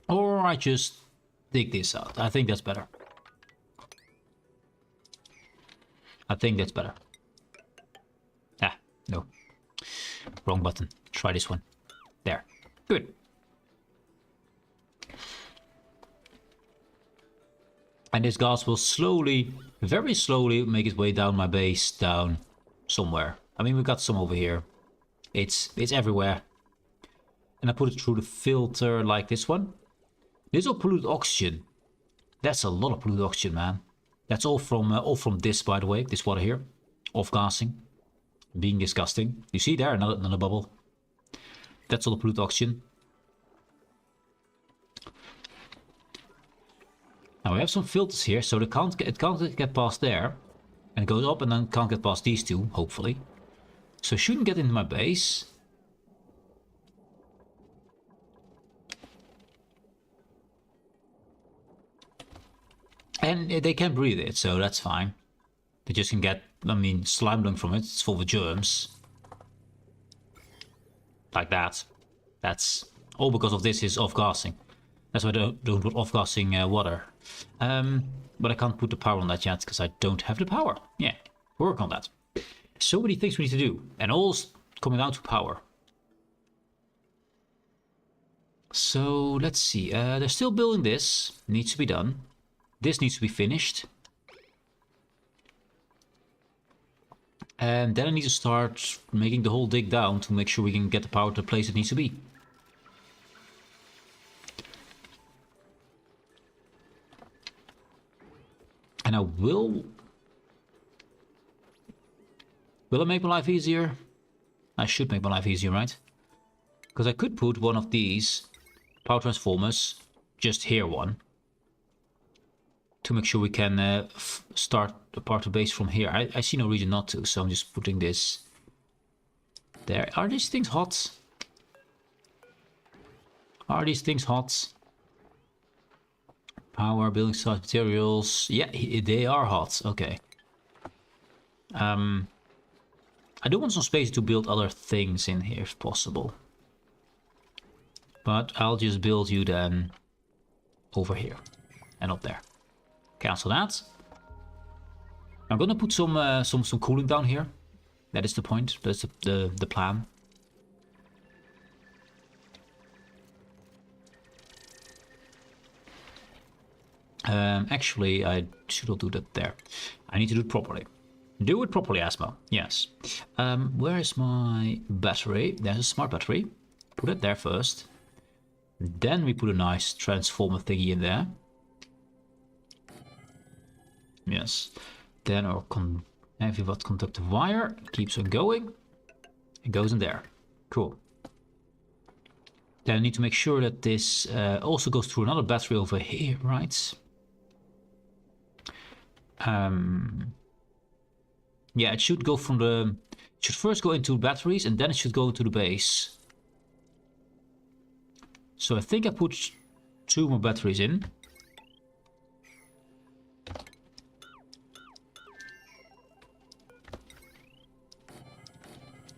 Or I just dig this out. I think that's better. I think that's better. Ah, no. Wrong button. Try this one. There. Good. And this gas will slowly, very slowly, make its way down my base, down somewhere. I mean, we've got some over here. It's everywhere. And I put it through the filter like this one. This is all polluted oxygen. That's a lot of polluted oxygen, man. That's all from this, by the way, this water here. Off-gassing. Being disgusting. You see there, another bubble. That's all the polluted oxygen. Now we have some filters here, so it can't get past there. And it goes up and then can't get past these two, hopefully. So it shouldn't get into my base. And they can breathe it, so that's fine. They just can get, I mean, slime dung from it. It's full of germs. Like that. That's all because of this is off-gassing. That's why I don't put off-gassing water. But I can't put the power on that yet, because I don't have the power. Yeah, work on that. So many things we need to do, and all's coming down to power. So, let's see. They're still building this. Needs to be done. This needs to be finished. And then I need to start making the whole dig down to make sure we can get the power to the place it needs to be. And I will I make my life easier? I should make my life easier, right? Because I could put one of these power transformers, just here one, to make sure we can start the part of base from here. I see no reason not to, so I'm just putting this there. Are these things hot? Are these things hot? Power, building size, materials. Yeah, they are hot. Okay. I do want some space to build other things in here if possible. But I'll just build you then over here and up there. Cancel that. I'm gonna put some cooling down here. That is the point. That's the plan. Actually, I should not do that there. I need to do it properly. Do it properly, Asmo. Yes. Where is my battery? There's a smart battery. Put it there first. Then we put a nice transformer thingy in there. Yes. Then our heavy watt conductive wire keeps on going. It goes in there. Cool. Then I need to make sure that this also goes through another battery over here, right? Yeah, it should go from the... It should first go into batteries and then it should go to the base. So I think I put 2 more batteries in.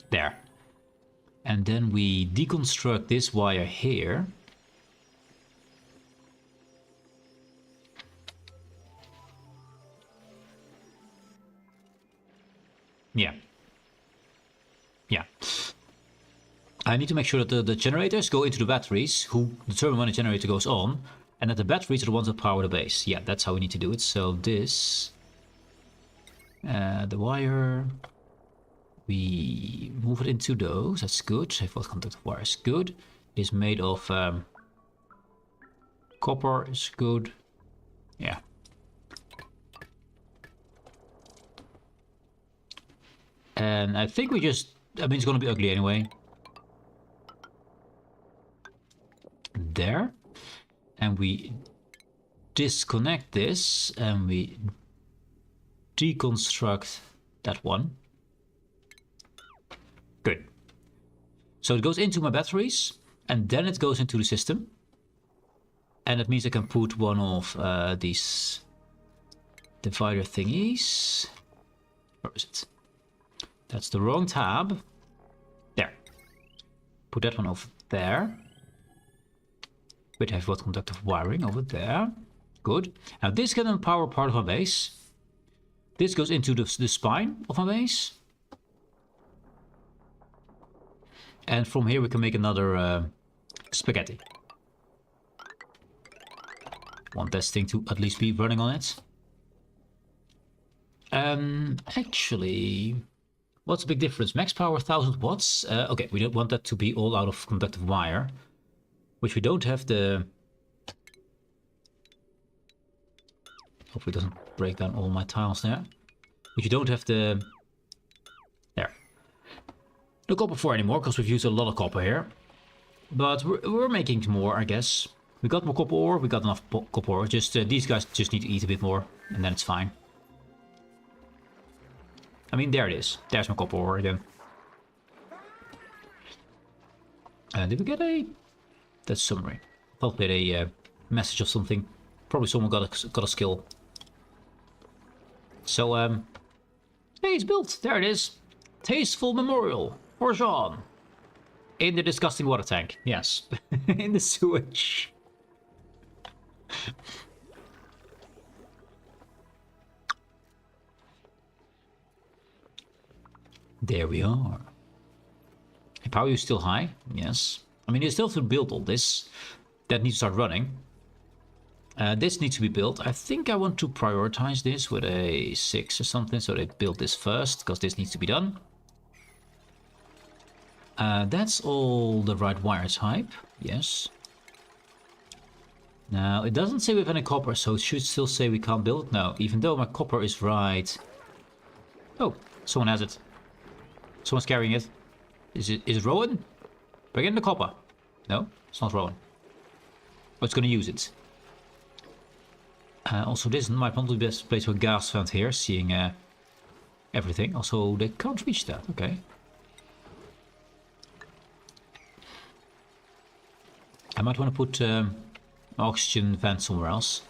There. And then we deconstruct this wire here. Yeah. Yeah. I need to make sure that the generators go into the batteries, who determine when the generator goes on, and that the batteries are the ones that power the base. Yeah, that's how we need to do it. So this... the wire... We move it into those. That's good. Safe volt contact wire is good. It is made of copper. Is good. Yeah. And I think we just... I mean, it's gonna be ugly anyway. There. And we disconnect this and we deconstruct that one. Good. So it goes into my batteries, and then it goes into the system. And that means I can put one of these divider thingies. Where is it? That's the wrong tab. There. Put that one over there. With heavy watt conductive wiring over there. Good. Now this can power part of my base. This goes into the spine of my base. And from here we can make another spaghetti. Want this thing to at least be running on it. Actually, what's the big difference? Max power 1000 watts. Okay, we don't want that to be all out of conductive wire. Which we don't have the... Hopefully it doesn't break down all my tiles there. But you don't have the... There. The copper for anymore, because we've used a lot of copper here. But we're making more, I guess. We got more copper ore, we got enough copper ore. Just these guys just need to eat a bit more, and then it's fine. I mean, there it is. There's my copper ore again. Did we get a... That's summary. Probably a message or something. Probably someone got a skill. So, hey, it's built. There it is. Tasteful memorial for Jean. In the disgusting water tank. Yes. In the sewage. There we are. Power is still high. Yes. I mean, you still have to build all this. That needs to start running. This needs to be built. I think I want to prioritize this with a 6 or something. So they build this first, because this needs to be done. That's all the right wire type. Yes. Now, it doesn't say we have any copper, so it should still say we can't build. No, even though my copper is right. Oh, someone has it. Someone's carrying it. Is it Rowan? Bring in the copper. No, it's not Rowan. Oh, it's going to use it. Also, this might not be the best place for a gas vent here, seeing everything. Also, they can't reach that. Okay. I might want to put oxygen vent somewhere else.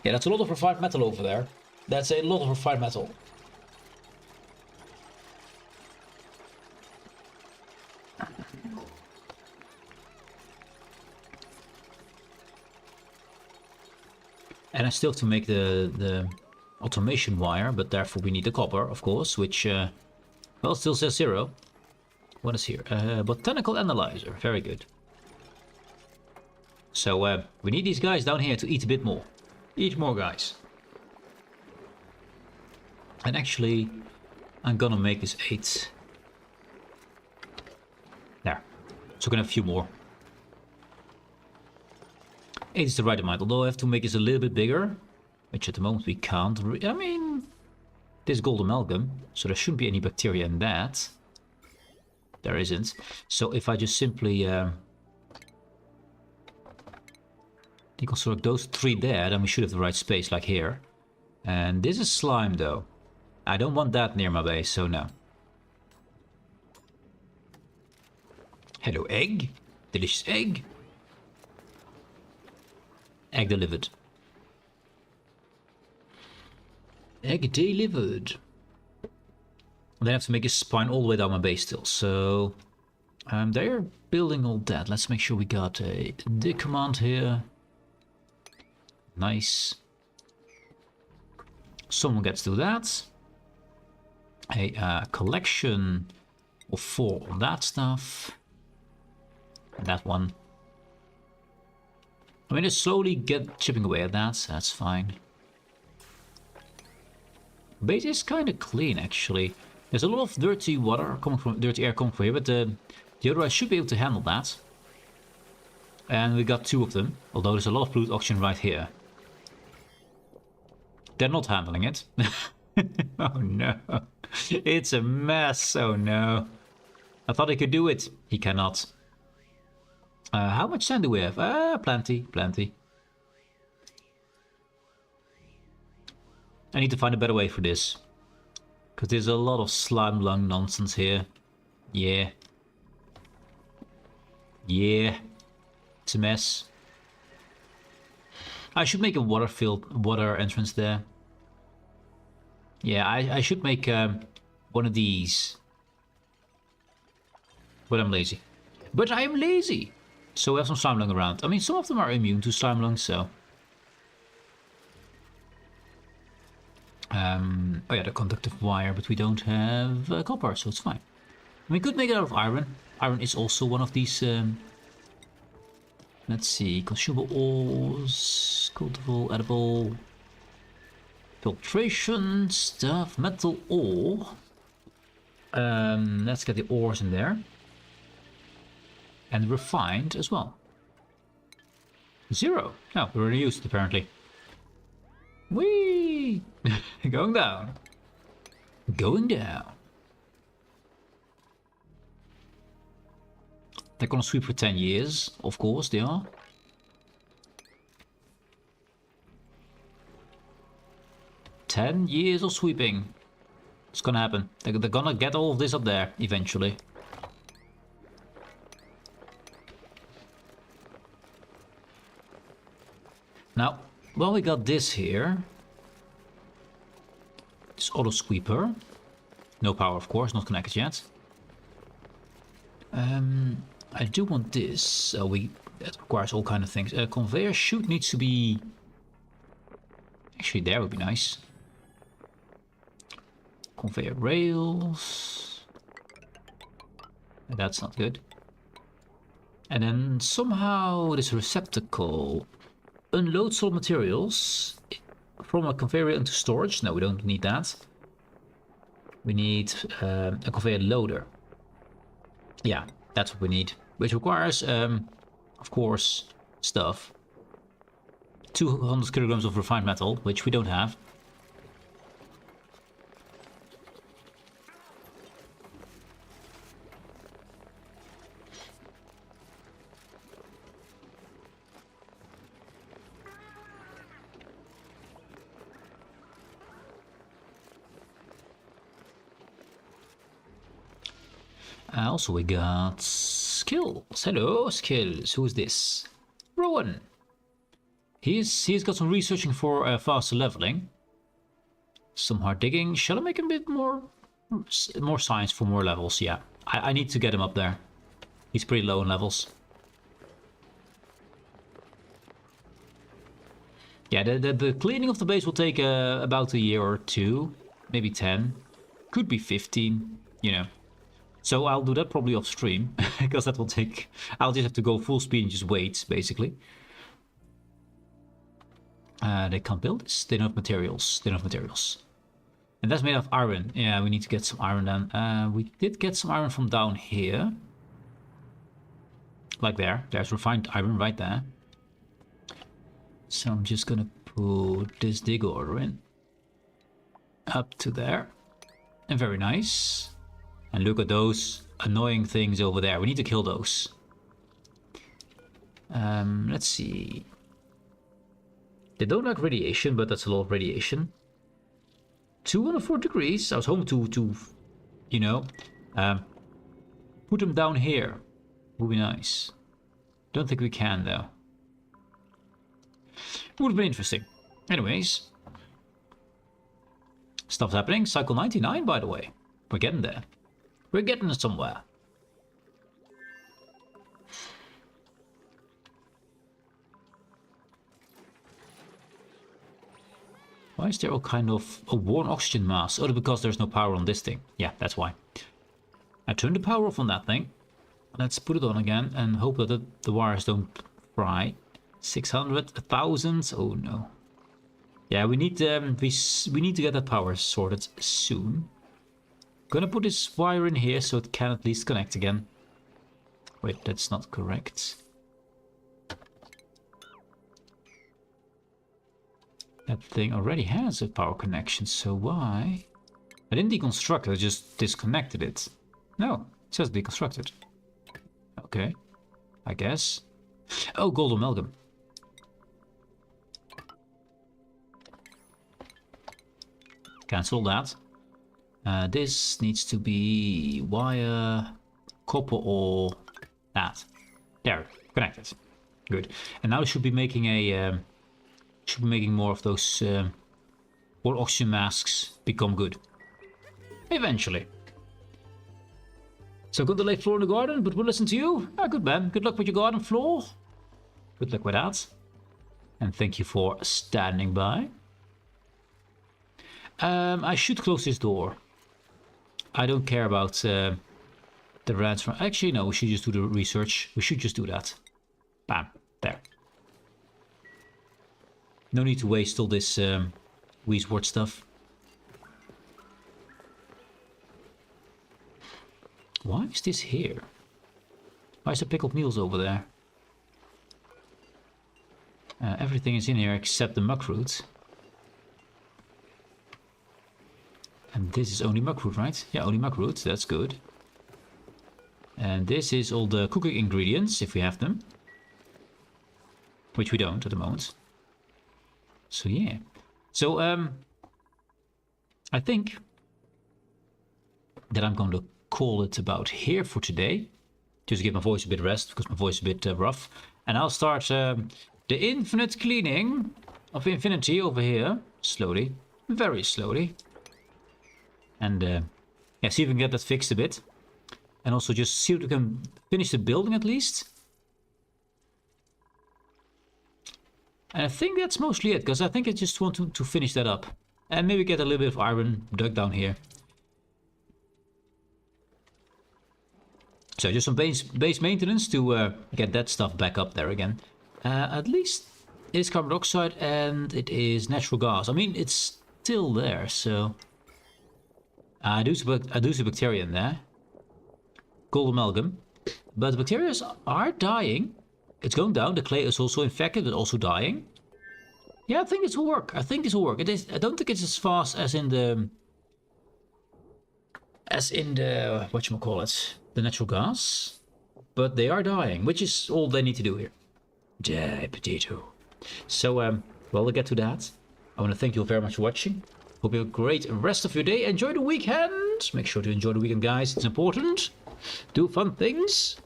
Yeah, that's a lot of refined metal over there. That's a lot of refined metal. And I still have to make the automation wire, but therefore we need the copper, of course, which, well, still says 0. What is here? Botanical analyzer. Very good. So, we need these guys down here to eat a bit more. Eat more, guys. And actually, I'm gonna make this 8. There. So we're gonna have a few more. 8 is the right amount, although I have to make this a little bit bigger, which at the moment we can't. I mean, this is gold amalgam, so there shouldn't be any bacteria in that. there isn't. So if I just simply deconstruct those 3 there, then we should have the right space, like here. And this is slime, though. I don't want that near my base, so no. Hello, egg. Delicious egg. Egg delivered. Egg delivered. Then I have to make a spine all the way down my base still, so... they're building all that. Let's make sure we got a dig command here. Nice. Someone gets to that. A collection of 4 on that stuff. And that one. I mean, just slowly get chipping away at that, so that's fine. Base is kind of clean, actually. There's a lot of dirty water coming from, dirty air coming from here, but the other should be able to handle that. And we got 2 of them, although there's a lot of polluted oxygen right here. They're not handling it. Oh no. It's a mess, oh no. I thought he could do it. He cannot. How much sand do we have? Plenty, plenty. I need to find a better way for this. Because there's a lot of slime lung nonsense here. Yeah. Yeah. It's a mess. I should make a water entrance there. Yeah, I should make one of these. But I'm lazy. But I am lazy! So we have some slime lung around. I mean, some of them are immune to slime lung, so... oh yeah, the conductive wire, but we don't have copper, so it's fine. We could make it out of iron. Iron is also one of these... let's see, consumable ores, cultivable, edible... filtration stuff, metal ore. Let's get the ores in there. And refined as well. 0. No, we already used it apparently. Whee! Going down. Going down. They're gonna sweep for 10 years, of course they are. "10 years of sweeping. It's gonna happen. They're gonna get all of this up there eventually. Now, well, we got this here. This auto sweeper. No power, of course, not connected yet. I do want this. That requires all kind of things. Conveyor chute needs to be... Actually, there would be nice. Conveyor rails. That's not good. And then somehow this receptacle unloads solid materials from a conveyor into storage. No, we don't need that. We need a conveyor loader. Yeah, that's what we need. Which requires, of course, stuff. 200 kilograms of refined metal, which we don't have. Also, we got skills. Hello, skills. Who is this? Rowan. He's got some researching for faster leveling. Some hard digging. Shall I make him a bit more science for more levels? Yeah, I need to get him up there. He's pretty low in levels. Yeah, the cleaning of the base will take about a year or 2, maybe 10, could be 15, you know. So I'll do that probably off stream, because that will take... I'll just have to go full speed and just wait, basically. They can't build this. They don't have materials. They don't have materials. And that's made of iron. Yeah, we need to get some iron then. We did get some iron from down here. Like there. There's refined iron right there. So I'm just gonna put this dig order in. Up to there. And very nice. And look at those annoying things over there. We need to kill those. Let's see. They don't like radiation, but that's a lot of radiation. 204 degrees. I was hoping to you know, put them down here. Would be nice. Don't think we can though. Would have been interesting. Anyways. Stuff's happening. Cycle 99, by the way. We're getting there. We're getting somewhere. Why is there all kind of a worn oxygen mask? Oh, because there's no power on this thing. Yeah, that's why. I turned the power off on that thing. Let's put it on again and hope that the wires don't fry. 600, 1,000. Oh no. Yeah, we need we need to get that power sorted soon. Gonna put this wire in here so it can at least connect again. Wait, that's not correct. That thing already has a power connection, so why? I didn't deconstruct it, I just disconnected it. No, it says deconstructed. Okay, I guess. Oh, gold amalgam. Cancel that. This needs to be wire, copper, or that. There, connected. Good. And now we should be making a more of those or oxygen masks become good. Eventually. So good to lay floor in the garden, but we'll listen to you. Ah, good man. Good luck with your garden floor. Good luck with that. And thank you for standing by. I should close this door. I don't care about the rats from... Actually, no, we should just do the research. We should just do that. Bam. There. No need to waste all this Weezwort stuff. Why is this here? Why is the pickled meals over there? Everything is in here except the muckroot. And this is only muckroot, right? Yeah, only muckroot. That's good. And this is all the cooking ingredients, if we have them. Which we don't at the moment. So yeah. So I think that I'm going to call it about here for today. Just to give my voice a bit of rest, because my voice is a bit rough. And I'll start the infinite cleaning of infinity over here. Slowly. Very slowly. And yeah, see if we can get that fixed a bit. And also just see if we can finish the building at least. And I think that's mostly it, because I think I just want to finish that up. And maybe get a little bit of iron dug down here. So just some base maintenance to get that stuff back up there again. At least it is carbon dioxide and it is natural gas. I mean, it's still there, so... I do see bacteria in there. Gold amalgam. But the bacteria are dying. It's going down. The clay is also infected, but also dying. Yeah, I think this will work. I think this will work. It is. I don't think it's as fast as in the whatchamacallit, the natural gas. But they are dying, which is all they need to do here. Die, potato. So, well, we'll get to that. I want to thank you all very much for watching. Hope you have a great rest of your day. Enjoy the weekend. Make sure to enjoy the weekend, guys. It's important. Do fun things.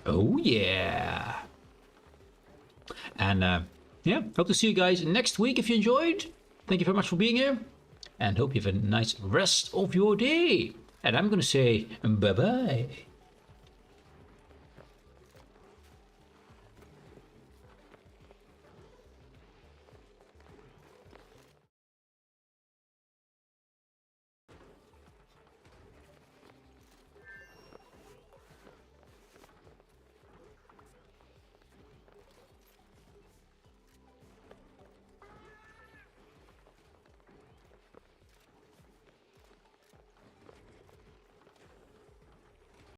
Oh, yeah. And, yeah, hope to see you guys next week if you enjoyed. Thank you very much for being here. And hope you have a nice rest of your day. And I'm going to say bye-bye.